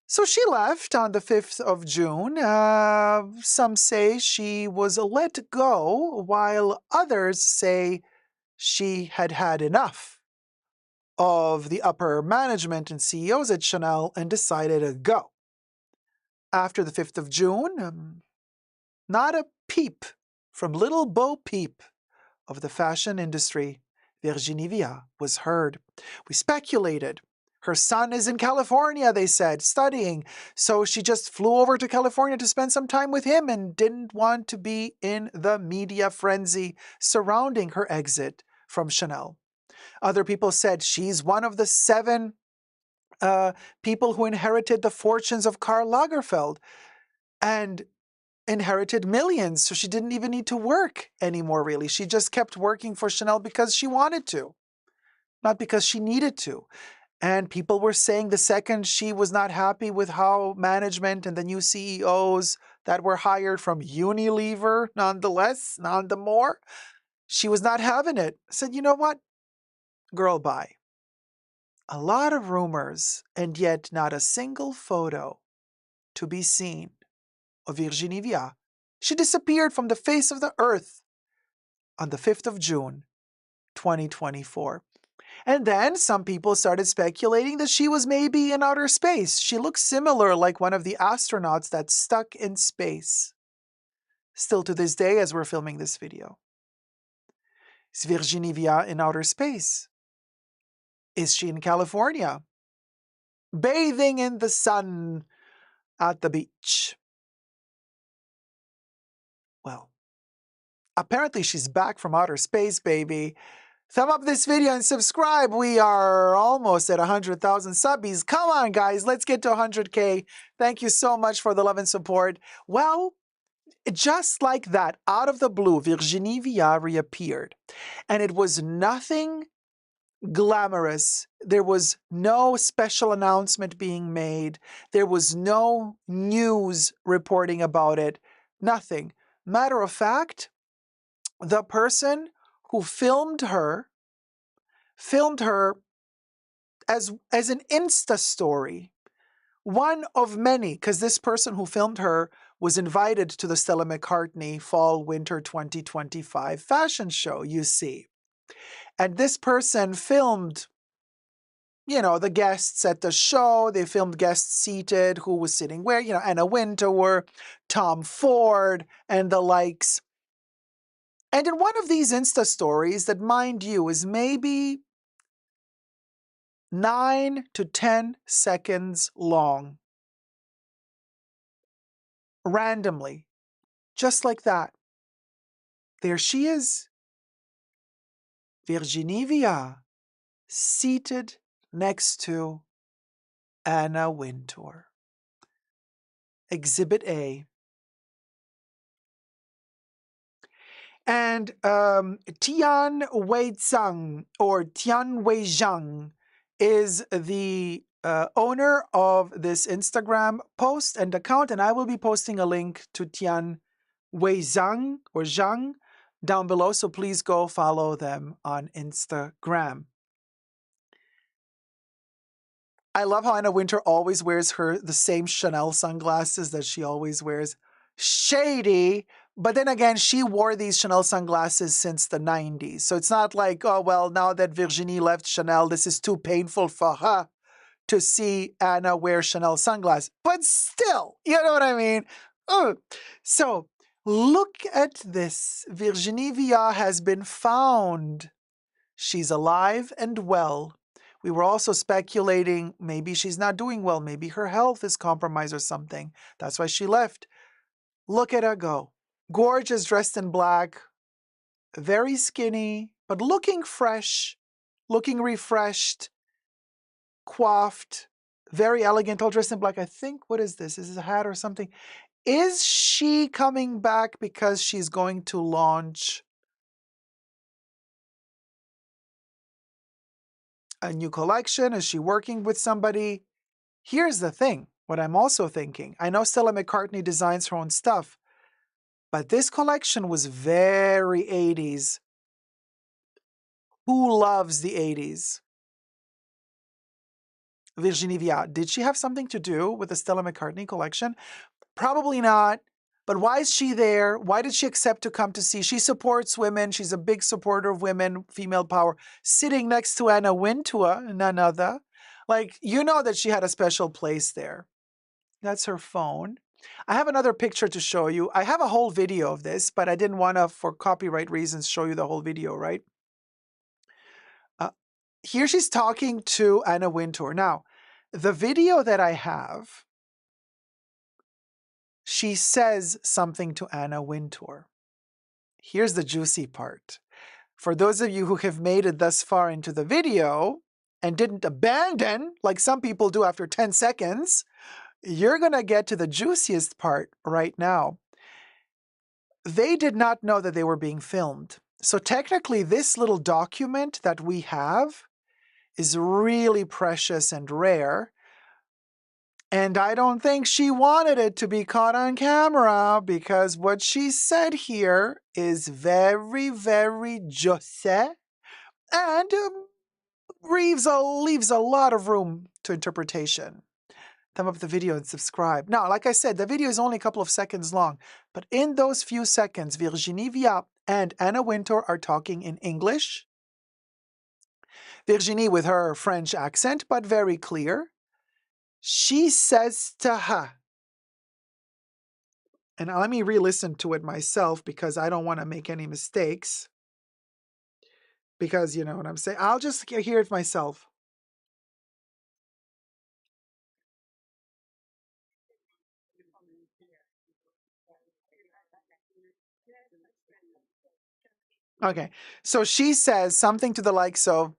So she left on the 5th of June. Some say she was let go, while others say she had had enough of the upper management and CEOs at Chanel and decided to go. After the 5th of June, not a peep from little Bo Peep of the fashion industry, Virginie Viard, was heard. We speculated. Her son is in California, they said, studying, so she just flew over to California to spend some time with him and didn't want to be in the media frenzy surrounding her exit from Chanel. Other people said she's one of the 7 people who inherited the fortunes of Karl Lagerfeld and inherited millions, so she didn't even need to work anymore, really. She just kept working for Chanel because she wanted to, not because she needed to. And people were saying the second she was not happy with how management and the new CEOs that were hired from Unilever, none the more, she was not having it. Said, you know what? Girl, bye. A lot of rumors, and yet not a single photo to be seen of Virginie Viard. She disappeared from the face of the earth on the 5th of June, 2024. And then some people started speculating that she was maybe in outer space. She looks similar like one of the astronauts that's stuck in space. Still to this day, as we're filming this video. Is Virginie Viard in outer space? Is she in California? Bathing in the sun at the beach. Well, apparently she's back from outer space, baby. Thumb up this video and subscribe. We are almost at 100,000 subbies. Come on, guys. Let's get to 100K. Thank you so much for the love and support. Well, just like that, out of the blue, Virginie Viard reappeared. And it was nothing glamorous. There was no special announcement being made. There was no news reporting about it. Nothing. Matter of fact, the person who filmed her as an Insta story. One of many, because this person who filmed her was invited to the Stella McCartney Fall/Winter 2025 fashion show, you see. And this person filmed, the guests at the show. They filmed guests seated, who was sitting where, Anna Wintour, Tom Ford, and the likes. And in one of these Insta stories that, mind you, is maybe 9 to 10 seconds long, randomly, just like that, there she is, Virginie Viard, seated next to Anna Wintour. Exhibit A. And Tian Wei-Zhang, or Tian Wei-Zhang, is the owner of this Instagram post and account, and I will be posting a link to Tian Wei-Zhang or Zhang down below, so please go follow them on Instagram. I love how Anna Wintour always wears the same Chanel sunglasses that she always wears. Shady. But then again, she wore these Chanel sunglasses since the 90s. So it's not like, oh, well, now that Virginie left Chanel, this is too painful for her to see Anna wear Chanel sunglasses. But still, you know what I mean? So look at this. Virginie Viard has been found. She's alive and well. We were also speculating maybe she's not doing well. Maybe her health is compromised or something. That's why she left. Look at her go. Gorgeous, dressed in black, very skinny, but looking fresh, looking refreshed, coiffed, very elegant, all dressed in black. I think, what is this? Is this a hat or something? Is she coming back because she's going to launch a new collection? Is she working with somebody? Here's the thing, what I'm also thinking. I know Stella McCartney designs her own stuff, but this collection was very 80s. Who loves the 80s? Virginie Viard. Did she have something to do with the Stella McCartney collection? Probably not. But why is she there? Why did she accept to come to see? She supports women. She's a big supporter of women, female power, sitting next to Anna Wintour, none other. Like, you know that she had a special place there. That's her phone. I have another picture to show you. I have a whole video of this, but I didn't want to, for copyright reasons, show you the whole video, right? Here she's talking to Anna Wintour. Now, the video that I have, she says something to Anna Wintour. Here's the juicy part. For those of you who have made it thus far into the video and didn't abandon, like some people do after 10 seconds, you're going to get to the juiciest part right now. They did not know that they were being filmed. So technically, this little document that we have is really precious and rare. And I don't think she wanted it to be caught on camera, because what she said here is very, very juicy and leaves a lot of room to interpretation. Thumb up the video and subscribe. Now, like I said, the video is only a couple of seconds long, but in those few seconds, Virginie Viard and Anna Wintour are talking in English. Virginie with her French accent, but very clear. She says to her, and let me re-listen to it myself because I don't want to make any mistakes. Because you know what I'm saying. I'll just hear it myself. Okay. So she says something to the likes of,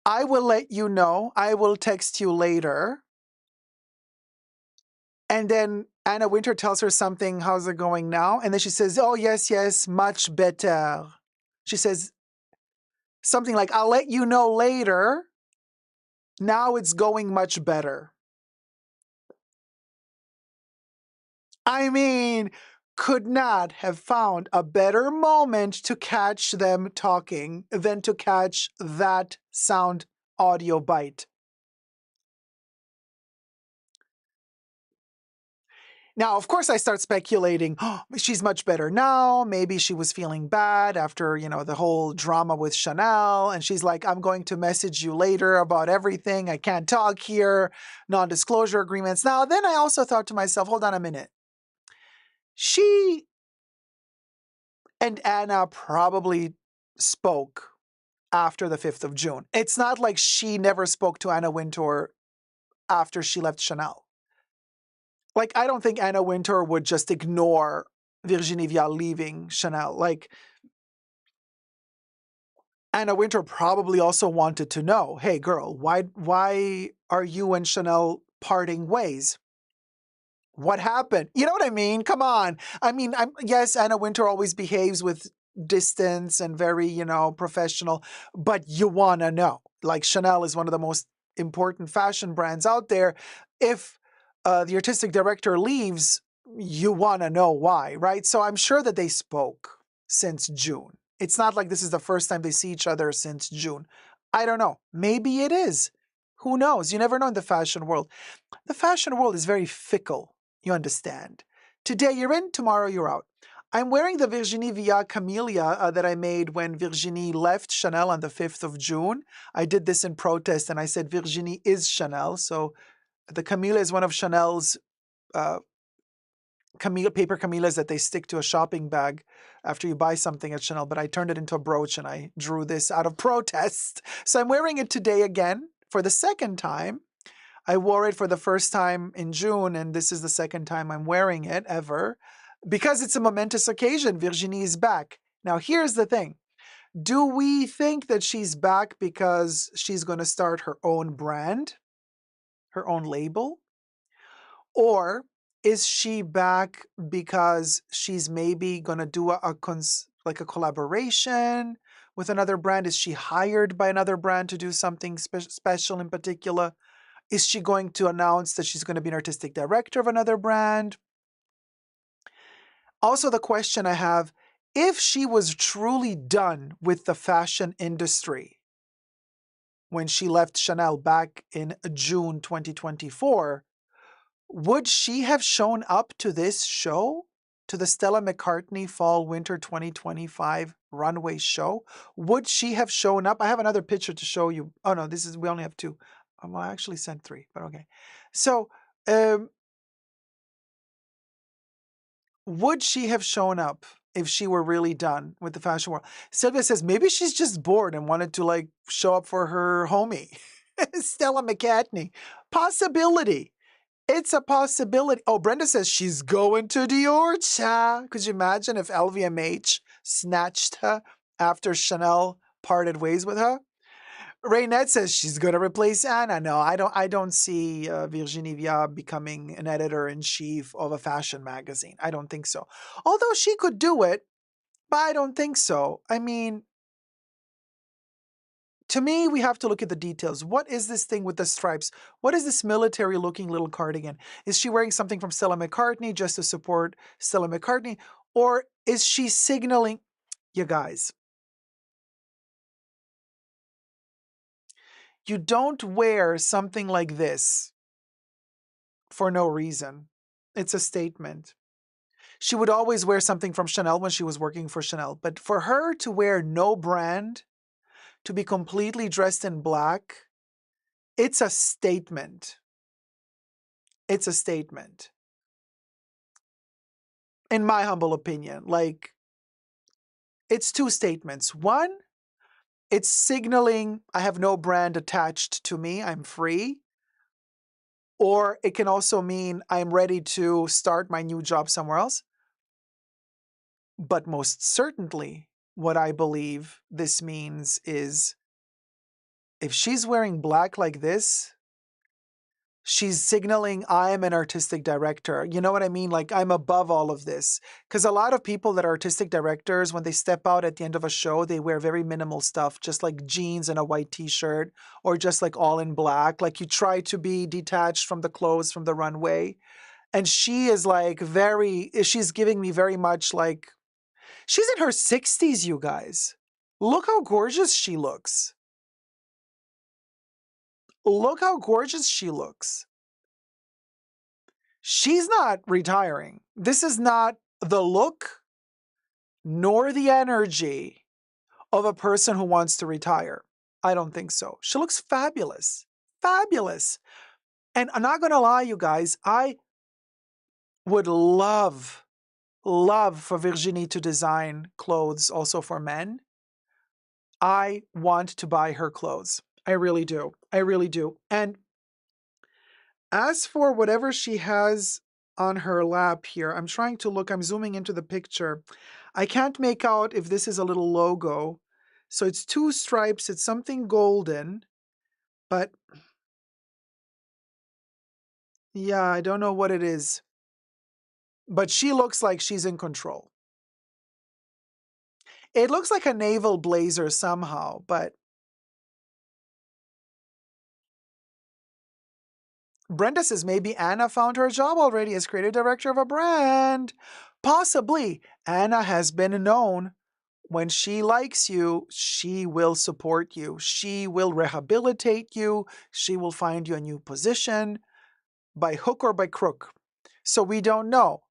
I will let you know. I will text you later. And then Anna Wintour tells her something, how's it going now? And then she says, oh, yes, yes, much better. She says something like, I'll let you know later. Now it's going much better. I mean, could not have found a better moment to catch them talking than to catch that sound audio bite. Now, of course, I start speculating, oh, she's much better now. Maybe she was feeling bad after, the whole drama with Chanel. And she's like, I'm going to message you later about everything. I can't talk here. Non-disclosure agreements. Now, then I also thought to myself, hold on a minute. She and Anna probably spoke after the 5th of June. It's not like she never spoke to Anna Wintour after she left Chanel. Like, I don't think Anna Wintour would just ignore Virginie Viard leaving Chanel. Like, Anna Wintour probably also wanted to know, hey, girl, why are you and Chanel parting ways? What happened? You know what I mean? Come on. I mean, yes, Anna Wintour always behaves with distance and very, professional, but you want to know. Like, Chanel is one of the most important fashion brands out there. If the artistic director leaves, you want to know why, right? So I'm sure that they spoke since June. It's not like this is the first time they see each other since June. I don't know. Maybe it is. Who knows? You never know in the fashion world. The fashion world is very fickle, you understand. Today you're in, tomorrow you're out. I'm wearing the Virginie Viard Camellia that I made when Virginie left Chanel on the 5th of June. I did this in protest and I said Virginie is Chanel. So the Camellia is one of Chanel's paper camellias that they stick to a shopping bag after you buy something at Chanel, but I turned it into a brooch and I drew this out of protest. So I'm wearing it today again for the second time. I wore it for the first time in June, and this is the second time I'm wearing it ever because it's a momentous occasion. Virginie is back. Now, here's the thing. Do we think that she's back because she's going to start her own brand, her own label? Or Is she back because she's maybe gonna do like a collaboration with another brand? Is she hired by another brand to do something special in particular? Is she going to announce that she's going to be an artistic director of another brand? Also, the question I have, if she was truly done with the fashion industry when she left Chanel back in June 2024, would she have shown up to this show? To the Stella McCartney Fall Winter 2025 runway show? Would she have shown up? I have another picture to show you. Oh no, we only have two. Well, I actually sent three, but okay. So, would she have shown up if she were really done with the fashion world? Sylvia says maybe she's just bored and wanted to like show up for her homie, Stella McCartney. Possibility. It's a possibility. Oh, Brenda says she's going to Dior, cha. Could you imagine if LVMH snatched her after Chanel parted ways with her? Raynette says she's going to replace Anna. No, I don't see Virginie Viard becoming an editor-in-chief of a fashion magazine. I don't think so. Although she could do it, but I don't think so. I mean, to me, we have to look at the details. What is this thing with the stripes? What is this military-looking little cardigan? Is she wearing something from Stella McCartney just to support Stella McCartney? Or is she signaling, you guys, you don't wear something like this for no reason. It's a statement. She would always wear something from Chanel when she was working for Chanel. But for her to wear no brand, to be completely dressed in black, it's a statement. It's a statement. In my humble opinion, like, it's two statements. One, it's signaling I have no brand attached to me, I'm free. Or it can also mean I'm ready to start my new job somewhere else. But most certainly, what I believe this means is if she's wearing black like this, she's signaling I'm an artistic director. You know what I mean? Like I'm above all of this. Because a lot of people that are artistic directors, when they step out at the end of a show, they wear very minimal stuff, just like jeans and a white t-shirt, or just like all in black. Like you try to be detached from the clothes from the runway. And she is like she's giving me very much like, she's in her 60s, you guys. Look how gorgeous she looks. Look how gorgeous she looks. She's not retiring. This is not the look nor the energy of a person who wants to retire. I don't think so. She looks fabulous. Fabulous. And I'm not going to lie, you guys, I would love for Virginie to design clothes also for men. I want to buy her clothes. I really do. I really do. And as for whatever she has on her lap here, I'm trying to look, I'm zooming into the picture. I can't make out if this is a little logo. So it's two stripes, it's something golden, but yeah, I don't know what it is. But she looks like she's in control. It looks like a naval blazer somehow, but Brenda says maybe Anna found her a job already as creative director of a brand. Possibly. Anna has been known, when she likes you, she will support you. She will rehabilitate you. She will find you a new position by hook or by crook. So we don't know.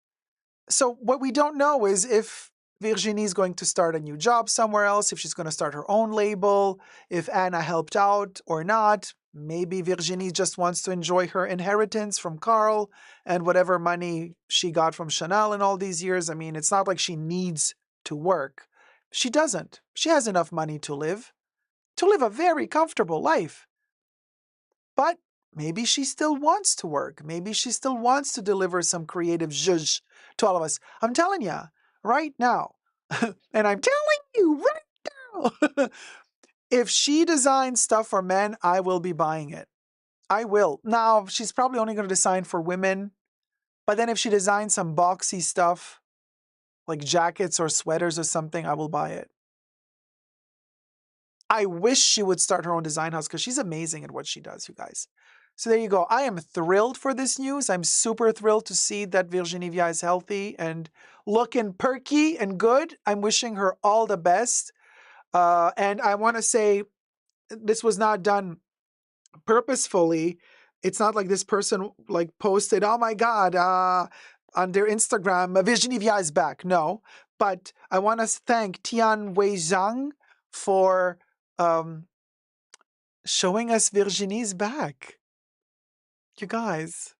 So what we don't know is if Virginie is going to start a new job somewhere else, if she's going to start her own label, if Anna helped out or not. Maybe Virginie just wants to enjoy her inheritance from Carl and whatever money she got from Chanel in all these years. I mean, it's not like she needs to work. She doesn't. She has enough money to live a very comfortable life. But maybe she still wants to work. Maybe she still wants to deliver some creative zhuzh to all of us. I'm telling you, right now, and I'm telling you right now, if she designs stuff for men, I will be buying it. I will. Now, she's probably only going to design for women. But then if she designs some boxy stuff, like jackets or sweaters or something, I will buy it. I wish she would start her own design house because she's amazing at what she does, you guys. So there you go. I am thrilled for this news. I'm super thrilled to see that Virginie Viard is healthy and looking perky and good. I'm wishing her all the best. And I want to say this was not done purposefully. It's not like this person like posted, oh my God, on their Instagram, Virginie Viard is back. No, but I want to thank Tian Wei Zhang for showing us Virginie's back. You guys,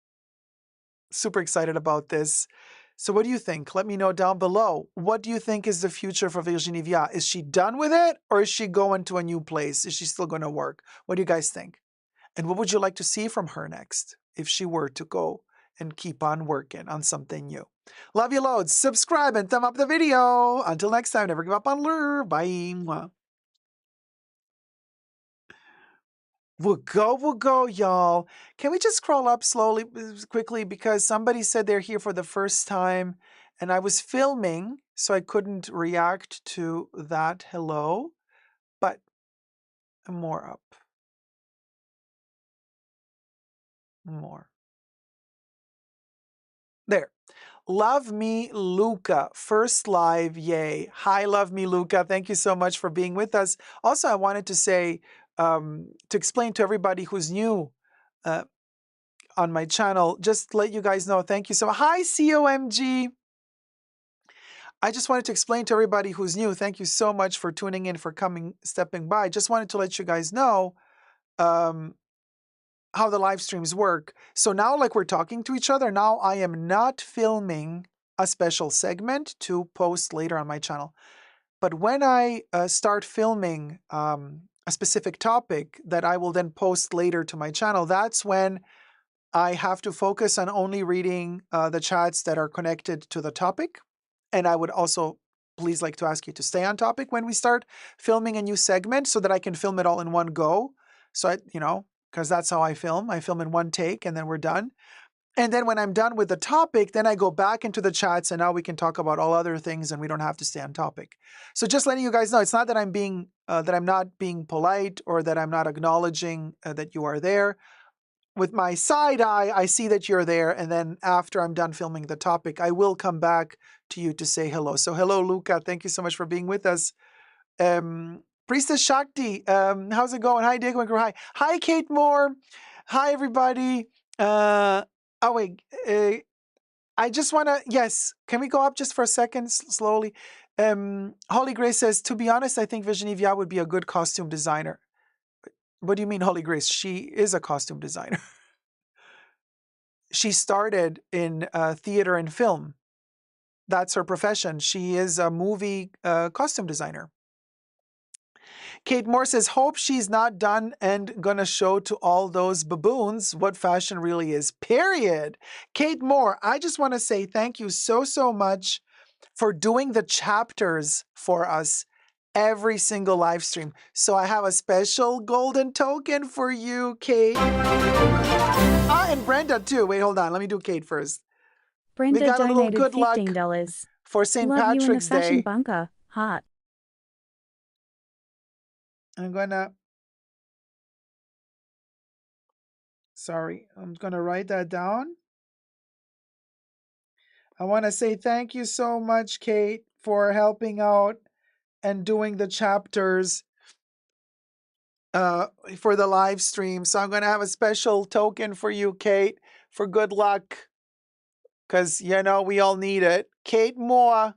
super excited about this. So what do you think? Let me know down below. What do you think is the future for Virginie Viard? Is she done with it or is she going to a new place? Is she still going to work? What do you guys think? And what would you like to see from her next if she were to go and keep on working on something new? Love you loads. Subscribe and thumb up the video. Until next time, never give up on lure. Bye. Mwah. We'll go, y'all. Can we just scroll up slowly, quickly? Because somebody said they're here for the first time and I was filming, so I couldn't react to that hello. But more up. More. There. Love Me Luca, first live, yay. Hi, Love Me Luca. Thank you so much for being with us. Also, I wanted to say, to explain to everybody who's new on my channel, just let you guys know, thank you so much. Hi, COMG. I just wanted to explain to everybody who's new, thank you so much for tuning in, for coming, stepping by. Just wanted to let you guys know how the live streams work. So now, like we're talking to each other, now I am not filming a special segment to post later on my channel. But when I start filming a specific topic that I will then post later to my channel, that's when I have to focus on only reading the chats that are connected to the topic. And I would also please like to ask you to stay on topic when we start filming a new segment so that I can film it all in one go. So, because that's how I film. I film in one take and then we're done. And then when I'm done with the topic, then I go back into the chats and now we can talk about all other things and we don't have to stay on topic. So just letting you guys know, it's not that I'm being, that I'm not being polite or that I'm not acknowledging that you are there. With my side eye, I see that you're there. And then after I'm done filming the topic, I will come back to you to say hello. So hello, Luca. Thank you so much for being with us. Priestess Shakti, how's it going? Hi, Dacob. Hi, Kate Moore. Hi, everybody. I just want to, yes, can we go up just for a second, slowly? Holly Grace says, to be honest, I think Virginie Viard would be a good costume designer. What do you mean, Holly Grace? She is a costume designer. She started in theater and film. That's her profession. She is a movie costume designer. Kate Moore says, hope she's not done and gonna show to all those baboons what fashion really is, period. Kate Moore, I just want to say thank you so much for doing the chapters for us every single live stream. So I have a special golden token for you, Kate. And Brenda too. Wait, hold on. Let me do Kate first. Brenda we got donated a little good luck $15. for St. Love Patrick's you in the fashion Day. bunker. Heart. I'm gonna write that down. I want to say thank you so much, Kate, for helping out and doing the chapters for the live stream. So I'm going to have a special token for you, Kate, for good luck, because, we all need it. Kate Moore,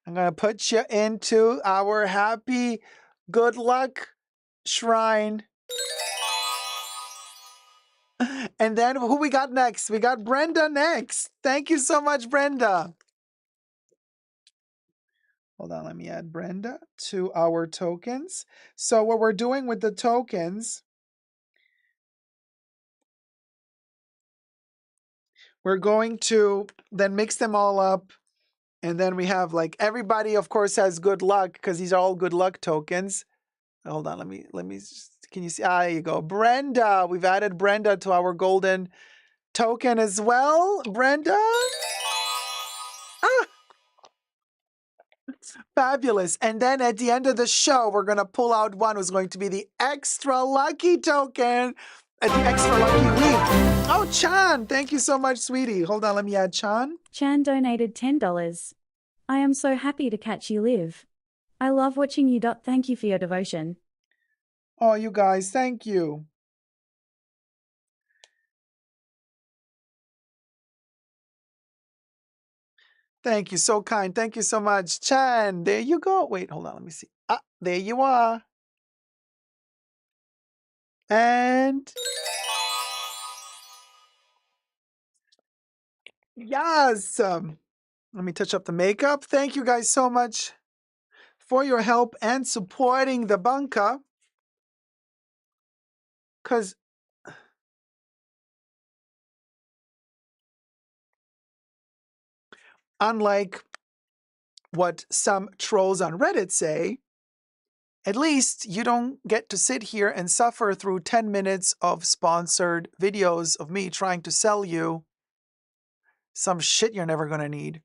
I'm going to put you into our happy good luck shrine. And then who we got next? We got Brenda next. Thank you so much, Brenda. Hold on, let me add Brenda to our tokens. So what we're doing with the tokens, we're going to then mix them all up. And then we have like everybody, of course, has good luck because these are all good luck tokens. Hold on, let me, can you see? Ah, there you go. Brenda, we've added Brenda to our golden token as well, Brenda. Ah, fabulous. And then at the end of the show, we're going to pull out one who's going to be the extra lucky token at the extra lucky week. Oh, Chan, thank you so much, sweetie. Hold on, let me add Chan. Chan donated $10. I am so happy to catch you live. I love watching you. Thank you for your devotion. Oh, you guys, thank you. Thank you, so kind. Thank you so much. Chan, there you go. Wait, hold on, let me see. Ah, there you are. And yes, let me touch up the makeup. Thank you guys so much for your help and supporting the bunker. Because unlike what some trolls on Reddit say, at least you don't get to sit here and suffer through 10 minutes of sponsored videos of me trying to sell you some shit you're never going to need.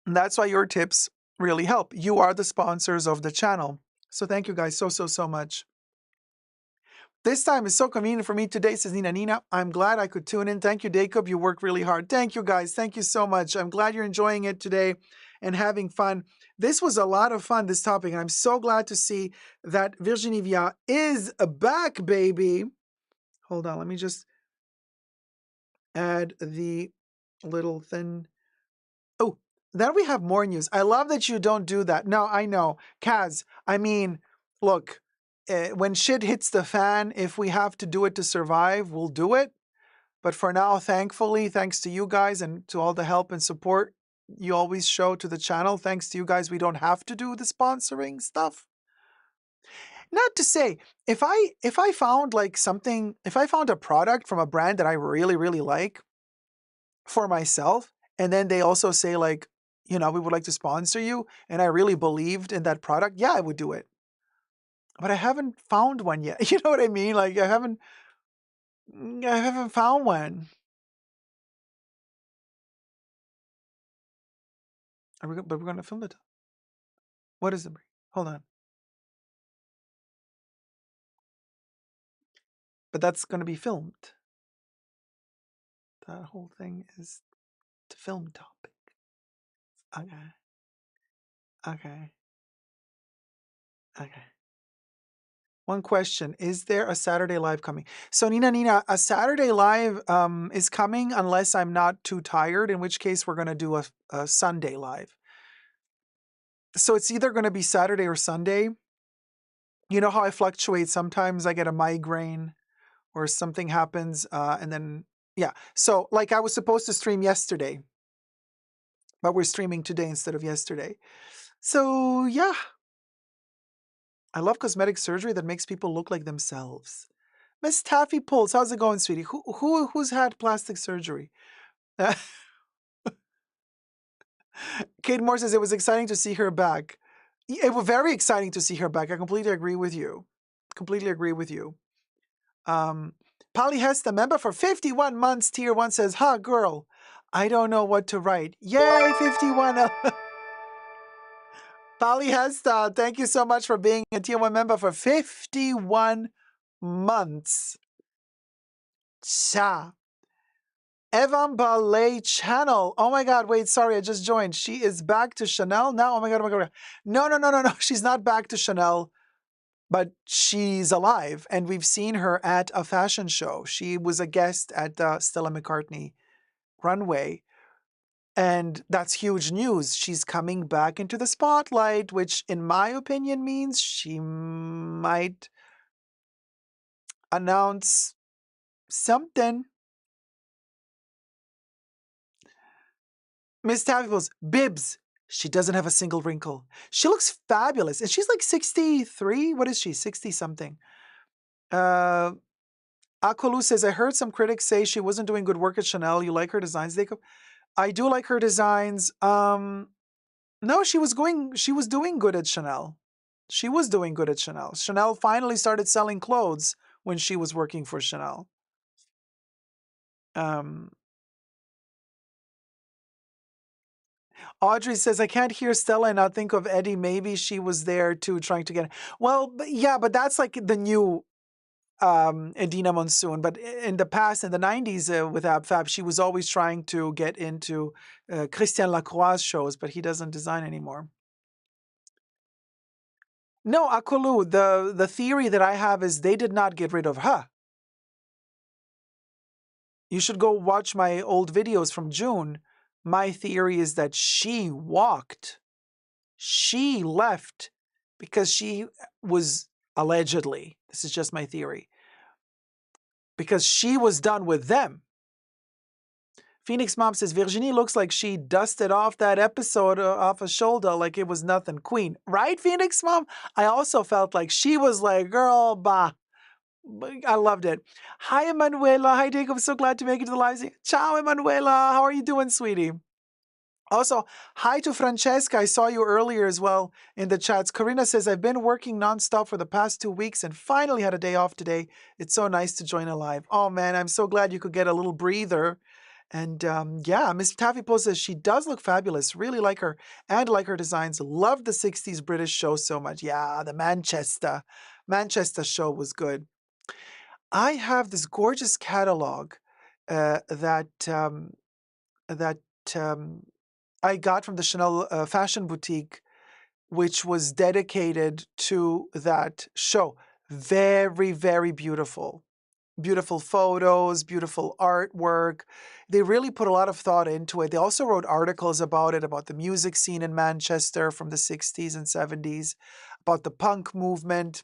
And that's why your tips really help. You are the sponsors of the channel. So thank you guys so much. This time is so convenient for me today, says Nina. I'm glad I could tune in. Thank you, Dacob. You work really hard. Thank you, guys. Thank you so much. I'm glad you're enjoying it today and having fun. This was a lot of fun, this topic, and I'm so glad to see that Virginie Viard is back, baby. Hold on, let me just add the little thin. Oh, then we have more news. I love that you don't do that. No, I know. Kaz, I mean, look, when shit hits the fan, if we have to do it to survive, we'll do it. But for now, thankfully, thanks to you guys and to all the help and support you always show to the channel, thanks to you guys, we don't have to do the sponsoring stuff. Not to say, if I found like something, if I found a product from a brand that I really like for myself, and then they also say like, you know, we would like to sponsor you, and I really believed in that product, yeah, I would do it. But I haven't found one yet. You know what I mean? Like I haven't found one. But we're gonna film it. What is it? Hold on. But that's gonna be filmed. That whole thing is the film topic. Okay. One question: is there a Saturday live coming? So Nina, a Saturday live is coming unless I'm not too tired. In which case, we're gonna do a Sunday live. So it's either gonna be Saturday or Sunday. You know how I fluctuate. Sometimes I get a migraine or something happens, and then yeah. So like I was supposed to stream yesterday, but we're streaming today instead of yesterday. So yeah. I love cosmetic surgery that makes people look like themselves. Miss Taffy Pulse, how's it going, sweetie? Who's had plastic surgery? Kate Moore says it was exciting to see her back. It was very exciting to see her back. I completely agree with you. Polly Hesta, member for 51 months, tier 1 says, "Ha, girl, I don't know what to write." Yay, 51. Polly Hesta, thank you so much for being a tier 1 member for 51 months. Cha. Evan Ballet Channel. Oh my God, wait, sorry, I just joined. She is back to Chanel now? Oh my God. No. She's not back to Chanel, but she's alive. And we've seen her at a fashion show. She was a guest at the Stella McCartney runway. And that's huge news. She's coming back into the spotlight, which in my opinion means she might announce something. Miss Taffy's Bibs. She doesn't have a single wrinkle. She looks fabulous. And she's like 63. What is she? 60 something. Akolu says, I heard some critics say she wasn't doing good work at Chanel. You like her designs, Dacob? I do like her designs. No, she was doing good at Chanel. Chanel finally started selling clothes when she was working for Chanel. Audrey says, I can't hear Stella and not think of Eddie. Maybe she was there too, trying to get. Well, but that's like the new Edina Monsoon. But in the past, in the 90s with AbFab, she was always trying to get into Christian Lacroix's shows, but he doesn't design anymore. No, Akulu, the theory that I have is they did not get rid of her. You should go watch my old videos from June. My theory is that she walked. She left because she was allegedly, this is just my theory, because she was done with them. Phoenix Mom says, Virginie looks like she dusted off that episode off her shoulder like it was nothing. Queen. Right, Phoenix Mom? I also felt like she was like, girl, bah. I loved it. Hi, Emanuela. Hi, Dacob. I'm so glad to make it to the live. Ciao, Emanuela. How are you doing, sweetie? Also, hi to Francesca. I saw you earlier as well in the chats. Karina says, I've been working nonstop for the past 2 weeks and finally had a day off today. It's so nice to join a live. Oh, man, I'm so glad you could get a little breather. And yeah, Miss Taffy says she does look fabulous. Really like her and like her designs. Love the 60s British show so much. Yeah, the Manchester show was good. I have this gorgeous catalog that I got from the Chanel fashion boutique, which was dedicated to that show. Very, very beautiful. Beautiful photos, beautiful artwork. They really put a lot of thought into it. They also wrote articles about it, about the music scene in Manchester from the 60s and 70s, about the punk movement.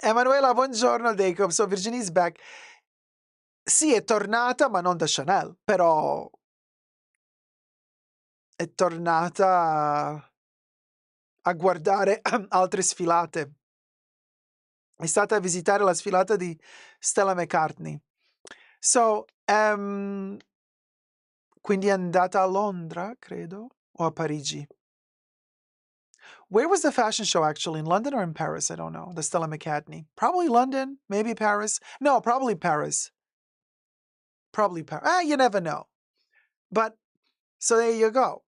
Emanuela, buongiorno, Dacob. So Virginie's back. Sì, è tornata, ma non da Chanel, però è tornata a guardare altre sfilate. È stata a visitare la sfilata di Stella McCartney. So, quindi è andata a Londra, credo, o a Parigi. Where was the fashion show actually? In London or in Paris? I don't know. The Stella McCartney. Probably London, maybe Paris. No, probably Paris. Probably Paris. You never know. But, so there you go.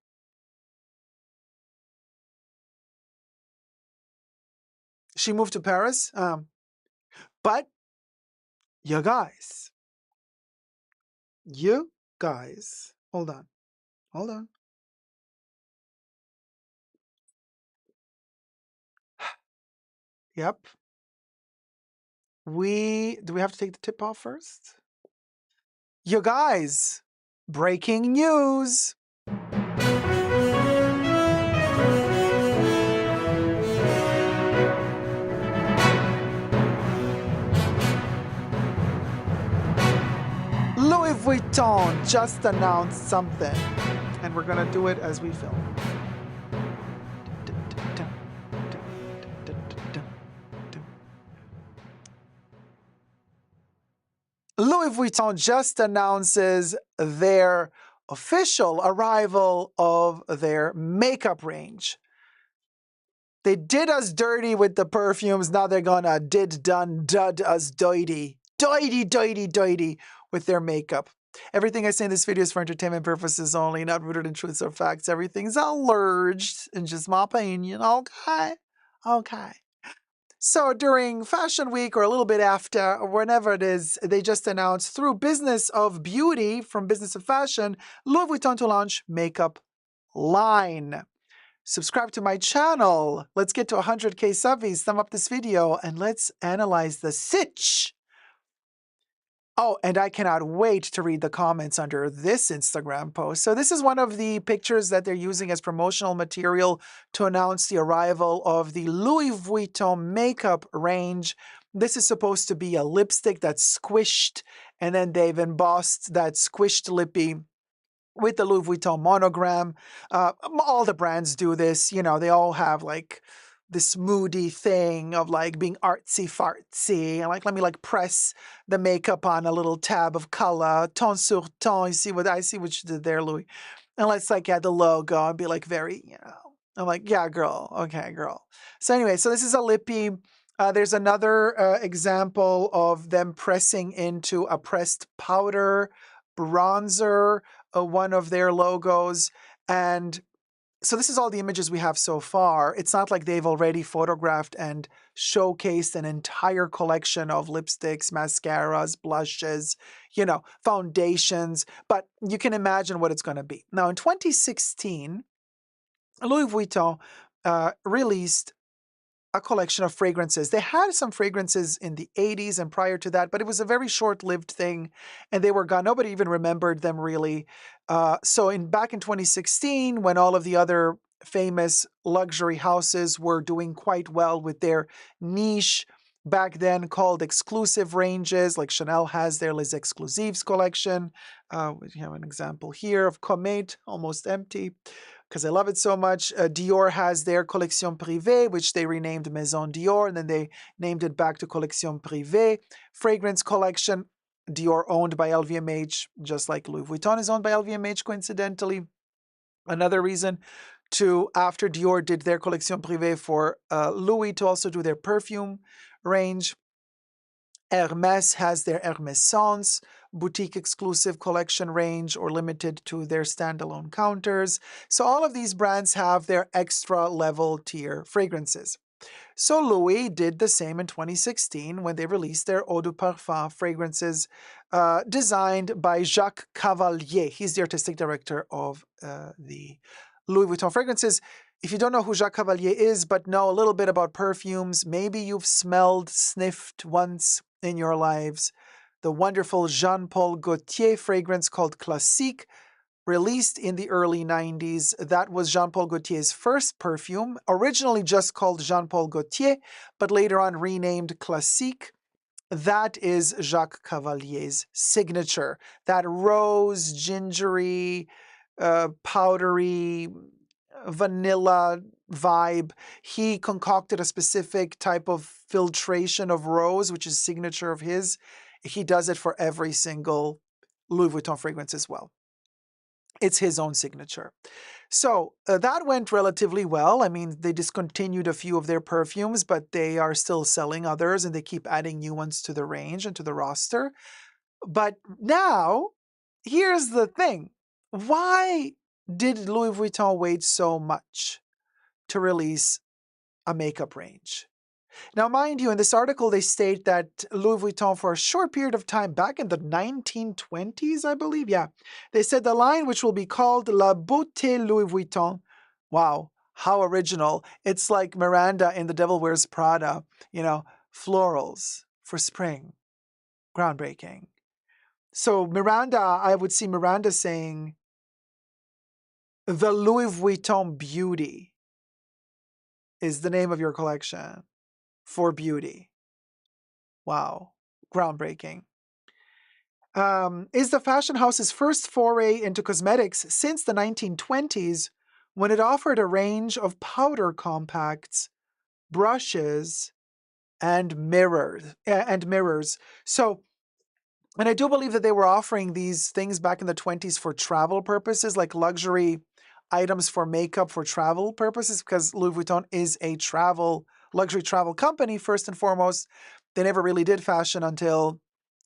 She moved to Paris. But, you guys, hold on. Yep. Do we have to take the tip off first? You guys, breaking news. Louis Vuitton just announced something, and we're gonna do it as we film. Louis Vuitton just announces their official arrival of their makeup range. They did us dirty with the perfumes. Now they're gonna dud us doity with their makeup. Everything I say in this video is for entertainment purposes only, not rooted in truths or facts. Everything's alleged and just my opinion. Okay. So during Fashion Week or a little bit after, or whenever it is, they just announced through Business of Beauty from Business of Fashion, Louis Vuitton to launch makeup line. Subscribe to my channel. Let's get to 100K subbies. Thumb up this video and let's analyze the sitch. Oh, and I cannot wait to read the comments under this Instagram post. So this is one of the pictures that they're using as promotional material to announce the arrival of the Louis Vuitton makeup range. This is supposed to be a lipstick that's squished, and then they've embossed that squished lippy with the Louis Vuitton monogram. All the brands do this. You know, they all have like this moody thing of like being artsy fartsy and like, let me like press the makeup on a little tab of color, ton sur ton. I see what you did there, Louis. And let's like add the logo and be like very, I'm like, yeah, girl. Okay, girl. So anyway, so this is a lippy. There's another example of them pressing into a pressed powder bronzer, one of their logos. And so this is all the images we have so far. It's not like they've already photographed and showcased an entire collection of lipsticks, mascaras, blushes, foundations, but you can imagine what it's going to be. Now, in 2016, Louis Vuitton released a collection of fragrances. They had some fragrances in the 80s and prior to that, but it was a very short-lived thing, and they were gone. Nobody even remembered them really. So back in 2016, when all of the other famous luxury houses were doing quite well with their niche, back then called exclusive ranges, like Chanel has their Les Exclusives collection. We have an example here of Comet, almost empty, because I love it so much. Dior has their Collection Privée, which they renamed Maison Dior, and then they named it back to Collection Privée. Fragrance collection, Dior owned by LVMH, just like Louis Vuitton is owned by LVMH, coincidentally. Another reason after Dior did their Collection Privée, for Louis to also do their perfume range. Hermès has their Hermessence boutique exclusive collection range, or limited to their standalone counters. So all of these brands have their extra level tier fragrances. So Louis did the same in 2016 when they released their Eau de Parfum fragrances designed by Jacques Cavalier. He's the artistic director of the Louis Vuitton fragrances. If you don't know who Jacques Cavalier is, but know a little bit about perfumes, maybe you've sniffed once in your lives the wonderful Jean-Paul Gaultier fragrance called Classique, released in the early 90s. That was Jean-Paul Gaultier's first perfume, originally just called Jean-Paul Gaultier, but later on renamed Classique. That is Jacques Cavalier's signature. That rose, gingery, powdery, vanilla vibe. He concocted a specific type of filtration of rose, which is signature of his. He does it for every single Louis Vuitton fragrance as well. It's his own signature. So that went relatively well. I mean, they discontinued a few of their perfumes, but they are still selling others, and they keep adding new ones to the range and to the roster. But now, here's the thing. Why did Louis Vuitton wait so much to release a makeup range? Now, mind you, in this article, they state that Louis Vuitton, for a short period of time, back in the 1920s, I believe, they said the line, which will be called La Beauté Louis Vuitton. Wow, how original. It's like Miranda in The Devil Wears Prada, florals for spring. Groundbreaking. So Miranda, I would see Miranda saying, the Louis Vuitton Beauty is the name of your collection. For beauty. Wow. Groundbreaking. Is the fashion house's first foray into cosmetics since the 1920s, when it offered a range of powder compacts, brushes, and mirrors. So, and I do believe that they were offering these things back in the 20s for travel purposes, like luxury items for makeup for travel purposes, because Louis Vuitton is a luxury travel company, first and foremost. They never really did fashion until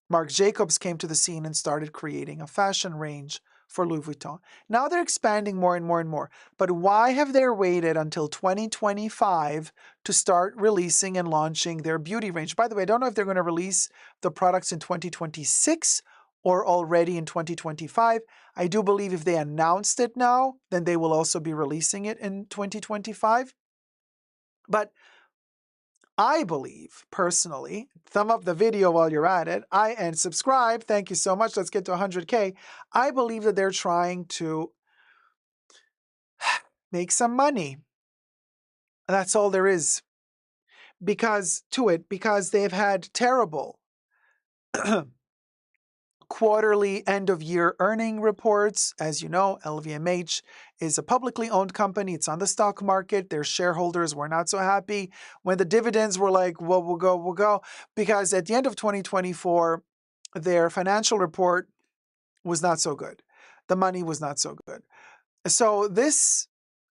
Marc Jacobs came to the scene and started creating a fashion range for Louis Vuitton. Now they're expanding more and more and more. But why have they waited until 2025 to start releasing and launching their beauty range? By the way, I don't know if they're going to release the products in 2026 or already in 2025. I do believe if they announced it now, then they will also be releasing it in 2025. But I believe, personally, thumb up the video while you're at it, and subscribe. Thank you so much. Let's get to 100K. I believe that they're trying to make some money. That's all there is. Because they've had terrible quarterly end-of-year earning reports. As you know, LVMH is a publicly owned company. It's on the stock market. Their shareholders were not so happy when the dividends were like, well, we'll go. Because at the end of 2024, their financial report was not so good. The money was not so good. So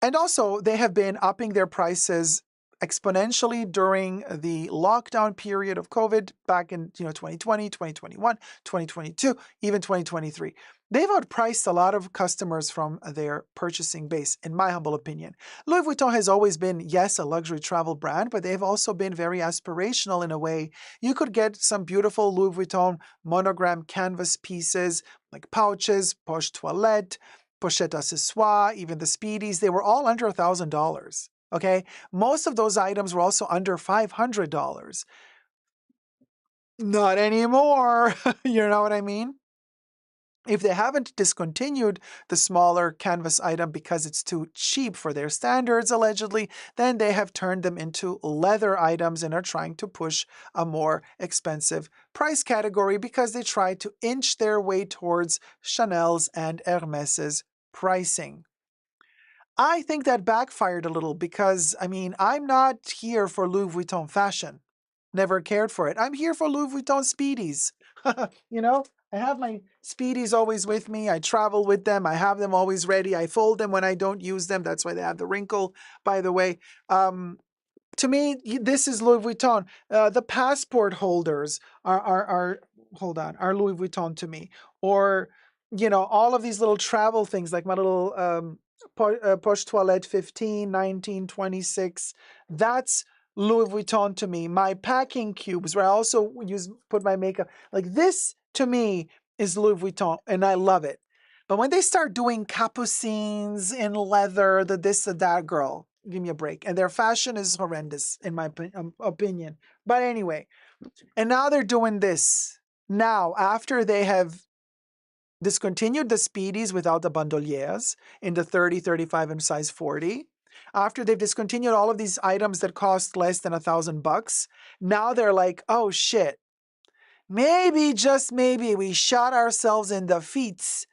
and also they have been upping their prices exponentially during the lockdown period of COVID back in 2020, 2021, 2022, even 2023. They've outpriced a lot of customers from their purchasing base, in my humble opinion. Louis Vuitton has always been, yes, a luxury travel brand, but they've also been very aspirational in a way. You could get some beautiful Louis Vuitton monogram canvas pieces, like pouches, poche toilette, pochette accessoire, even the Speedies. They were all under $1,000. Okay, most of those items were also under $500. Not anymore. You know what I mean? If they haven't discontinued the smaller canvas item because it's too cheap for their standards, allegedly, then they have turned them into leather items and are trying to push a more expensive price category because they try to inch their way towards Chanel's and Hermes's pricing. I think that backfired a little because, I'm not here for Louis Vuitton fashion. Never cared for it. I'm here for Louis Vuitton Speedies. I have my Speedies always with me. I travel with them. I have them always ready. I fold them when I don't use them. That's why they have the wrinkle, by the way. To me, this is Louis Vuitton. The passport holders are Louis Vuitton to me. Or, all of these little travel things, like my little Poche Toilette 15, 19, 26. That's Louis Vuitton to me. My packing cubes, where I also put my makeup. Like this, to me, is Louis Vuitton, and I love it. But when they start doing capucines in leather, the this, the that, girl, give me a break. And their fashion is horrendous, in my opinion. But anyway, and now they're doing this. Now, after they have discontinued the Speedies without the bandoliers in the 30, 35, and size 40. After they've discontinued all of these items that cost less than $1,000, now they're like, oh shit, maybe, just maybe, we shot ourselves in the feet.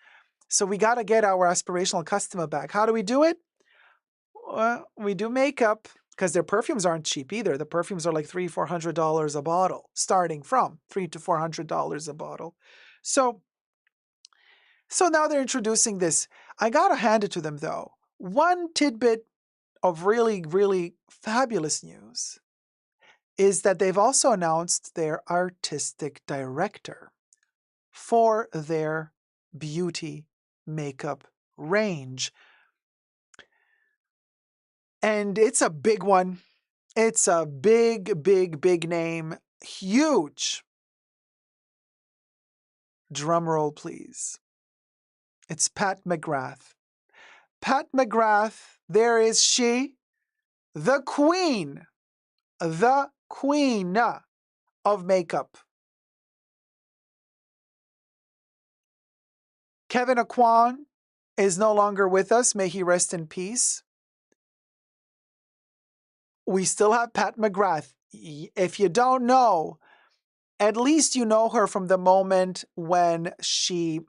So we got to get our aspirational customer back. How do we do it? Well, we do makeup, because their perfumes aren't cheap either. The perfumes are like $300, $400 a bottle, starting from $300 to $400 a bottle. So now they're introducing this. I gotta hand it to them though. One tidbit of really, really fabulous news is that they've also announced their artistic director for their beauty makeup range. And it's a big one. It's a big, big, big name. Huge. Drum roll, please. It's Pat McGrath. Pat McGrath, there is she, the queen of makeup. Kevin Aquan is no longer with us. May he rest in peace. We still have Pat McGrath. If you don't know, at least you know her from the moment when she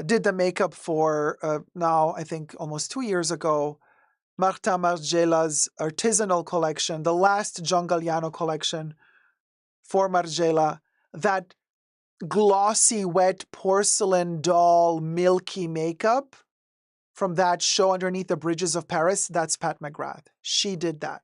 did the makeup for, now I think almost 2 years ago, Marta Margiela's artisanal collection, the last John Galliano collection for Margiela, that glossy, wet porcelain doll, milky makeup from that show Underneath the Bridges of Paris, that's Pat McGrath. She did that.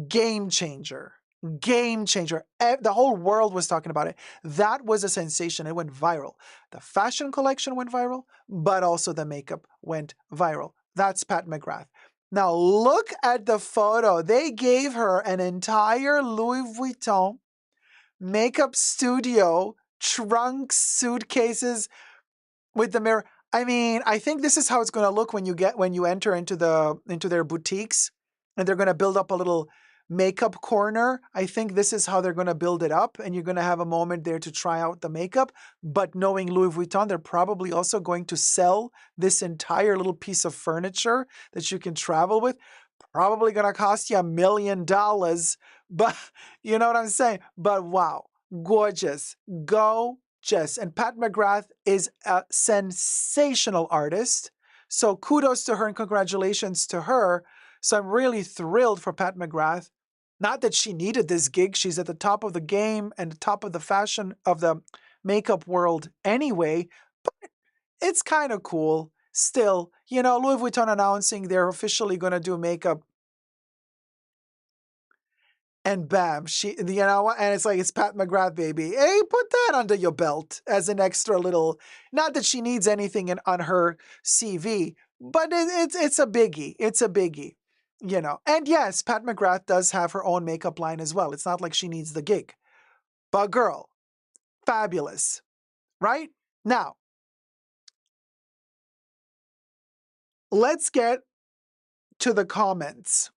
Game changer. Game changer. The whole world was talking about it. That was a sensation. It went viral. The fashion collection went viral, but also the makeup went viral. That's Pat McGrath. Now look at the photo. They gave her an entire Louis Vuitton makeup studio, trunks, suitcases with the mirror. I think this is how it's going to look when you enter into their boutiques, and they're going to build up a little makeup corner. I think this is how they're going to build it up, and you're going to have a moment there to try out the makeup. But knowing Louis Vuitton, they're probably also going to sell this entire little piece of furniture that you can travel with. Probably going to cost you $1 million, but you know what I'm saying? But wow, gorgeous, gorgeous. And Pat McGrath is a sensational artist. So kudos to her and congratulations to her. So I'm really thrilled for Pat McGrath. Not that she needed this gig. She's at the top of the game and the top of the fashion of the makeup world anyway. But it's kind of cool Still, Louis Vuitton announcing they're officially going to do makeup, and bam, and it's like, it's Pat McGrath, baby. Hey, put that under your belt as an extra little, not that she needs anything on her CV, but it's a biggie. It's a biggie, And yes, Pat McGrath does have her own makeup line as well. It's not like she needs the gig. But girl, fabulous, right? Now, let's get to the comments.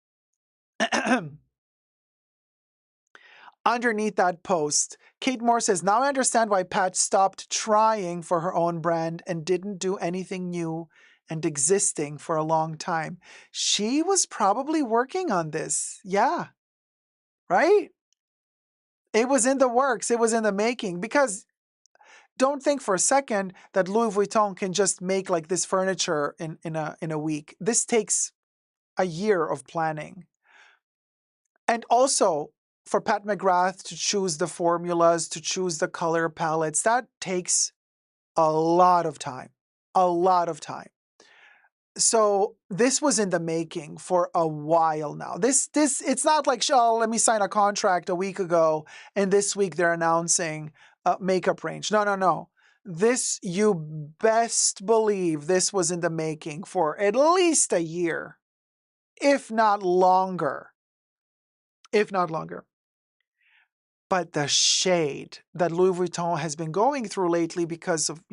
Underneath that post, Kate Moore says, now I understand why Pat stopped trying for her own brand and didn't do anything new and existing for a long time. She was probably working on this. Yeah. Right? It was in the works. It was in the making. Because don't think for a second that Louis Vuitton can just make like this furniture in a week. This takes a year of planning. And also, for Pat McGrath to choose the formulas, to choose the color palettes, that takes a lot of time. A lot of time. So this was in the making for a while now. It's not like, oh, let me sign a contract a week ago, and this week they're announcing a makeup range. No. This, you best believe this was in the making for at least a year, if not longer. If not longer. But the shade that Louis Vuitton has been going through lately because of,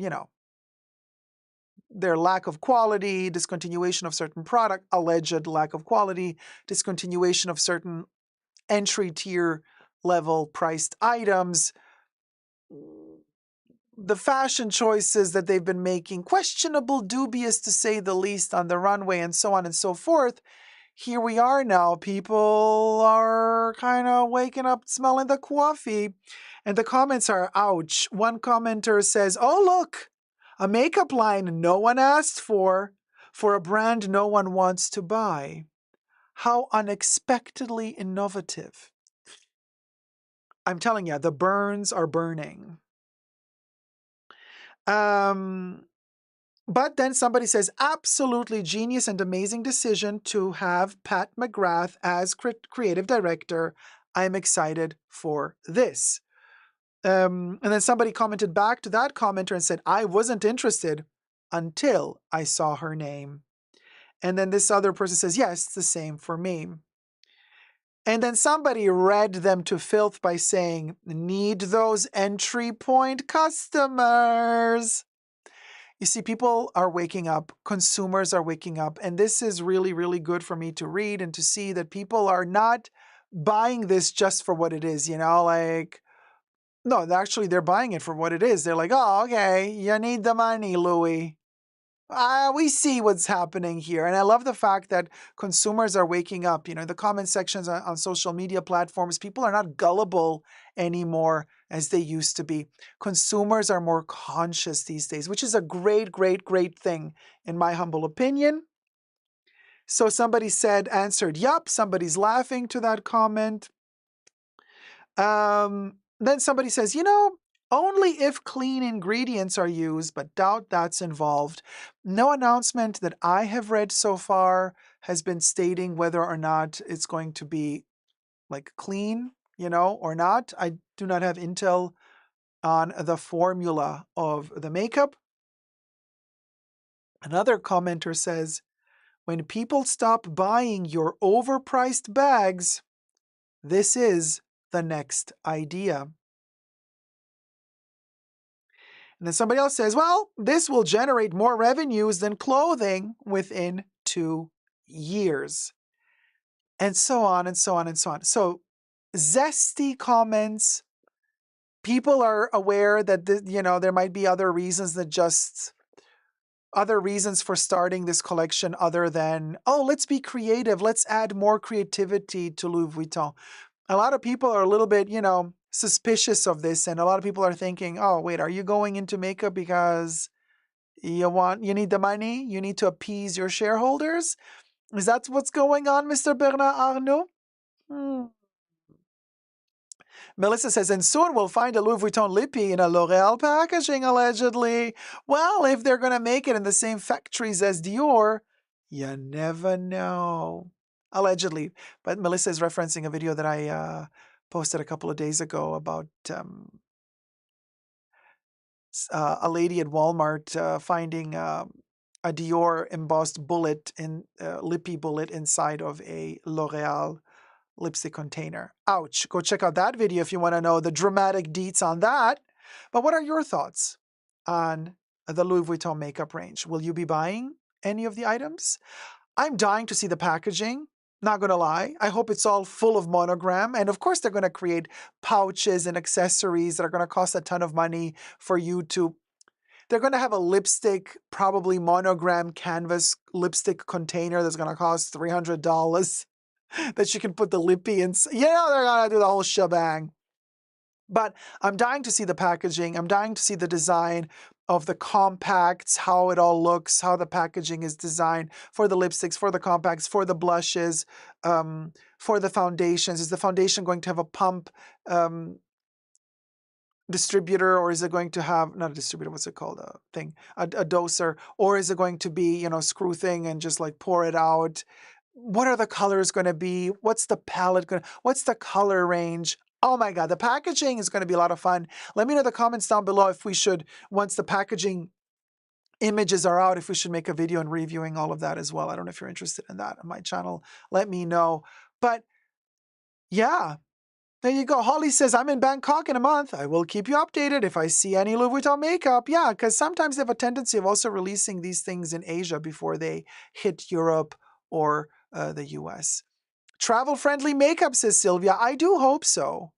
their lack of quality, discontinuation of certain product, alleged lack of quality, discontinuation of certain entry tier level priced items, the fashion choices that they've been making, questionable, dubious to say the least on the runway, and so on and so forth. Here we are now. People are kind of waking up smelling the coffee. And the comments are, ouch. One commenter says, oh, look, a makeup line no one asked for a brand no one wants to buy. How unexpectedly innovative. I'm telling you, the burns are burning. But then somebody says, absolutely genius and amazing decision to have Pat McGrath as creative director. I'm excited for this. And then somebody commented back to that commenter and said, I wasn't interested until I saw her name. And then this other person says, yes, it's the same for me. And then somebody read them to filth by saying, need those entry point customers. You see, people are waking up, consumers are waking up, and this is really, really good for me to read and to see that people are not buying this just for what it is, like, no, actually they're buying it for what it is. They're like, oh, okay, you need the money, Louis. We see what's happening here. And I love the fact that consumers are waking up. The comment sections on social media platforms, people are not gullible anymore as they used to be. Consumers are more conscious these days, which is a great, great, great thing, in my humble opinion. So somebody answered, yup. Somebody's laughing to that comment. Then somebody says, only if clean ingredients are used, but doubt that's involved. No announcement that I have read so far has been stating whether or not it's going to be like clean, or not. I do not have intel on the formula of the makeup. Another commenter says, when people stop buying your overpriced bags, this is the next idea. And then somebody else says, well, this will generate more revenues than clothing within 2 years. And so on and so on and so on. So zesty comments. People are aware that, there might be other reasons for starting this collection other than, oh, let's be creative. Let's add more creativity to Louis Vuitton. A lot of people are a little bit, suspicious of this, and a lot of people are thinking, oh, wait, are you going into makeup because you need the money? You need to appease your shareholders? Is that what's going on, Mr. Bernard Arnault? Melissa says, and soon we'll find a Louis Vuitton lippy in a L'Oreal packaging, allegedly. Well, if they're going to make it in the same factories as Dior, you never know. Allegedly. But Melissa is referencing a video that I posted a couple of days ago about a lady at Walmart finding a Dior embossed bullet in lippy bullet inside of a L'Oreal lipstick container. Ouch. Go check out that video if you want to know the dramatic deets on that. But what are your thoughts on the Louis Vuitton makeup range? Will you be buying any of the items? I'm dying to see the packaging. Not going to lie. I hope it's all full of monogram. And of course, they're going to create pouches and accessories that are going to cost a ton of money for you to. They're going to have a lipstick, probably monogram canvas lipstick container that's going to cost $300 that you can put the lippy in. You know, they're going to do the whole shebang. But I'm dying to see the packaging. I'm dying to see the design of the compacts, how it all looks, how the packaging is designed for the lipsticks, for the compacts, for the blushes, for the foundations. Is the foundation going to have a pump distributor, or is it going to have, not a distributor, what's it called, a doser, or is it going to be, you know, screw thing and just like pour it out? What are the colors going to be? What's the palette going to, what's the color range? Oh my God, the packaging is going to be a lot of fun. Let me know in the comments down below if we should, once the packaging images are out, if we should make a video and reviewing all of that as well. I don't know if you're interested in that on my channel. Let me know. But yeah, there you go. Holly says, I'm in Bangkok in a month. I will keep you updated if I see any Louis Vuitton makeup. Yeah, because sometimes they have a tendency of also releasing these things in Asia before they hit Europe or the US. Travel-friendly makeup, says Sylvia. I do hope so.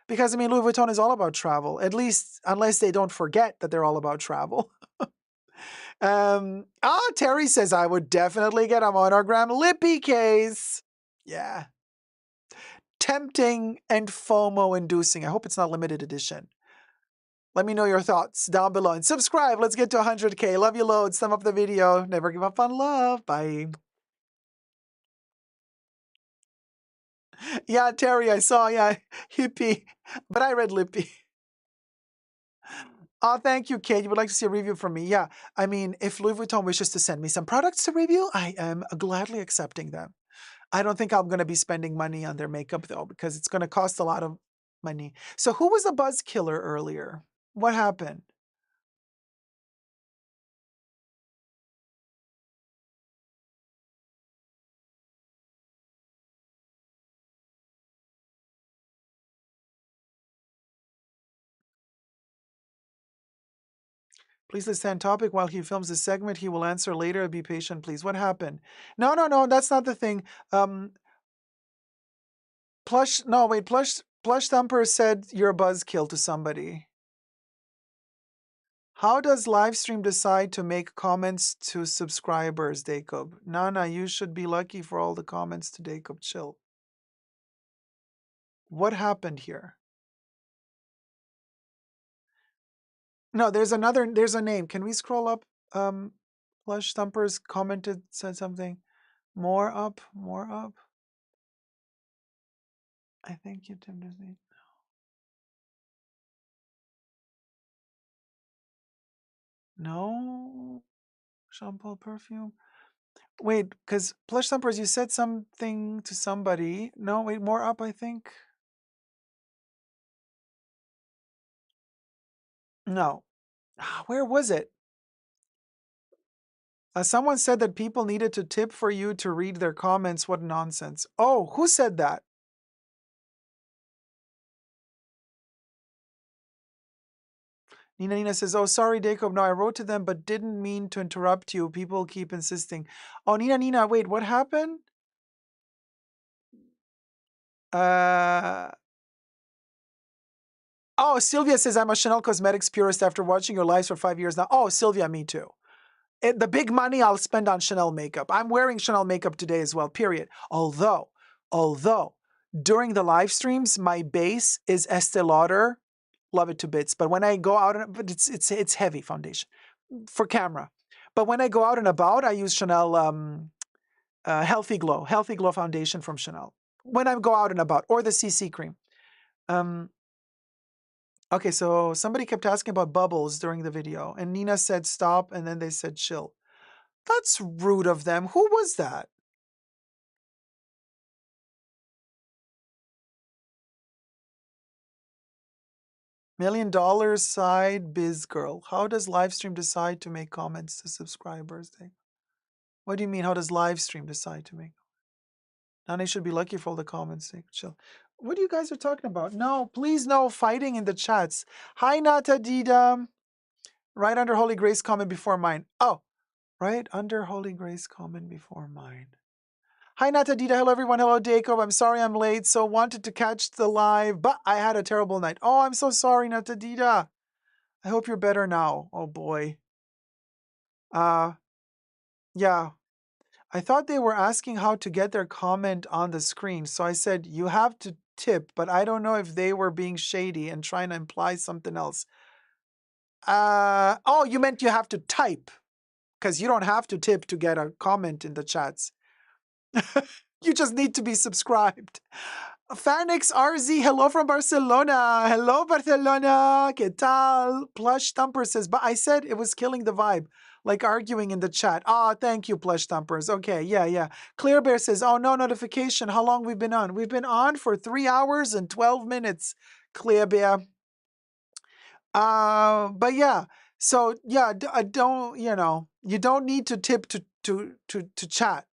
Because, I mean, Louis Vuitton is all about travel, at least unless they don't forget that they're all about travel. Terry says, I would definitely get a monogram lippy case. Yeah. Tempting and FOMO-inducing. I hope it's not limited edition. Let me know your thoughts down below. And subscribe. Let's get to 100K. Love you loads. Thumb up the video. Never give up on love. Bye. Yeah, Terry, I saw. Yeah, hippie. But I read lippy. Oh, thank you, Kate. You would like to see a review from me? Yeah. I mean, if Louis Vuitton wishes to send me some products to review, I am gladly accepting them. I don't think I'm going to be spending money on their makeup, though, because it's going to cost a lot of money. So who was the buzz killer earlier? What happened? Please let's stay on topic while he films the segment. He will answer later. Be patient, please. What happened? No. That's not the thing. Plush Thumper said you're a buzzkill to somebody. How does Livestream decide to make comments to subscribers, Dacob? Nana, you should be lucky for all the comments to Dacob. Chill. What happened here? No, there's a name. Can we scroll up? Plush Thumpers commented, said something. More up. I think you Tim Disney. No. Jean Paul perfume. Wait, because Plush Thumpers, you said something to somebody. No, wait, more up, I think. No. Where was it? Someone said that people needed to tip for you to read their comments. What nonsense. Oh, who said that? Nina says, oh, sorry, Dacob. No, I wrote to them, but didn't mean to interrupt you. People keep insisting. Oh, Nina, wait, what happened? Oh, Sylvia says, I'm a Chanel Cosmetics purist after watching your lives for 5 years now. Oh, Sylvia, me too. The big money I'll spend on Chanel makeup. I'm wearing Chanel makeup today as well, period. Although, during the live streams, my base is Estee Lauder. Love it to bits. But when I go out, but it's heavy foundation for camera. But when I go out and about, I use Chanel Healthy Glow foundation from Chanel. When I go out and about, or the CC cream. Um, okay, so somebody kept asking about bubbles during the video, and Nina said stop, and then they said chill. That's rude of them. Who was that? $1 million side biz girl. How does Livestream decide to make comments to subscribers? What do you mean? How does Livestream decide to make? Nani should be lucky for all the comments. Chill. What are you guys are talking about? No, please no fighting in the chats. Hi Nata Dida. Right under Holy Grace comment before mine. Oh, right under Holy Grace comment before mine. Hi Nata Dida. Hello everyone. Hello Dacob. I'm sorry I'm late. So wanted to catch the live, but I had a terrible night. Oh, I'm so sorry, Nata Dida. I hope you're better now. Oh boy. Uh yeah. I thought they were asking how to get their comment on the screen. So I said, you have to tip, but I don't know if they were being shady and trying to imply something else. Oh, you meant you have to type because you don't have to tip to get a comment in the chats. You just need to be subscribed. Fanix RZ, hello from Barcelona. Hello, Barcelona. ¿Qué tal? Plush Thumper says, but I said it was killing the vibe, like arguing in the chat. Ah, thank you, Plush Thumpers. Okay, yeah. Clear Bear says, oh, no notification. How long we've been on? We've been on for 3 hours and 12 minutes, Clear Bear. But yeah, so yeah, don't, you don't need to tip to chat.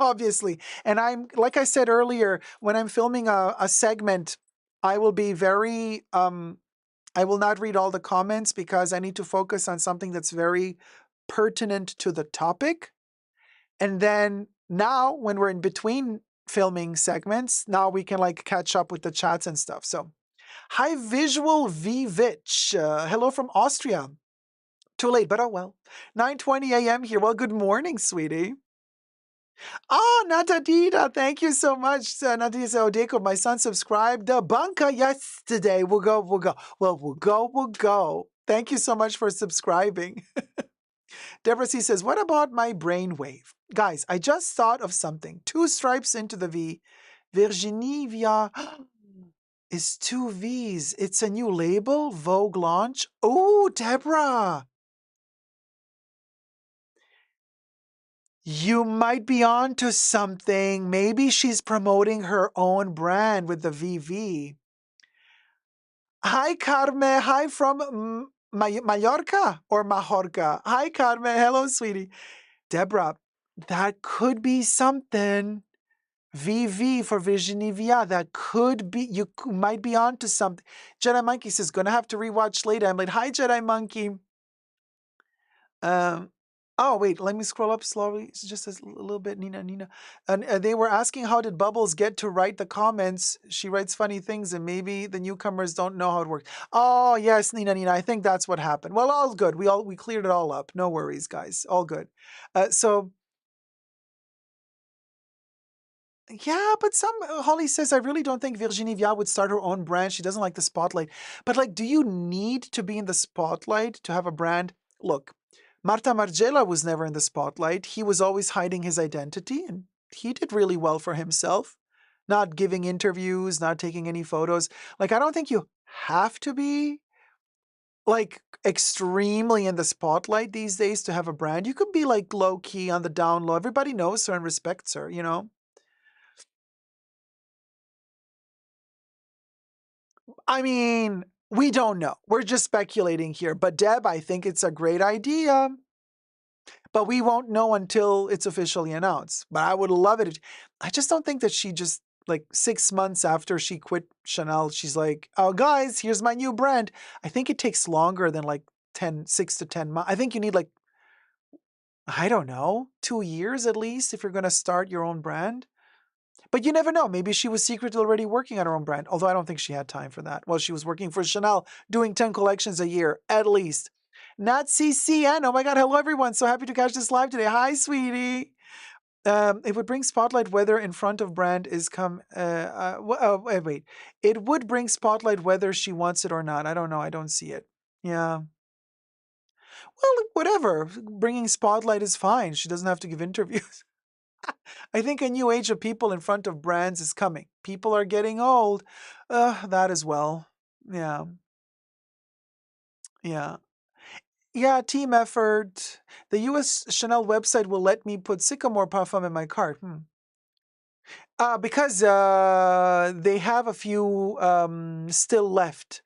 Obviously. And I'm, like I said earlier, when I'm filming a segment, I will be very, I will not read all the comments because I need to focus on something that's very pertinent to the topic. And then now when we're in between filming segments, now we can like catch up with the chats and stuff. So hi, Visual Vivitch. Hello from Austria. Too late, but oh well. 9:20 a.m. here. Well, good morning, sweetie. Oh, Natadita, thank you so much. Natadita Odeko, my son subscribed the bunker yesterday. We'll go. Well, we'll go. Thank you so much for subscribing. Deborah C says, what about my brainwave? Guys, I just thought of something. 2 stripes into the V. Virginie Viard is 2 V's. It's a new label, Vogue launch. Oh, Deborah. You might be onto something. Maybe she's promoting her own brand with the VV. Hi, Carme. Hi from Mallorca or Majorca. Hi, Carme. Hello, sweetie. Deborah, that could be something. VV for Virginie Viard. That could be, you might be onto something. Jedi Monkey says, gonna have to rewatch later. I'm like, hi, Jedi Monkey. Oh, wait, let me scroll up slowly. It's just a little bit, Nina. And they were asking how did Bubbles get to write the comments? She writes funny things and maybe the newcomers don't know how it works. Oh, yes, Nina. I think that's what happened. Well, all good. We cleared it all up. No worries, guys. All good. So, yeah, but Holly says, I really don't think Virginie Viard would start her own brand. She doesn't like the spotlight. But like, do you need to be in the spotlight to have a brand? Look, Marta Margiela was never in the spotlight. He was always hiding his identity, and he did really well for himself. Not giving interviews, not taking any photos. Like, I don't think you have to be, like, extremely in the spotlight these days to have a brand. You could be, like, low-key on the down low. Everybody knows her and respects her, you know? I mean, we don't know. We're just speculating here. But Deb, I think it's a great idea. But we won't know until it's officially announced. But I would love it. I just don't think that she just, like 6 months after she quit Chanel, she's like, oh, guys, here's my new brand. I think it takes longer than like 6 to 10 months. I think you need like, I don't know, 2 years at least if you're going to start your own brand. But you never know. Maybe she was secretly already working on her own brand, although I don't think she had time for that. Well, she was working for Chanel, doing 10 collections a year, at least. Not CCN. Oh my God. Hello, everyone. So happy to catch this live today. Hi, sweetie. It would bring spotlight whether in front of brand is wait. It would bring spotlight whether she wants it or not. I don't know. I don't see it. Yeah. Well, whatever. Bringing spotlight is fine. She doesn't have to give interviews. I think a new age of people in front of brands is coming. People are getting old. That as well. Yeah. Yeah. Yeah, team effort. The US Chanel website will let me put Sycamore Parfum in my cart. Because they have a few still left.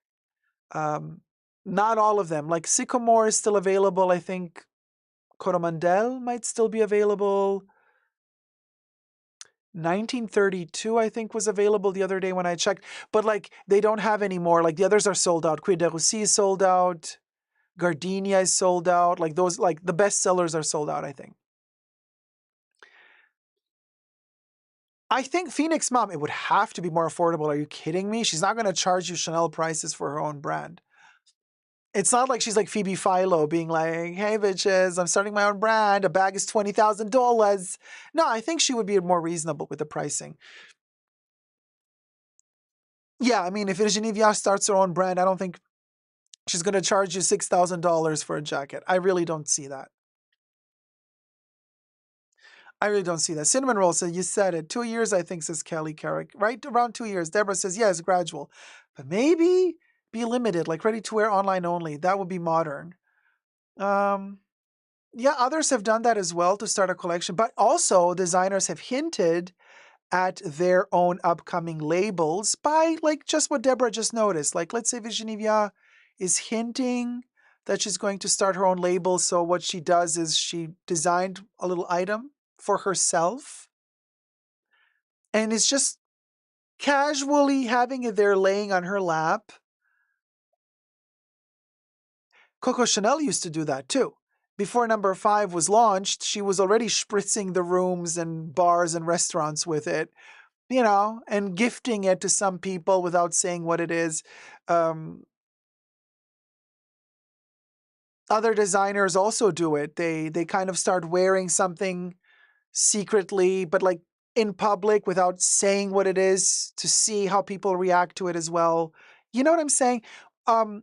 Um, not all of them. Like Sycamore is still available. I think Coromandel might still be available. 1932, I think, was available the other day when I checked. But like they don't have any more. Like the others are sold out. Cuir de Russie is sold out. Gardenia is sold out. Like those, like the best sellers are sold out, I think. I think Phoenix Mom, it would have to be more affordable. Are you kidding me? She's not going to charge you Chanel prices for her own brand. It's not like she's like Phoebe Philo being like, hey, bitches, I'm starting my own brand. A bag is $20,000. No, I think she would be more reasonable with the pricing. Yeah, I mean, if Virginie Viard starts her own brand, I don't think she's going to charge you $6,000 for a jacket. I really don't see that. I really don't see that. Cinnamon Roll says, you said it. 2 years, I think, says Kelly Carrick. Right around 2 years. Deborah says, yes, gradual. But maybe be limited, like ready to wear online only. That would be modern. Yeah, others have done that as well to start a collection. But also, designers have hinted at their own upcoming labels by like just what Deborah just noticed. Like, let's say Virginie Viard is hinting that she's going to start her own label. So what she does is she designed a little item for herself and is just casually having it there laying on her lap. Coco Chanel used to do that too. Before number 5 was launched, she was already spritzing the rooms and bars and restaurants with it, and gifting it to some people without saying what it is. Other designers also do it. They kind of start wearing something secretly, but like in public without saying what it is to see how people react to it as well. You know what I'm saying?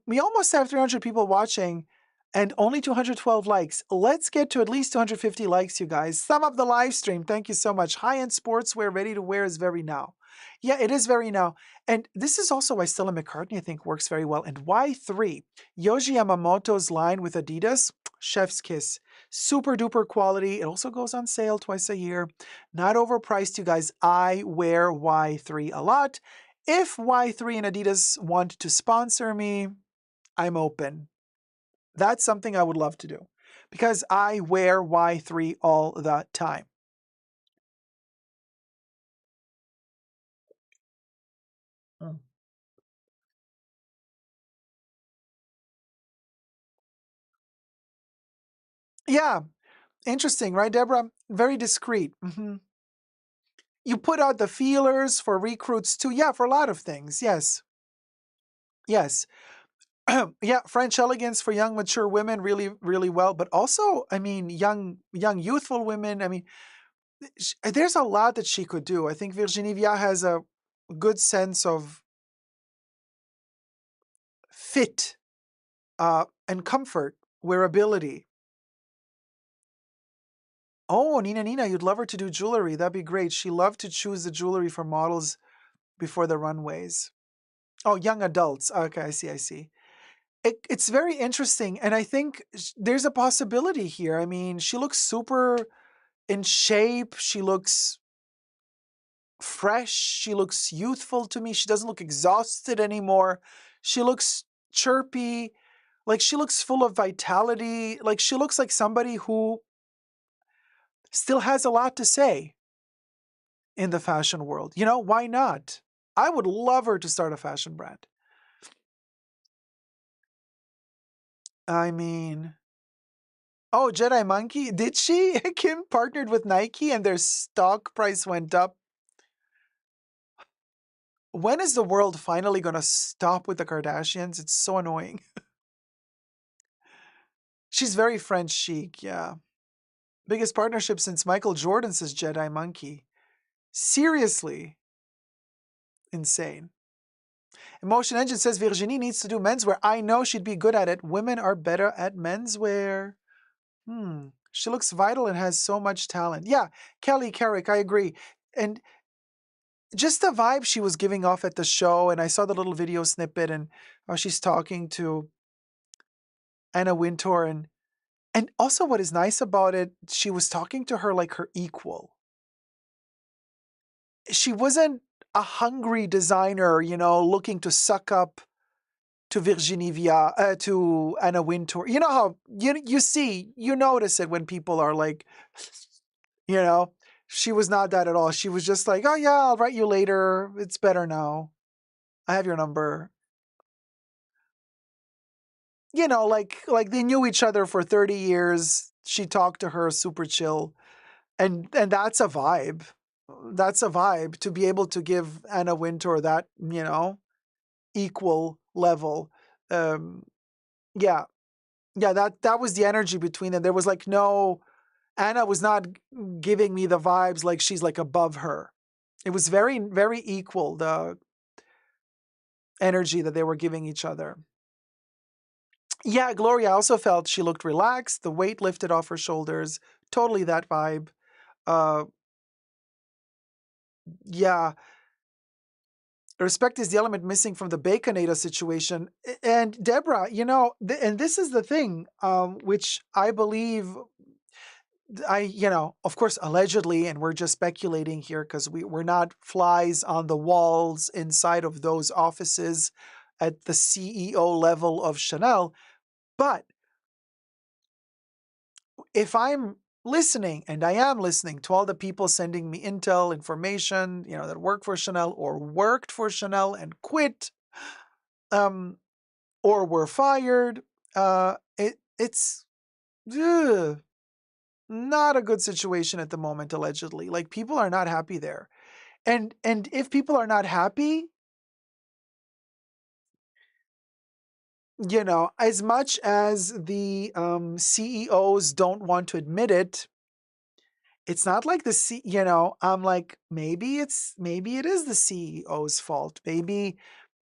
We almost have 300 people watching and only 212 likes. Let's get to at least 250 likes, you guys. Sum up the live stream. Thank you so much. High-end sportswear ready to wear is very now. Yeah, it is very now. And this is also why Stella McCartney, I think, works very well. And why 3? Yoji Yamamoto's line with Adidas, chef's kiss. Super duper quality. It also goes on sale twice a year. Not overpriced, you guys. I wear Y3 a lot. If Y3 and Adidas want to sponsor me, I'm open. That's something I would love to do because I wear Y3 all the time. Yeah, interesting, right, Deborah? Very discreet. You put out the feelers for recruits too. Yeah, for a lot of things. Yes. Yes. Yeah, French elegance for young, mature women, really, really well. But also, I mean, young, youthful women. I mean, there's a lot that she could do. I think Virginie Viard has a good sense of fit and comfort, wearability. Oh, Nina, you'd love her to do jewelry. That'd be great. She loved to choose the jewelry for models before the runways. Oh, young adults. Okay, I see. It's very interesting. And I think there's a possibility here. I mean, she looks super in shape. She looks fresh. She looks youthful to me. She doesn't look exhausted anymore. She looks chirpy. Like she looks full of vitality. Like she looks like somebody who still has a lot to say in the fashion world. Why not? I would love her to start a fashion brand. I mean, oh, Jedi Monkey, did she? Kim partnered with Nike and their stock price went up. When is the world finally going to stop with the Kardashians? It's so annoying. She's very French chic, yeah. Biggest partnership since Michael Jordan, says Jedi Monkey. Seriously. Insane. Emotion Engine says Virginie needs to do menswear. I know she'd be good at it. Women are better at menswear. She looks vital and has so much talent. Yeah, Kelly Carrick, I agree. And just the vibe she was giving off at the show, and I saw the little video snippet and how she's talking to Anna Wintour, and also what is nice about it, she was talking to her like her equal. She wasn't a hungry designer, looking to suck up to Virginie Viard, to Anna Wintour. You know how you notice it when people are like, you know, she was not that at all. She was just like, oh yeah, I'll write you later. It's better now. I have your number. Like they knew each other for 30 years. She talked to her super chill. And that's a vibe. That's a vibe to be able to give Anna Wintour that, equal level. Um, yeah. Yeah, that was the energy between them. There was like no Anna was not giving me the vibes like she's like above her. It was very, very equal, the energy that they were giving each other. Yeah, Gloria also felt she looked relaxed, the weight lifted off her shoulders. Totally that vibe. Uh, yeah, respect is the element missing from the Baconada situation. And Deborah, and this is the thing, which I believe of course, allegedly, and we're just speculating here because we're not flies on the walls inside of those offices at the CEO level of Chanel. But if I'm listening, and I am listening to all the people sending me intel, information, that work for Chanel or worked for Chanel and quit, um, or were fired, it's ugh, not a good situation at the moment, allegedly. Like people are not happy there. And if people are not happy, as much as the CEOs don't want to admit it, it's not like I'm like, maybe it is the CEO's fault. Maybe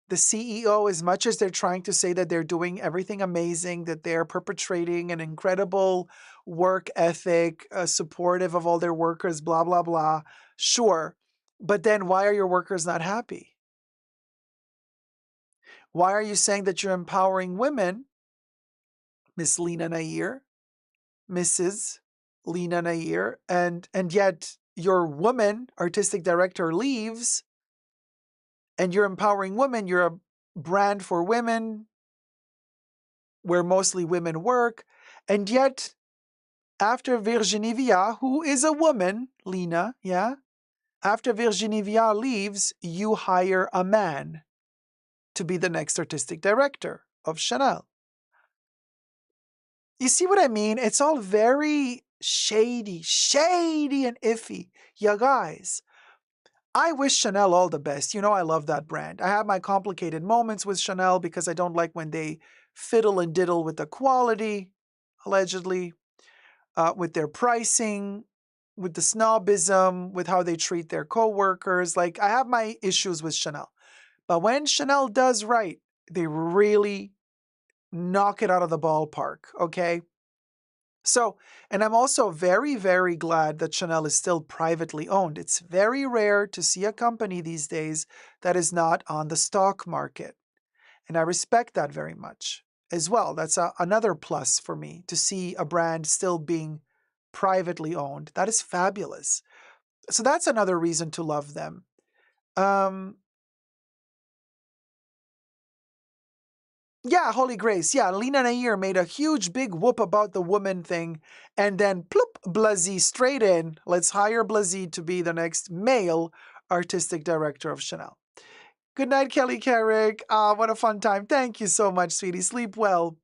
the CEO, as much as they're trying to say that they're doing everything amazing, that they're perpetrating an incredible work ethic, supportive of all their workers, blah, blah, blah. Sure. But then why are your workers not happy? Why are you saying that you're empowering women, Miss Lena Nair, Mrs. Lena Nair, and yet your woman artistic director leaves and you're empowering women, you're a brand for women where mostly women work, and yet after Virginie Viard, who is a woman, Lena, yeah, after Virginie Viard leaves, you hire a man to be the next artistic director of Chanel. You see what I mean? It's all very shady and iffy. You guys, I wish Chanel all the best. I love that brand. I have my complicated moments with Chanel because I don't like when they fiddle and diddle with the quality, allegedly, with their pricing, with the snobism, with how they treat their coworkers. Like, I have my issues with Chanel. But when Chanel does right, they really knock it out of the ballpark, okay? So, and I'm also very, very glad that Chanel is still privately owned. It's very rare to see a company these days that is not on the stock market. And I respect that very much as well. That's another plus for me to see a brand still being privately owned. That is fabulous. So that's another reason to love them. Um, Yeah, Holy Grace. Yeah, Lena Nair made a huge big whoop about the woman thing, and then ploop, Blazy straight in. Let's hire Blazy to be the next male artistic director of Chanel. Good night, Kelly Carrick. What a fun time. Thank you so much, sweetie. Sleep well.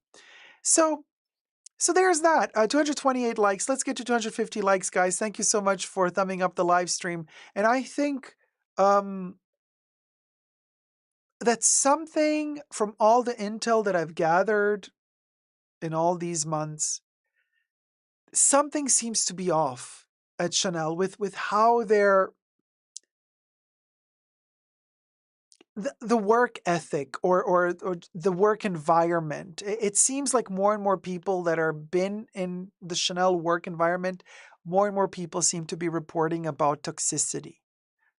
So, so there's that. 228 likes. Let's get to 250 likes, guys. Thank you so much for thumbing up the live stream. And I think um, that something from all the intel that I've gathered in all these months, something seems to be off at Chanel with how they're the work ethic or the work environment. It seems like more and more people that are been in the Chanel work environment, more and more people seem to be reporting about toxicity,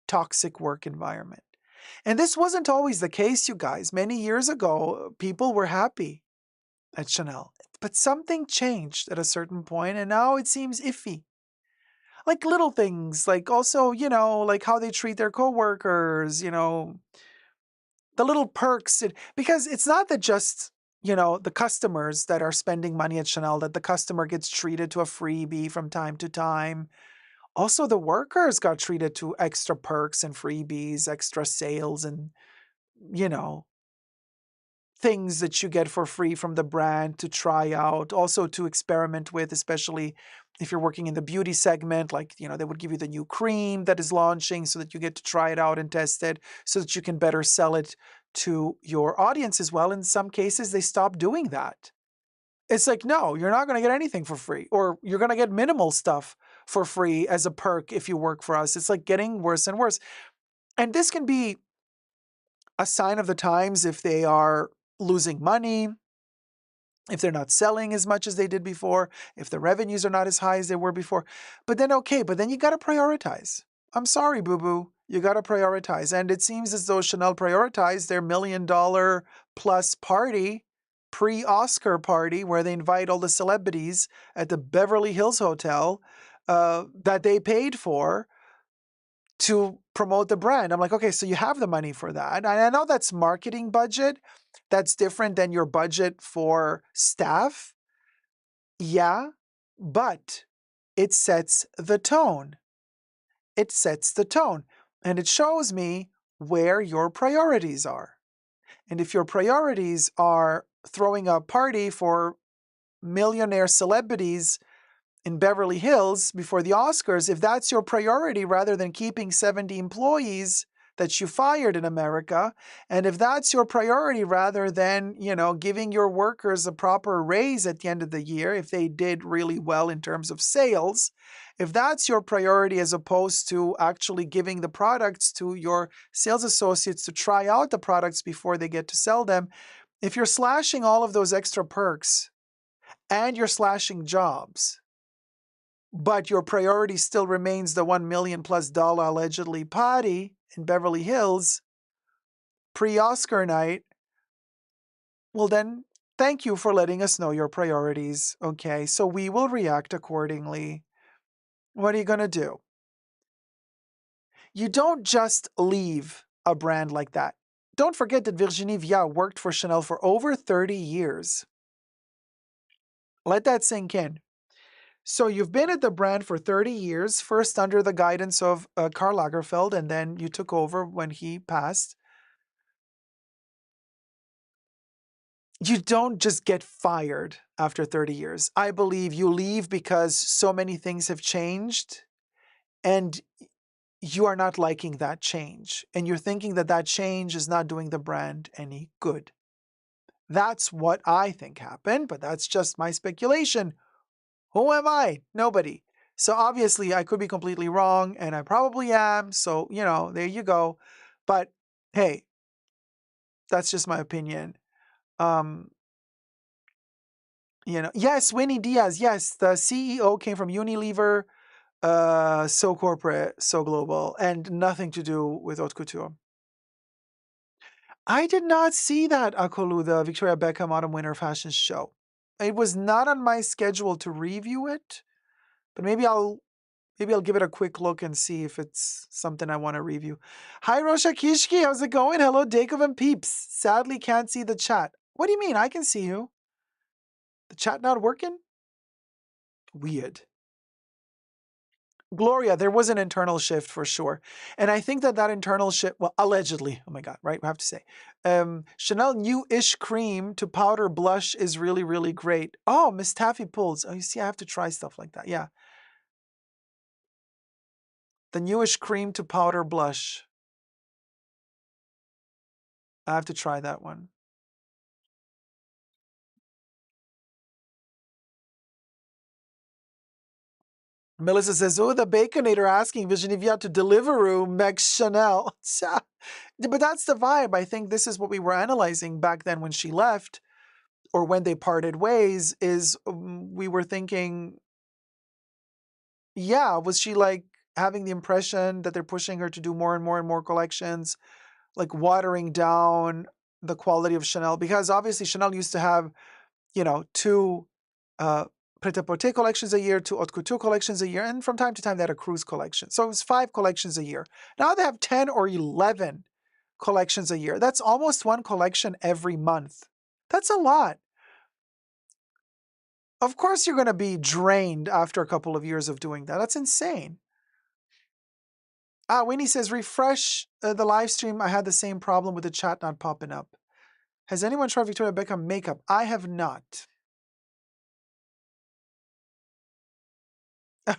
toxic work environment. And this wasn't always the case, you guys. Many years ago, people were happy at Chanel. But something changed at a certain point, and now it seems iffy. Like little things, like also, like how they treat their coworkers, the little perks. Because it's not that just, the customers that are spending money at Chanel, that the customer gets treated to a freebie from time to time. Also, the workers got treated to extra perks and freebies, extra sales, and, you know, things that you get for free from the brand to try out, also to experiment with, especially if you're working in the beauty segment. Like, they would give you the new cream that is launching so that you get to try it out and test it so that you can better sell it to your audience as well. In some cases, they stop doing that. It's like, no, you're not going to get anything for free, or you're going to get minimal stuff for free as a perk if you work for us. It's like getting worse and worse. And this can be a sign of the times if they are losing money, if they're not selling as much as they did before, if the revenues are not as high as they were before. But then you got to prioritize. I'm sorry, boo-boo. You got to prioritize. And it seems as though Chanel prioritized their $1 million plus party, pre-Oscar party, where they invite all the celebrities at the Beverly Hills Hotel that they paid for to promote the brand. I'm like, okay, so you have the money for that. And I know that's marketing budget. That's different than your budget for staff. Yeah, but it sets the tone. It sets the tone. And it shows me where your priorities are. And if your priorities are throwing a party for millionaire celebrities in Beverly Hills before the Oscars, if that's your priority rather than keeping 70 employees that you fired in America, and if that's your priority rather than, giving your workers a proper raise at the end of the year, if they did really well in terms of sales, if that's your priority as opposed to actually giving the products to your sales associates to try out the products before they get to sell them, if you're slashing all of those extra perks and you're slashing jobs, but your priority still remains the $1 million plus allegedly party in Beverly Hills pre-Oscar night, well then, thank you for letting us know your priorities. Okay, so we will react accordingly. What are you going to do? You don't just leave a brand like that. Don't forget that Virginie Viard worked for Chanel for over 30 years. Let that sink in. So you've been at the brand for 30 years, first under the guidance of Karl Lagerfeld, and then you took over when he passed. You don't just get fired after 30 years. I believe you leave because so many things have changed and you are not liking that change. And you're thinking that that change is not doing the brand any good. That's what I think happened, but that's just my speculation. Who am I? Nobody. So obviously I could be completely wrong, and I probably am. So, there you go. But hey, that's just my opinion. Um, yes, Winnie Diaz. Yes, the CEO came from Unilever, so corporate, so global, and nothing to do with haute couture. I did not see that Akolu, the Victoria Beckham Autumn Winter Fashion Show. It was not on my schedule to review it, but maybe I'll give it a quick look and see if it's something I want to review. Hi, Rosha Kishki. How's it going? Hello, Dacob and Peeps. Sadly, can't see the chat. What do you mean? I can see you. The chat not working? Weird. Gloria, there was an internal shift for sure. And I think that internal shift, well, allegedly, oh my God, right? We have to say. Chanel new-ish cream to powder blush is really, really great. Oh, Miss Taffy pulls. Oh, you see, I have to try stuff like that. Yeah. The newish cream to powder blush. I have to try that one. Melissa says, oh, the Baconator asking Virginie Viard to Deliveroo, Meg Chanel. But that's the vibe. I think this is what we were analyzing back then when she left or when they parted ways is we were thinking, yeah, was she like having the impression that they're pushing her to do more and more and more collections, like watering down the quality of Chanel? Because obviously Chanel used to have, two Pret-a-Porter collections a year, two haute couture collections a year, and from time to time they had a cruise collection. So it was 5 collections a year. Now they have 10 or 11 collections a year. That's almost 1 collection every month. That's a lot. Of course you're going to be drained after a couple of years of doing that. That's insane. Winnie says, refresh the live stream. I had the same problem with the chat not popping up. Has anyone tried Victoria Beckham makeup? I have not.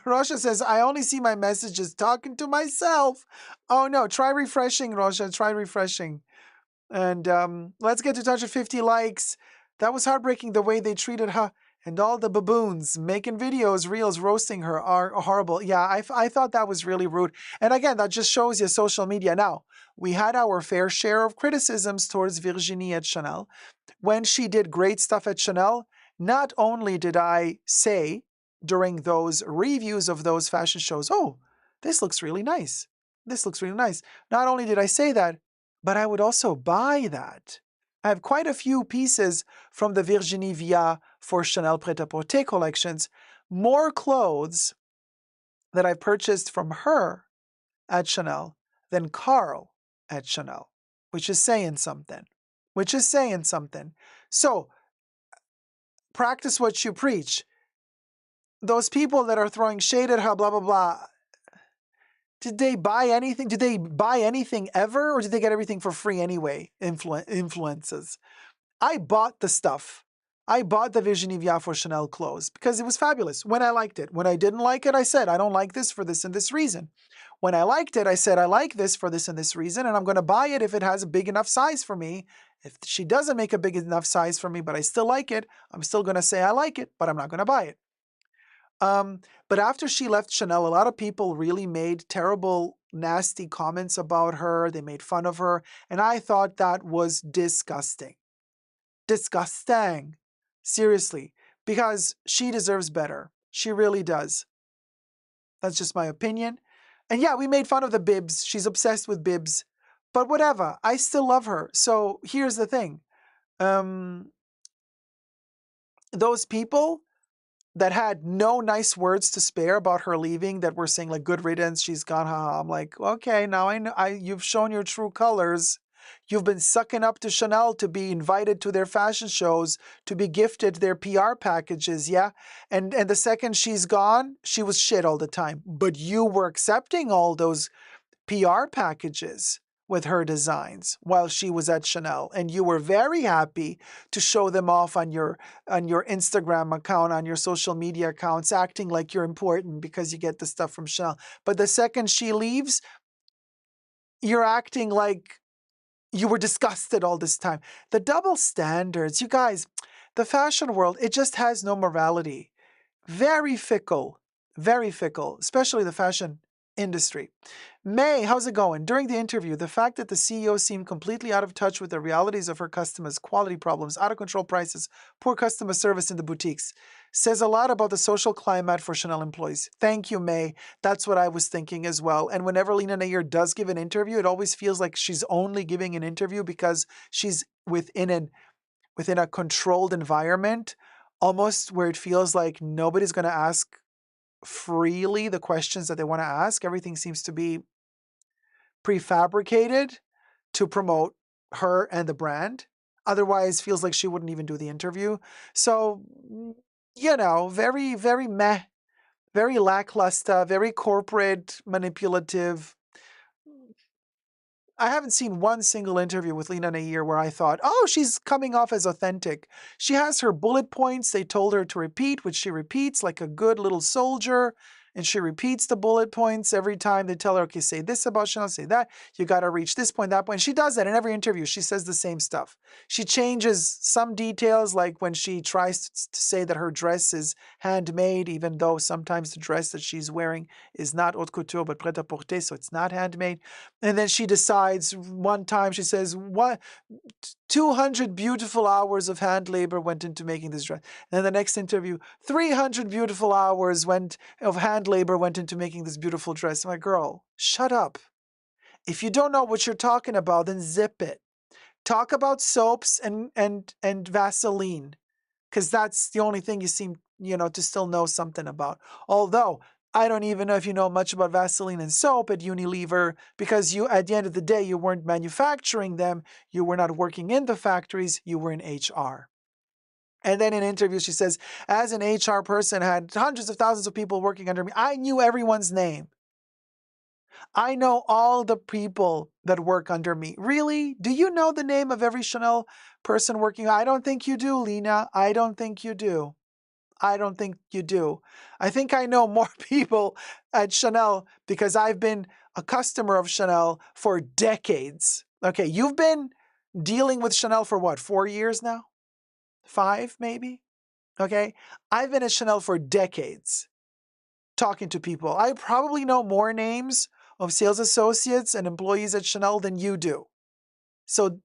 Rosha says, I only see my messages talking to myself. Oh no, try refreshing, Rosha. Try refreshing. And let's get to touch of 50 likes. That was heartbreaking the way they treated her. And all the baboons making videos, reels, roasting her are horrible. Yeah, I thought that was really rude. And again, that just shows you social media. Now, we had our fair share of criticisms towards Virginie at Chanel. When she did great stuff at Chanel, not only did I say during those reviews of those fashion shows, oh, this looks really nice. This looks really nice. Not only did I say that, but I would also buy that. I have quite a few pieces from the Virginie Viard for Chanel Pret-a-Porter collections, more clothes that I've purchased from her at Chanel than Carl at Chanel, which is saying something. So, practice what you preach. Those people that are throwing shade at her, blah, blah, blah, did they buy anything? Did they buy anything ever? Or did they get everything for free anyway? Influences. I bought the stuff. I bought the Virginie Viard for Chanel clothes because it was fabulous when I liked it. When I didn't like it, I said, I don't like this for this and this reason. When I liked it, I said, I like this for this and this reason, and I'm going to buy it if it has a big enough size for me. If she doesn't make a big enough size for me, but I still like it, I'm still going to say I like it, but I'm not going to buy it. But after she left Chanel, a lot of people really made terrible, nasty comments about her. They made fun of her. And I thought that was disgusting. Disgusting. Seriously. Because she deserves better. She really does. That's just my opinion. And yeah, we made fun of the bibs. She's obsessed with bibs. But whatever. I still love her. So here's the thing. Those people that had no nice words to spare about her leaving, that were saying like, good riddance, she's gone, haha. I'm like, okay, now I know, you've shown your true colors. You've been sucking up to Chanel to be invited to their fashion shows, to be gifted their PR packages, yeah? And the second she's gone, she was shit all the time. But you were accepting all those PR packages with her designs while she was at Chanel, and you were very happy to show them off on your Instagram account, on your social media accounts, acting like you're important because you get the stuff from Chanel. But the second she leaves, you're acting like you were disgusted all this time. The double standards, you guys, the fashion world, it just has no morality. Very fickle, especially the fashion industry. May, how's it going? During the interview, the fact that the CEO seemed completely out of touch with the realities of her customers, quality problems, out of control prices, poor customer service in the boutiques, says a lot about the social climate for Chanel employees. Thank you, May. That's what I was thinking as well. And whenever Lena Nair does give an interview, it always feels like she's only giving an interview because she's within a controlled environment, almost where it feels like nobody's going to ask freely the questions that they want to ask. Everything seems to be prefabricated to promote her and the brand. Otherwise, feels like she wouldn't even do the interview. So, very, very meh, very lackluster, very corporate, manipulative. I haven't seen one single interview with Lena Nair where I thought, oh, she's coming off as authentic. She has her bullet points they told her to repeat, which she repeats like a good little soldier. and she repeats the bullet points every time they tell her, okay, say this about Chanel, say that. You got to reach this point, that point. She does that in every interview. She says the same stuff. She changes some details, like when she tries to say that her dress is handmade, even though sometimes the dress that she's wearing is not haute couture, but prêt-à-porter, so it's not handmade. And then she decides one time, she says, what? 200 beautiful hours of hand labor went into making this dress. And then the next interview, 300 beautiful hours of hand labor went into making this beautiful dress. My girl, shut up. If you don't know what you're talking about, then zip it. Talk about soaps and Vaseline, because that's the only thing you seem, to still know something about. Although I don't even know if you know much about Vaseline and soap at Unilever, because you, at the end of the day, you weren't manufacturing them, you were not working in the factories, you were in HR. And then in interviews, she says, as an HR person, I had hundreds of thousands of people working under me. I knew everyone's name. I know all the people that work under me. Really? Do you know the name of every Chanel person working? I don't think you do, Lena. I don't think you do. I don't think you do. I think I know more people at Chanel because I've been a customer of Chanel for decades. Okay, you've been dealing with Chanel for what, 4 years now? 5, maybe? Okay, I've been at Chanel for decades, talking to people. I probably know more names of sales associates and employees at Chanel than you do. So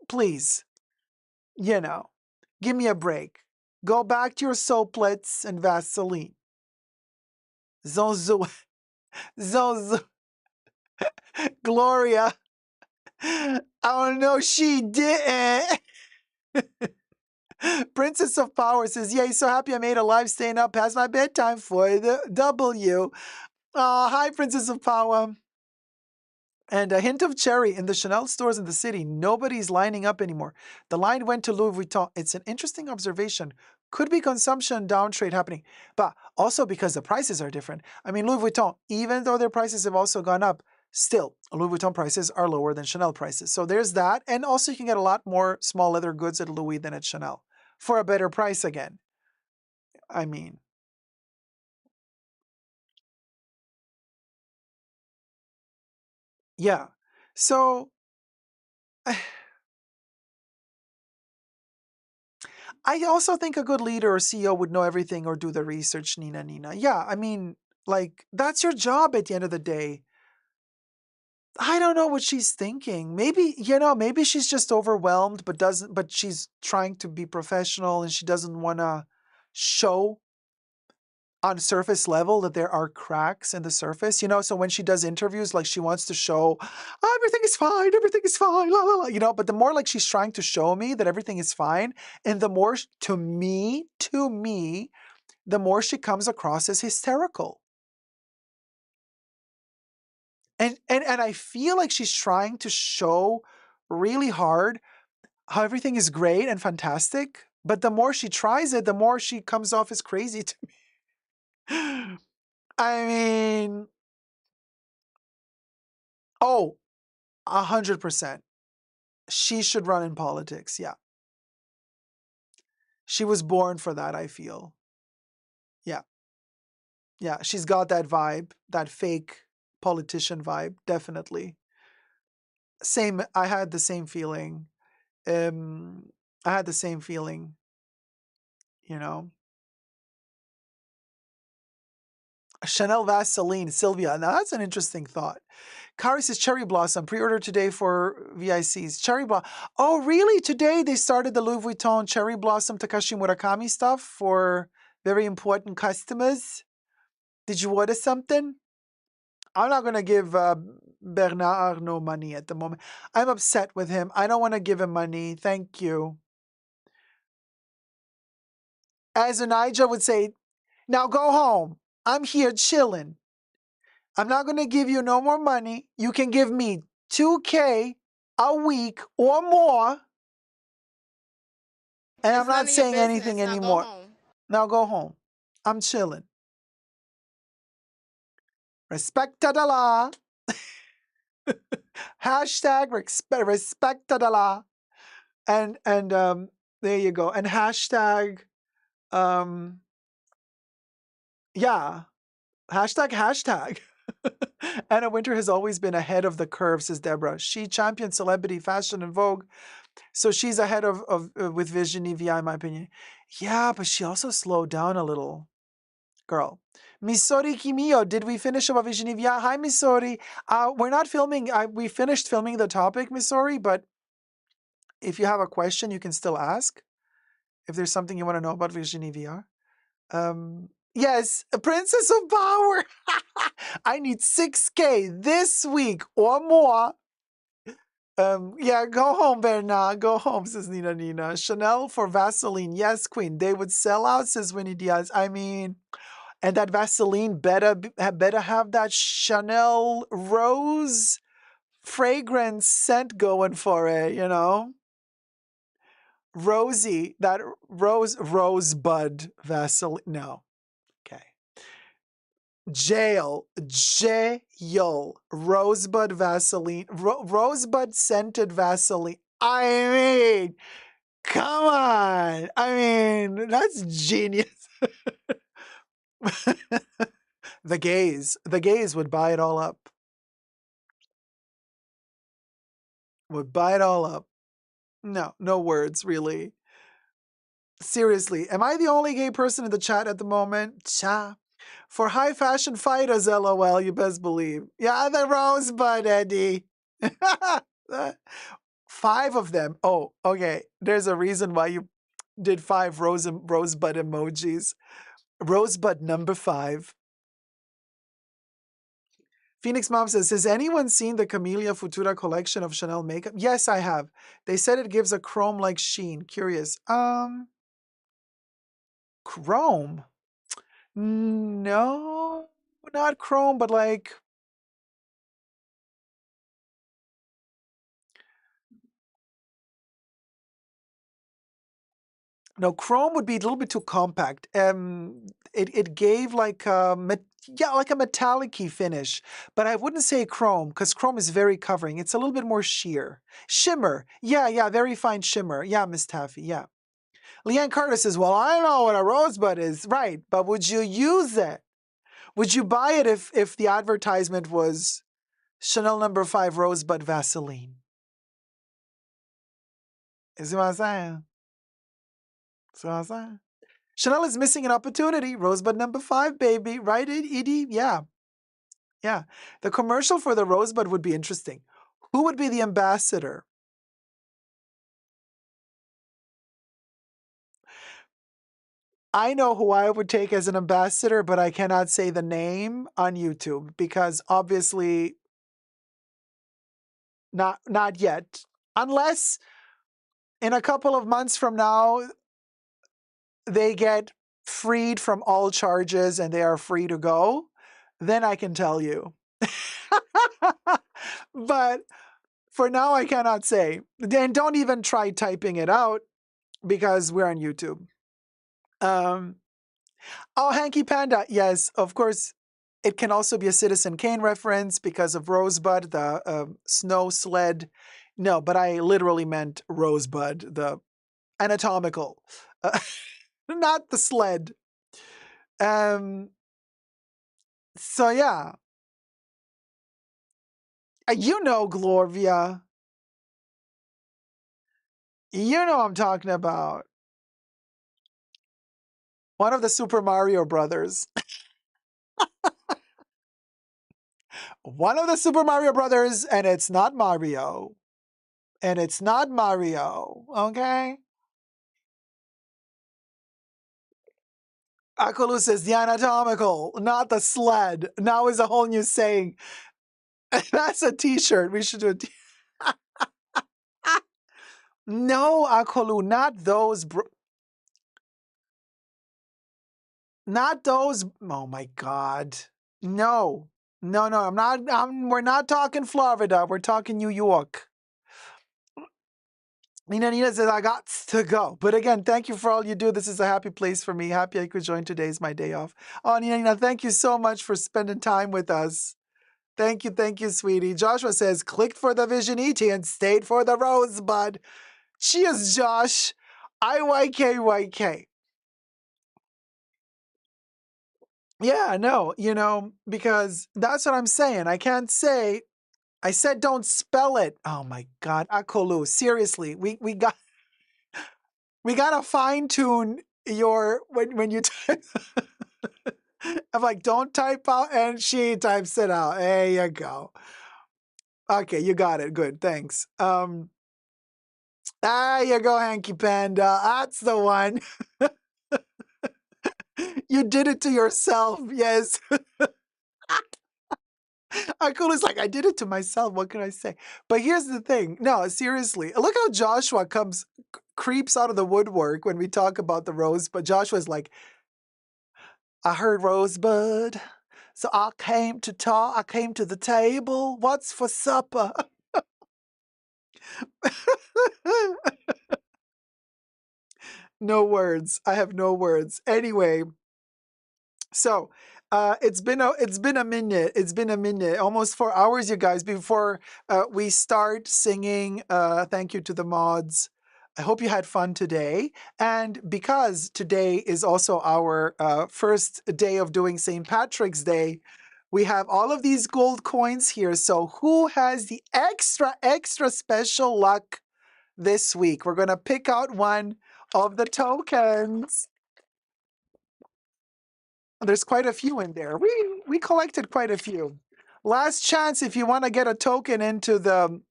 please, give me a break. Go back to your soaplets and Vaseline. Zonzo, zonzo, Gloria. Oh no, she didn't. Princess of Power says, yay, so happy I made a live staying up past my bedtime for the W. Hi, Princess of Power. And a hint of cherry in the Chanel stores in the city. Nobody's lining up anymore. The line went to Louis Vuitton. It's an interesting observation. Could be consumption downtrade happening, but also because the prices are different. I mean, Louis Vuitton, even though their prices have also gone up, still, Louis Vuitton prices are lower than Chanel prices. So there's that. And also you can get a lot more small leather goods at Louis than at Chanel for a better price again. I mean, yeah. So I also think a good leader or CEO would know everything or do the research, Nina. Yeah, I mean, like, that's your job at the end of the day. I don't know what she's thinking. Maybe, maybe she's just overwhelmed, but she's trying to be professional and she doesn't want to show on surface level that there are cracks in the surface, so when she does interviews, like she wants to show, "Oh, everything is fine, la la la," but the more like she's trying to show me that everything is fine, and the more to me, the more she comes across as hysterical. And I feel like she's trying to show really hard how everything is great and fantastic, but the more she tries it, the more she comes off as crazy to me. I mean, oh, 100%. She should run in politics. Yeah. She was born for that, I feel. Yeah. Yeah. She's got that vibe, that fake politician vibe, definitely. Same. I had the same feeling. Um, I had the same feeling, you know. Chanel Vaseline, Sylvia. Now that's an interesting thought. Kari says Cherry Blossom, pre-order today for VICs. Cherry Blossom. Oh, really? Today they started the Louis Vuitton Cherry Blossom Takashi Murakami stuff for very important customers. Did you order something? I'm not going to give Bernard Arnault money at the moment. I'm upset with him. I don't want to give him money. Thank you. As Anija would say, now go home. I'm here chilling. I'm not going to give you no more money. You can give me 2K a week or more. And I'm It's none not of your saying business. anything Now go anymore. home. Now go home. I'm chilling. Respect to the law. Hashtag respect to the law. And there you go. And hashtag yeah. Hashtag, hashtag. Anna Winter has always been ahead of the curve, says Deborah. She championed celebrity fashion and Vogue, so she's ahead of with Virginie Viard, in my opinion. Yeah, but she also slowed down a little. Girl. Misori Kimio, did we finish about Virginie Viard? Hi, Misori. We're not filming. We finished filming the topic, Misori, but if you have a question, you can still ask. If there's something you want to know about Virginie Viard. Yes, a Princess of Power. I need 6K this week or more. Yeah, go home, Bernard. Go home, says Nina Nina. Chanel for Vaseline. Yes, Queen. They would sell out, says Winnie Diaz. I mean, and that Vaseline better have that Chanel rose fragrance scent going for it, you know? Rosy, that rosebud Vaseline. No. Okay. Jail, rosebud Vaseline, rosebud scented Vaseline. I mean, come on. I mean, that's genius. The gays would buy it all up. Would buy it all up. No, no words, really. Seriously, am I the only gay person in the chat at the moment? Cha. For high fashion fighters, lol, you best believe. Yeah, the rosebud, Eddie. 5 of them. Oh, okay. There's a reason why you did 5 rosebud emojis. Rosebud number 5. Phoenix Mom says, has anyone seen the Camellia Futura collection of Chanel makeup? Yes, I have. They said it gives a chrome-like sheen. Curious. Chrome? No, not chrome, but like... No, chrome would be a little bit too compact. It gave like like a metallic-y finish, but I wouldn't say chrome because chrome is very covering. It's a little bit more sheer. Shimmer. Yeah, very fine shimmer. Yeah, Miss Taffy, yeah. Leanne Carter says, well, I know what a rosebud is. Right, but would you use it? Would you buy it if the advertisement was Chanel number 5 Rosebud Vaseline? You see what I'm saying? See what I'm saying? Chanel is missing an opportunity. Rosebud number 5, baby. Right, Edie? Yeah. Yeah. The commercial for the Rosebud would be interesting. Who would be the ambassador? I know who I would take as an ambassador, but I cannot say the name on YouTube because obviously not yet. Unless in a couple of months from now, they get freed from all charges and they are free to go, then I can tell you. But for now, I cannot say. Then don't even try typing it out because we're on YouTube. Oh, Hanky Panda. Yes, of course. It can also be a Citizen Kane reference because of Rosebud, the snow sled. No, but I literally meant Rosebud, the anatomical, not the sled. So yeah. You know, Gloria. You know I'm talking about. One of the Super Mario brothers. One of the Super Mario brothers, and it's not Mario. And it's not Mario, okay? Akolu says the anatomical, not the sled. Now is a whole new saying. That's a t-shirt. We should do a No, Akolu, not those. Not those. Oh my God. No. No, I'm not. We're not talking Florida. We're talking New York. Nina says, I got to go. But again, thank you for all you do. This is a happy place for me. Happy I could join. Today's my day off. Oh, Nina, thank you so much for spending time with us. Thank you, sweetie. Joshua says, clicked for the Visioniti and stayed for the Rosebud. Cheers, Josh. IYKYK. Yeah, no, because that's what I'm saying. I can't say. I said don't spell it. Oh my God, Akolu. Seriously, we gotta fine tune your when you type. I'm like, don't type out, and she types it out. There you go. Okay, you got it. Good, thanks. There you go, Hanky Panda. That's the one. You did it to yourself. Yes. Akulu's like, I did it to myself. What can I say? But here's the thing. No, seriously. Look how Joshua creeps out of the woodwork when we talk about the rose. But Joshua's like, I heard Rosebud. So I came to talk. I came to the table. What's for supper? No words. I have no words. Anyway, so it's been a minute. It's been a minute, almost 4 hours, you guys, before we start singing. Thank you to the mods. I hope you had fun today. And because today is also our first day of doing St. Patrick's Day, we have all of these gold coins here. So who has the extra special luck this week? We're going to pick out one of the tokens. There's quite a few in there. We collected quite a few. Last chance if you want to get a token into the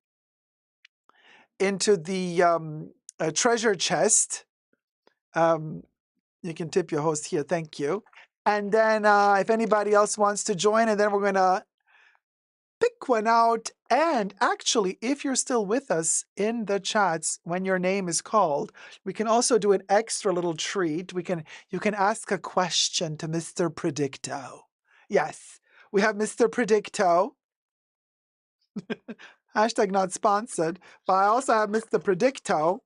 treasure chest. You can tip your host here. Thank you. And then if anybody else wants to join, and then we're gonna pick one out. And actually, if you're still with us in the chats when your name is called, we can also do an extra little treat. You can ask a question to Mr. Predicto. Yes, we have Mr. Predicto. Hashtag not sponsored. But I also have Mr. Predicto.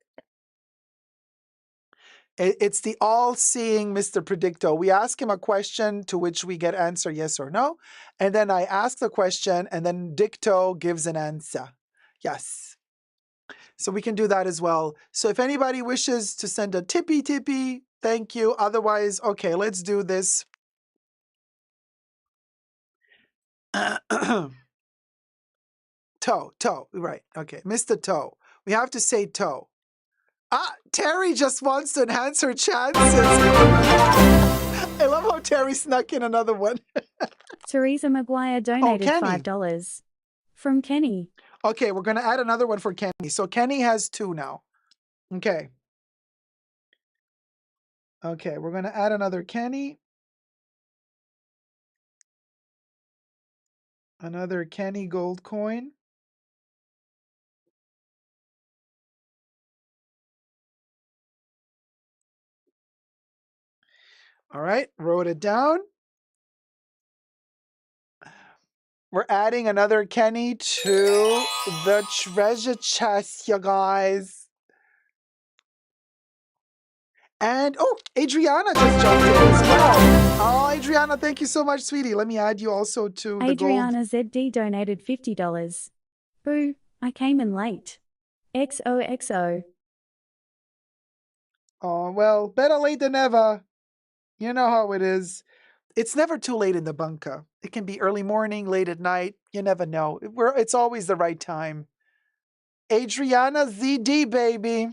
It's the all-seeing Mr. Predicto. We ask him a question to which we get answer yes or no. And then I ask the question and then Dicto gives an answer. Yes. So we can do that as well. So if anybody wishes to send a tippy, thank you. Otherwise, okay, let's do this. Toe, right. Okay, Mr. Toe. We have to say toe. Ah, Terry just wants to enhance her chances. I love how Terry snuck in another one. Teresa McGuire donated Kenny. $5. From Kenny. Okay, we're going to add another one for Kenny. So Kenny has 2 now. Okay. Okay, we're going to add another Kenny. Another Kenny gold coin. All right, wrote it down. We're adding another Kenny to the treasure chest, you guys. And, oh, Adriana just jumped in as well. Oh, Adriana, thank you so much, sweetie. Let me add you also to the gold. Adriana ZD donated $50. Boo, I came in late. XOXO. Oh, well, better late than never. You know how it is. It's never too late in the bunker. It can be early morning, late at night. You never know. It's always the right time. Adriana ZD, baby.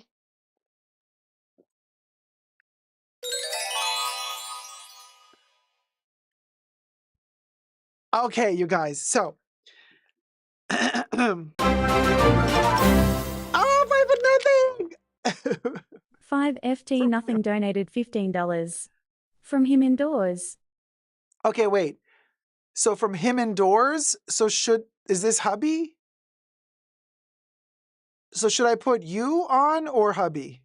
Okay, you guys. So, oh, 5 nothing. 5FT Nothing donated $15. From him indoors. Okay, wait. So from him indoors. So is this hubby? So should I put you on or hubby?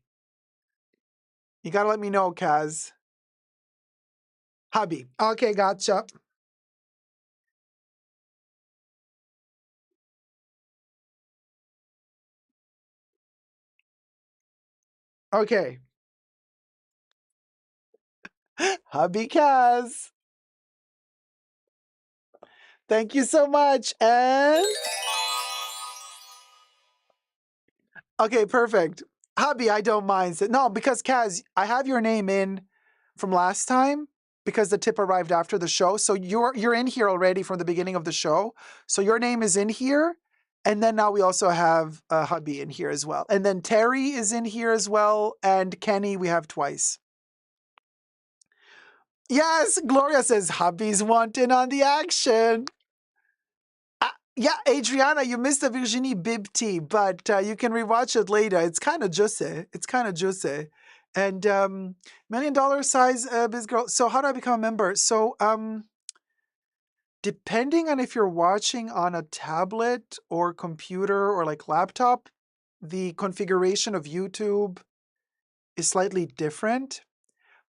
You gotta let me know, Kaz. Hubby. Okay, gotcha. Okay. Hubby Kaz. Thank you so much. And okay, perfect. Hubby, I don't mind. No, because Kaz, I have your name in from last time. because the tip arrived after the show. So you're in here already from the beginning of the show. So your name is in here. And then now we also have hubby in here as well. And then Terry is in here as well. And Kenny, we have twice. Yes, Gloria says hubby's wanting on the action. Yeah, Adriana, you missed the Virginie Bibty, but you can rewatch it later. It's kind of juicy. It's kind of juicy. And $1 million size biz girl. So how do I become a member? So depending on if you're watching on a tablet or computer or like laptop, the configuration of YouTube is slightly different.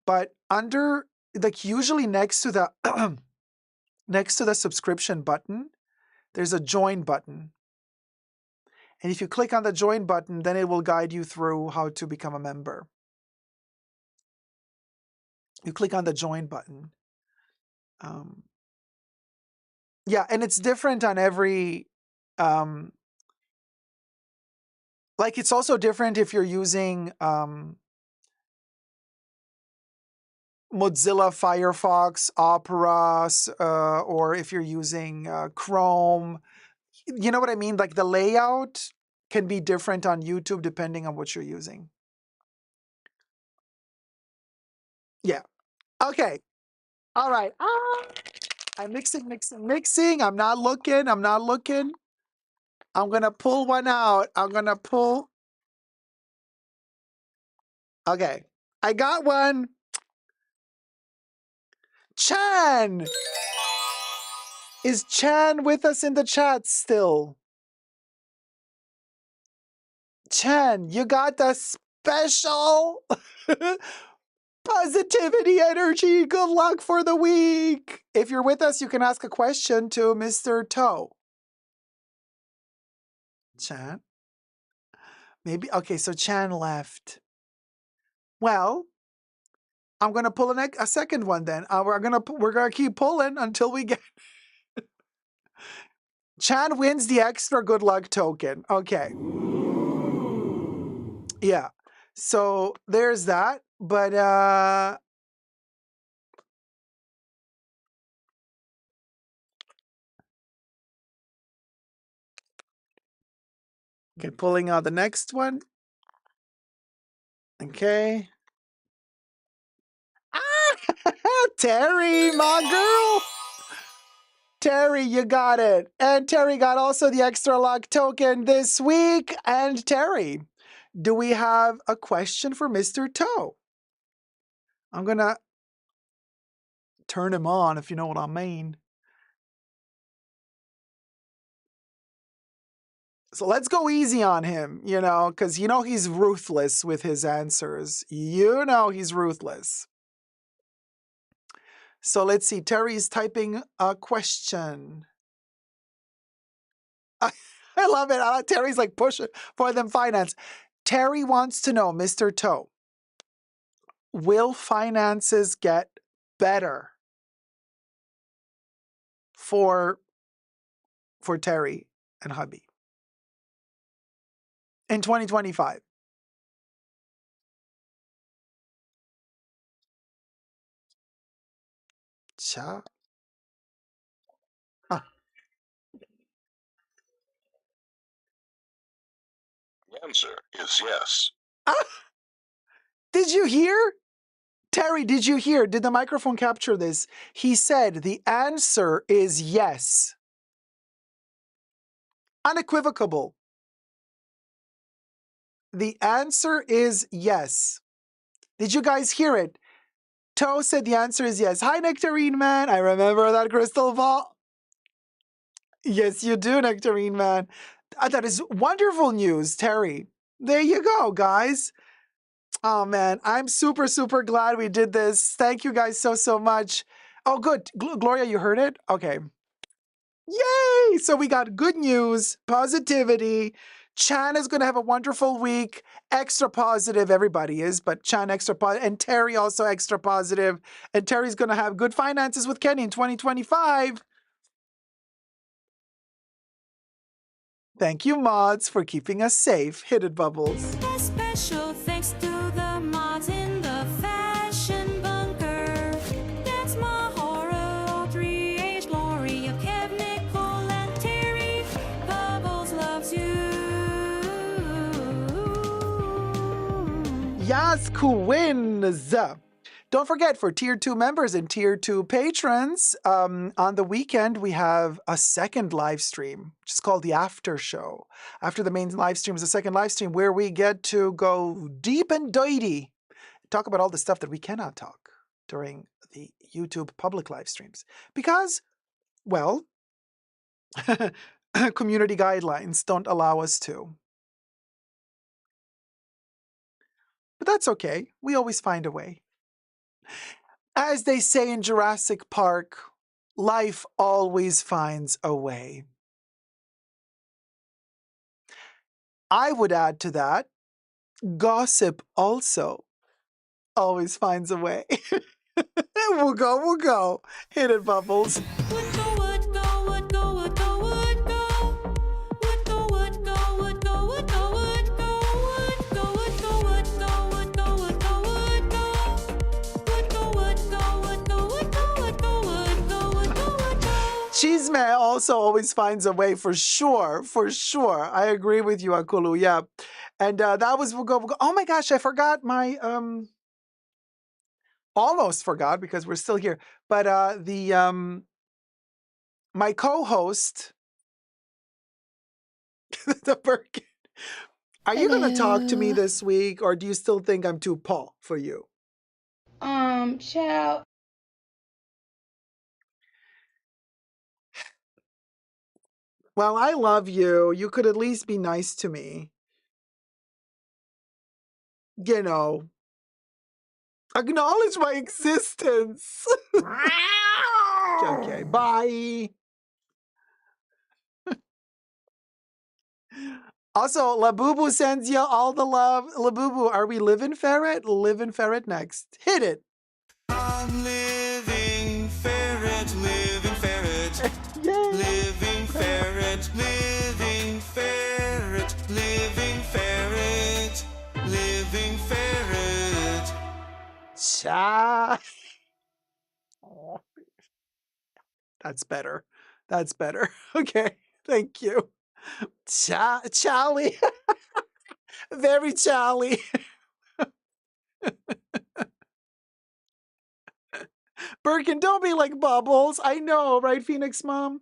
But under, like usually next to the next to the subscription button, there's a join button. And if you click on the join button, then it will guide you through how to become a member. You click on the join button. Yeah, and it's different on every, like it's also different if you're using Mozilla Firefox, Opera, or if you're using Chrome. You know what I mean? Like the layout can be different on YouTube depending on what you're using. Yeah. Okay. All right. I'm mixing. I'm not looking. I'm going to pull one out. Okay. I got one. Chan! Is Chan with us in the chat still? Chan, you got the special positivity energy. Good luck for the week. If you're with us, you can ask a question to Mr. Toe. Chan? Maybe, okay, so Chan left. Well, I'm gonna pull a second one then. We're gonna keep pulling until we get. Chan wins the extra good luck token. Okay. Yeah. So there's that. But okay, pulling out the next one. Okay. Terry, my girl. Terry, you got it. And Terry got also the extra luck token this week. And Terry, do we have a question for Mr. Toe? I'm going to turn him on, if you know what I mean. So let's go easy on him, because he's ruthless with his answers. He's ruthless. So let's see. Terry's typing a question. I love it. Terry's like pushing for them finance. Terry wants to know, Mr. Toe, will finances get better for Terry and hubby in 2025? Cha. The answer is yes. Did you hear? Terry, did you hear? Did the microphone capture this? He said the answer is yes. Unequivocal. The answer is yes. Did you guys hear it? Toe said the answer is yes. Hi, Nectarine Man. I remember that crystal ball. Yes, you do, Nectarine Man. That is wonderful news, Terry. There you go, guys. Oh, man. I'm super, super glad we did this. Thank you guys so much. Oh, good. Gloria, you heard it? Okay. Yay! So we got good news, positivity. Chan is going to have a wonderful week. Extra positive, everybody is, but Chan extra positive. And Terry also extra positive. And Terry's going to have good finances with Kenny in 2025. Thank you, mods, for keeping us safe. Hit it, Bubbles. A special thanks to the mods in the fashion bunker. That's Yes, Queens. Don't forget, for Tier 2 members and Tier 2 patrons, on the weekend we have a second live stream, which is called the After Show. After the main live stream is a second live stream where we get to go deep and dirty, talk about all the stuff that we cannot talk during the YouTube public live streams. Because, well, community guidelines don't allow us to. But that's okay. We always find a way. As they say in Jurassic Park, life always finds a way. I would add to that, gossip also always finds a way. We'll go. Hit it, Bubbles. Chisme also always finds a way, for sure. I agree with you, Akulu, yeah. And that was we'll go. Oh my gosh, I forgot my, almost forgot because we're still here. But my co-host, the Birkin, are you going to talk to me this week, or do you still think I'm too Paul for you? Child. Well, I love you. You could at least be nice to me. You know, acknowledge my existence. Okay, bye. Also, Labubu sends you all the love. Labubu, are we living ferret? Living ferret next. Hit it. I'm living ferret, living ferret. Yay. Living ferret, living ferret, living ferret, living ferret. Cha. Oh, that's better. Okay, thank you. Charlie. Very Charlie. Birkin, don't be like Bubbles. I know, right, Phoenix Mom?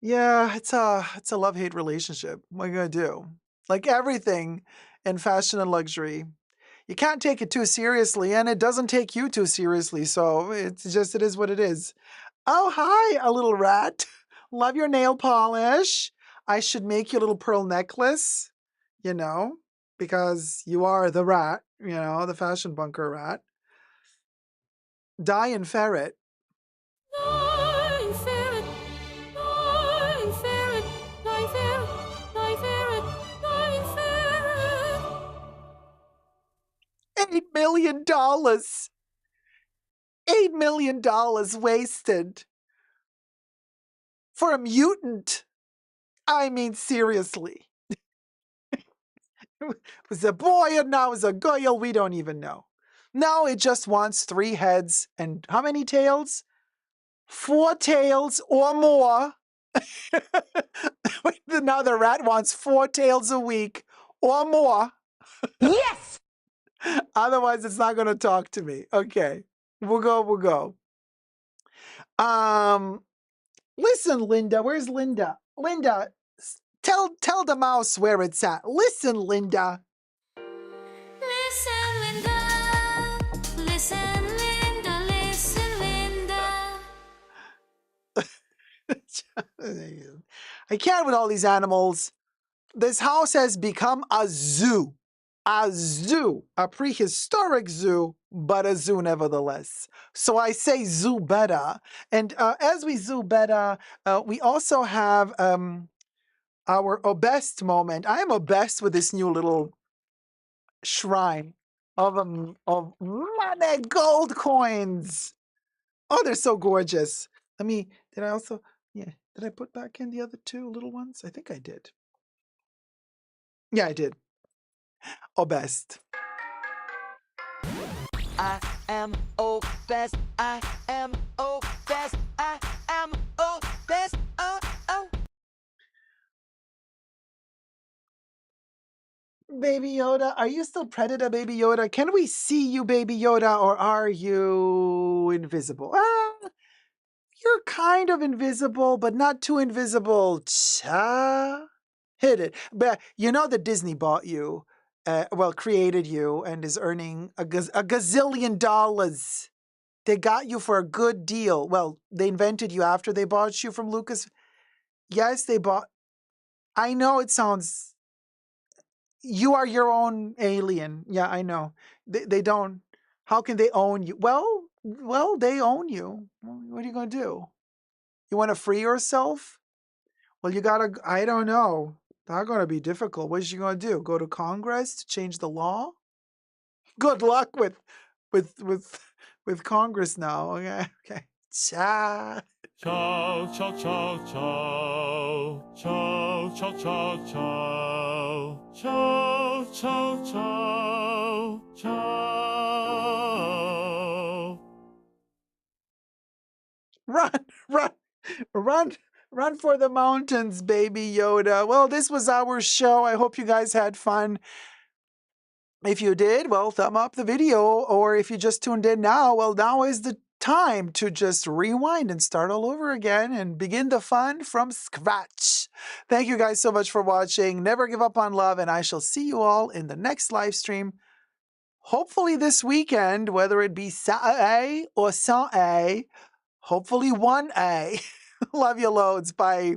Yeah, it's a love-hate relationship. What are you gonna do? Like everything in fashion and luxury, you can't take it too seriously, and it doesn't take you too seriously. So it is what it is. Oh, hi, a little rat. Love your nail polish. I should make you a little pearl necklace, because you are the rat, the fashion bunker rat. Die and ferret. $8 million. $8 million wasted for a mutant. I mean, seriously. It was a boy and now it's a girl. We don't even know. No, it just wants 3 heads and how many tails? 4 tails or more. Now the rat wants 4 tails a week or more. Yes! Otherwise, it's not going to talk to me. Okay, we'll go. Listen, Linda. Where's Linda? Linda, tell the mouse where it's at. Listen, Linda. Listen, Linda. Listen, Linda. Listen, Linda. I can't with all these animals. This house has become a zoo. A prehistoric zoo, but a zoo nevertheless. So I say zoo better. And as we zoo better, we also have our obsessed moment. I am obsessed with this new little shrine of money gold coins. Oh, they're so gorgeous. Did I put back in the other 2 little ones? I think I did. Yeah, I did. Obsessed. I am obsessed. I am obsessed. I am obsessed. Oh. Baby Yoda, are you still Predator, Baby Yoda? Can we see you, Baby Yoda, or are you invisible? You're kind of invisible, but not too invisible. Cha. Hit it. But you know that Disney bought you, well, created you, and is earning a gazillion dollars. They got you for a good deal. Well, they invented you after they bought you from Lucas. Yes, they bought. I know it sounds. You are your own alien. Yeah, I know. They don't. How can they own you? Well, they own you. What are you gonna do? You want to free yourself? Well, you gotta. I don't know. That's gonna be difficult. What is you gonna do? Go to Congress to change the law? Good luck with with with Congress now. Okay. Okay. Cha. Ciao, ciao, ciao, ciao. Ciao, ciao, ciao, ciao. Ciao, ciao, ciao. Ciao. Run, run, run, run for the mountains, Baby Yoda. Well, this was our show. I hope you guys had fun. If you did, well, thumb up the video. Or if you just tuned in now, well, now is the time to just rewind and start all over again and begin the fun from scratch. Thank you guys so much for watching. Never give up on love, and I shall see you all in the next live stream. Hopefully this weekend, whether it be Saturday or Sunday, hopefully 1A. Love you loads. Bye.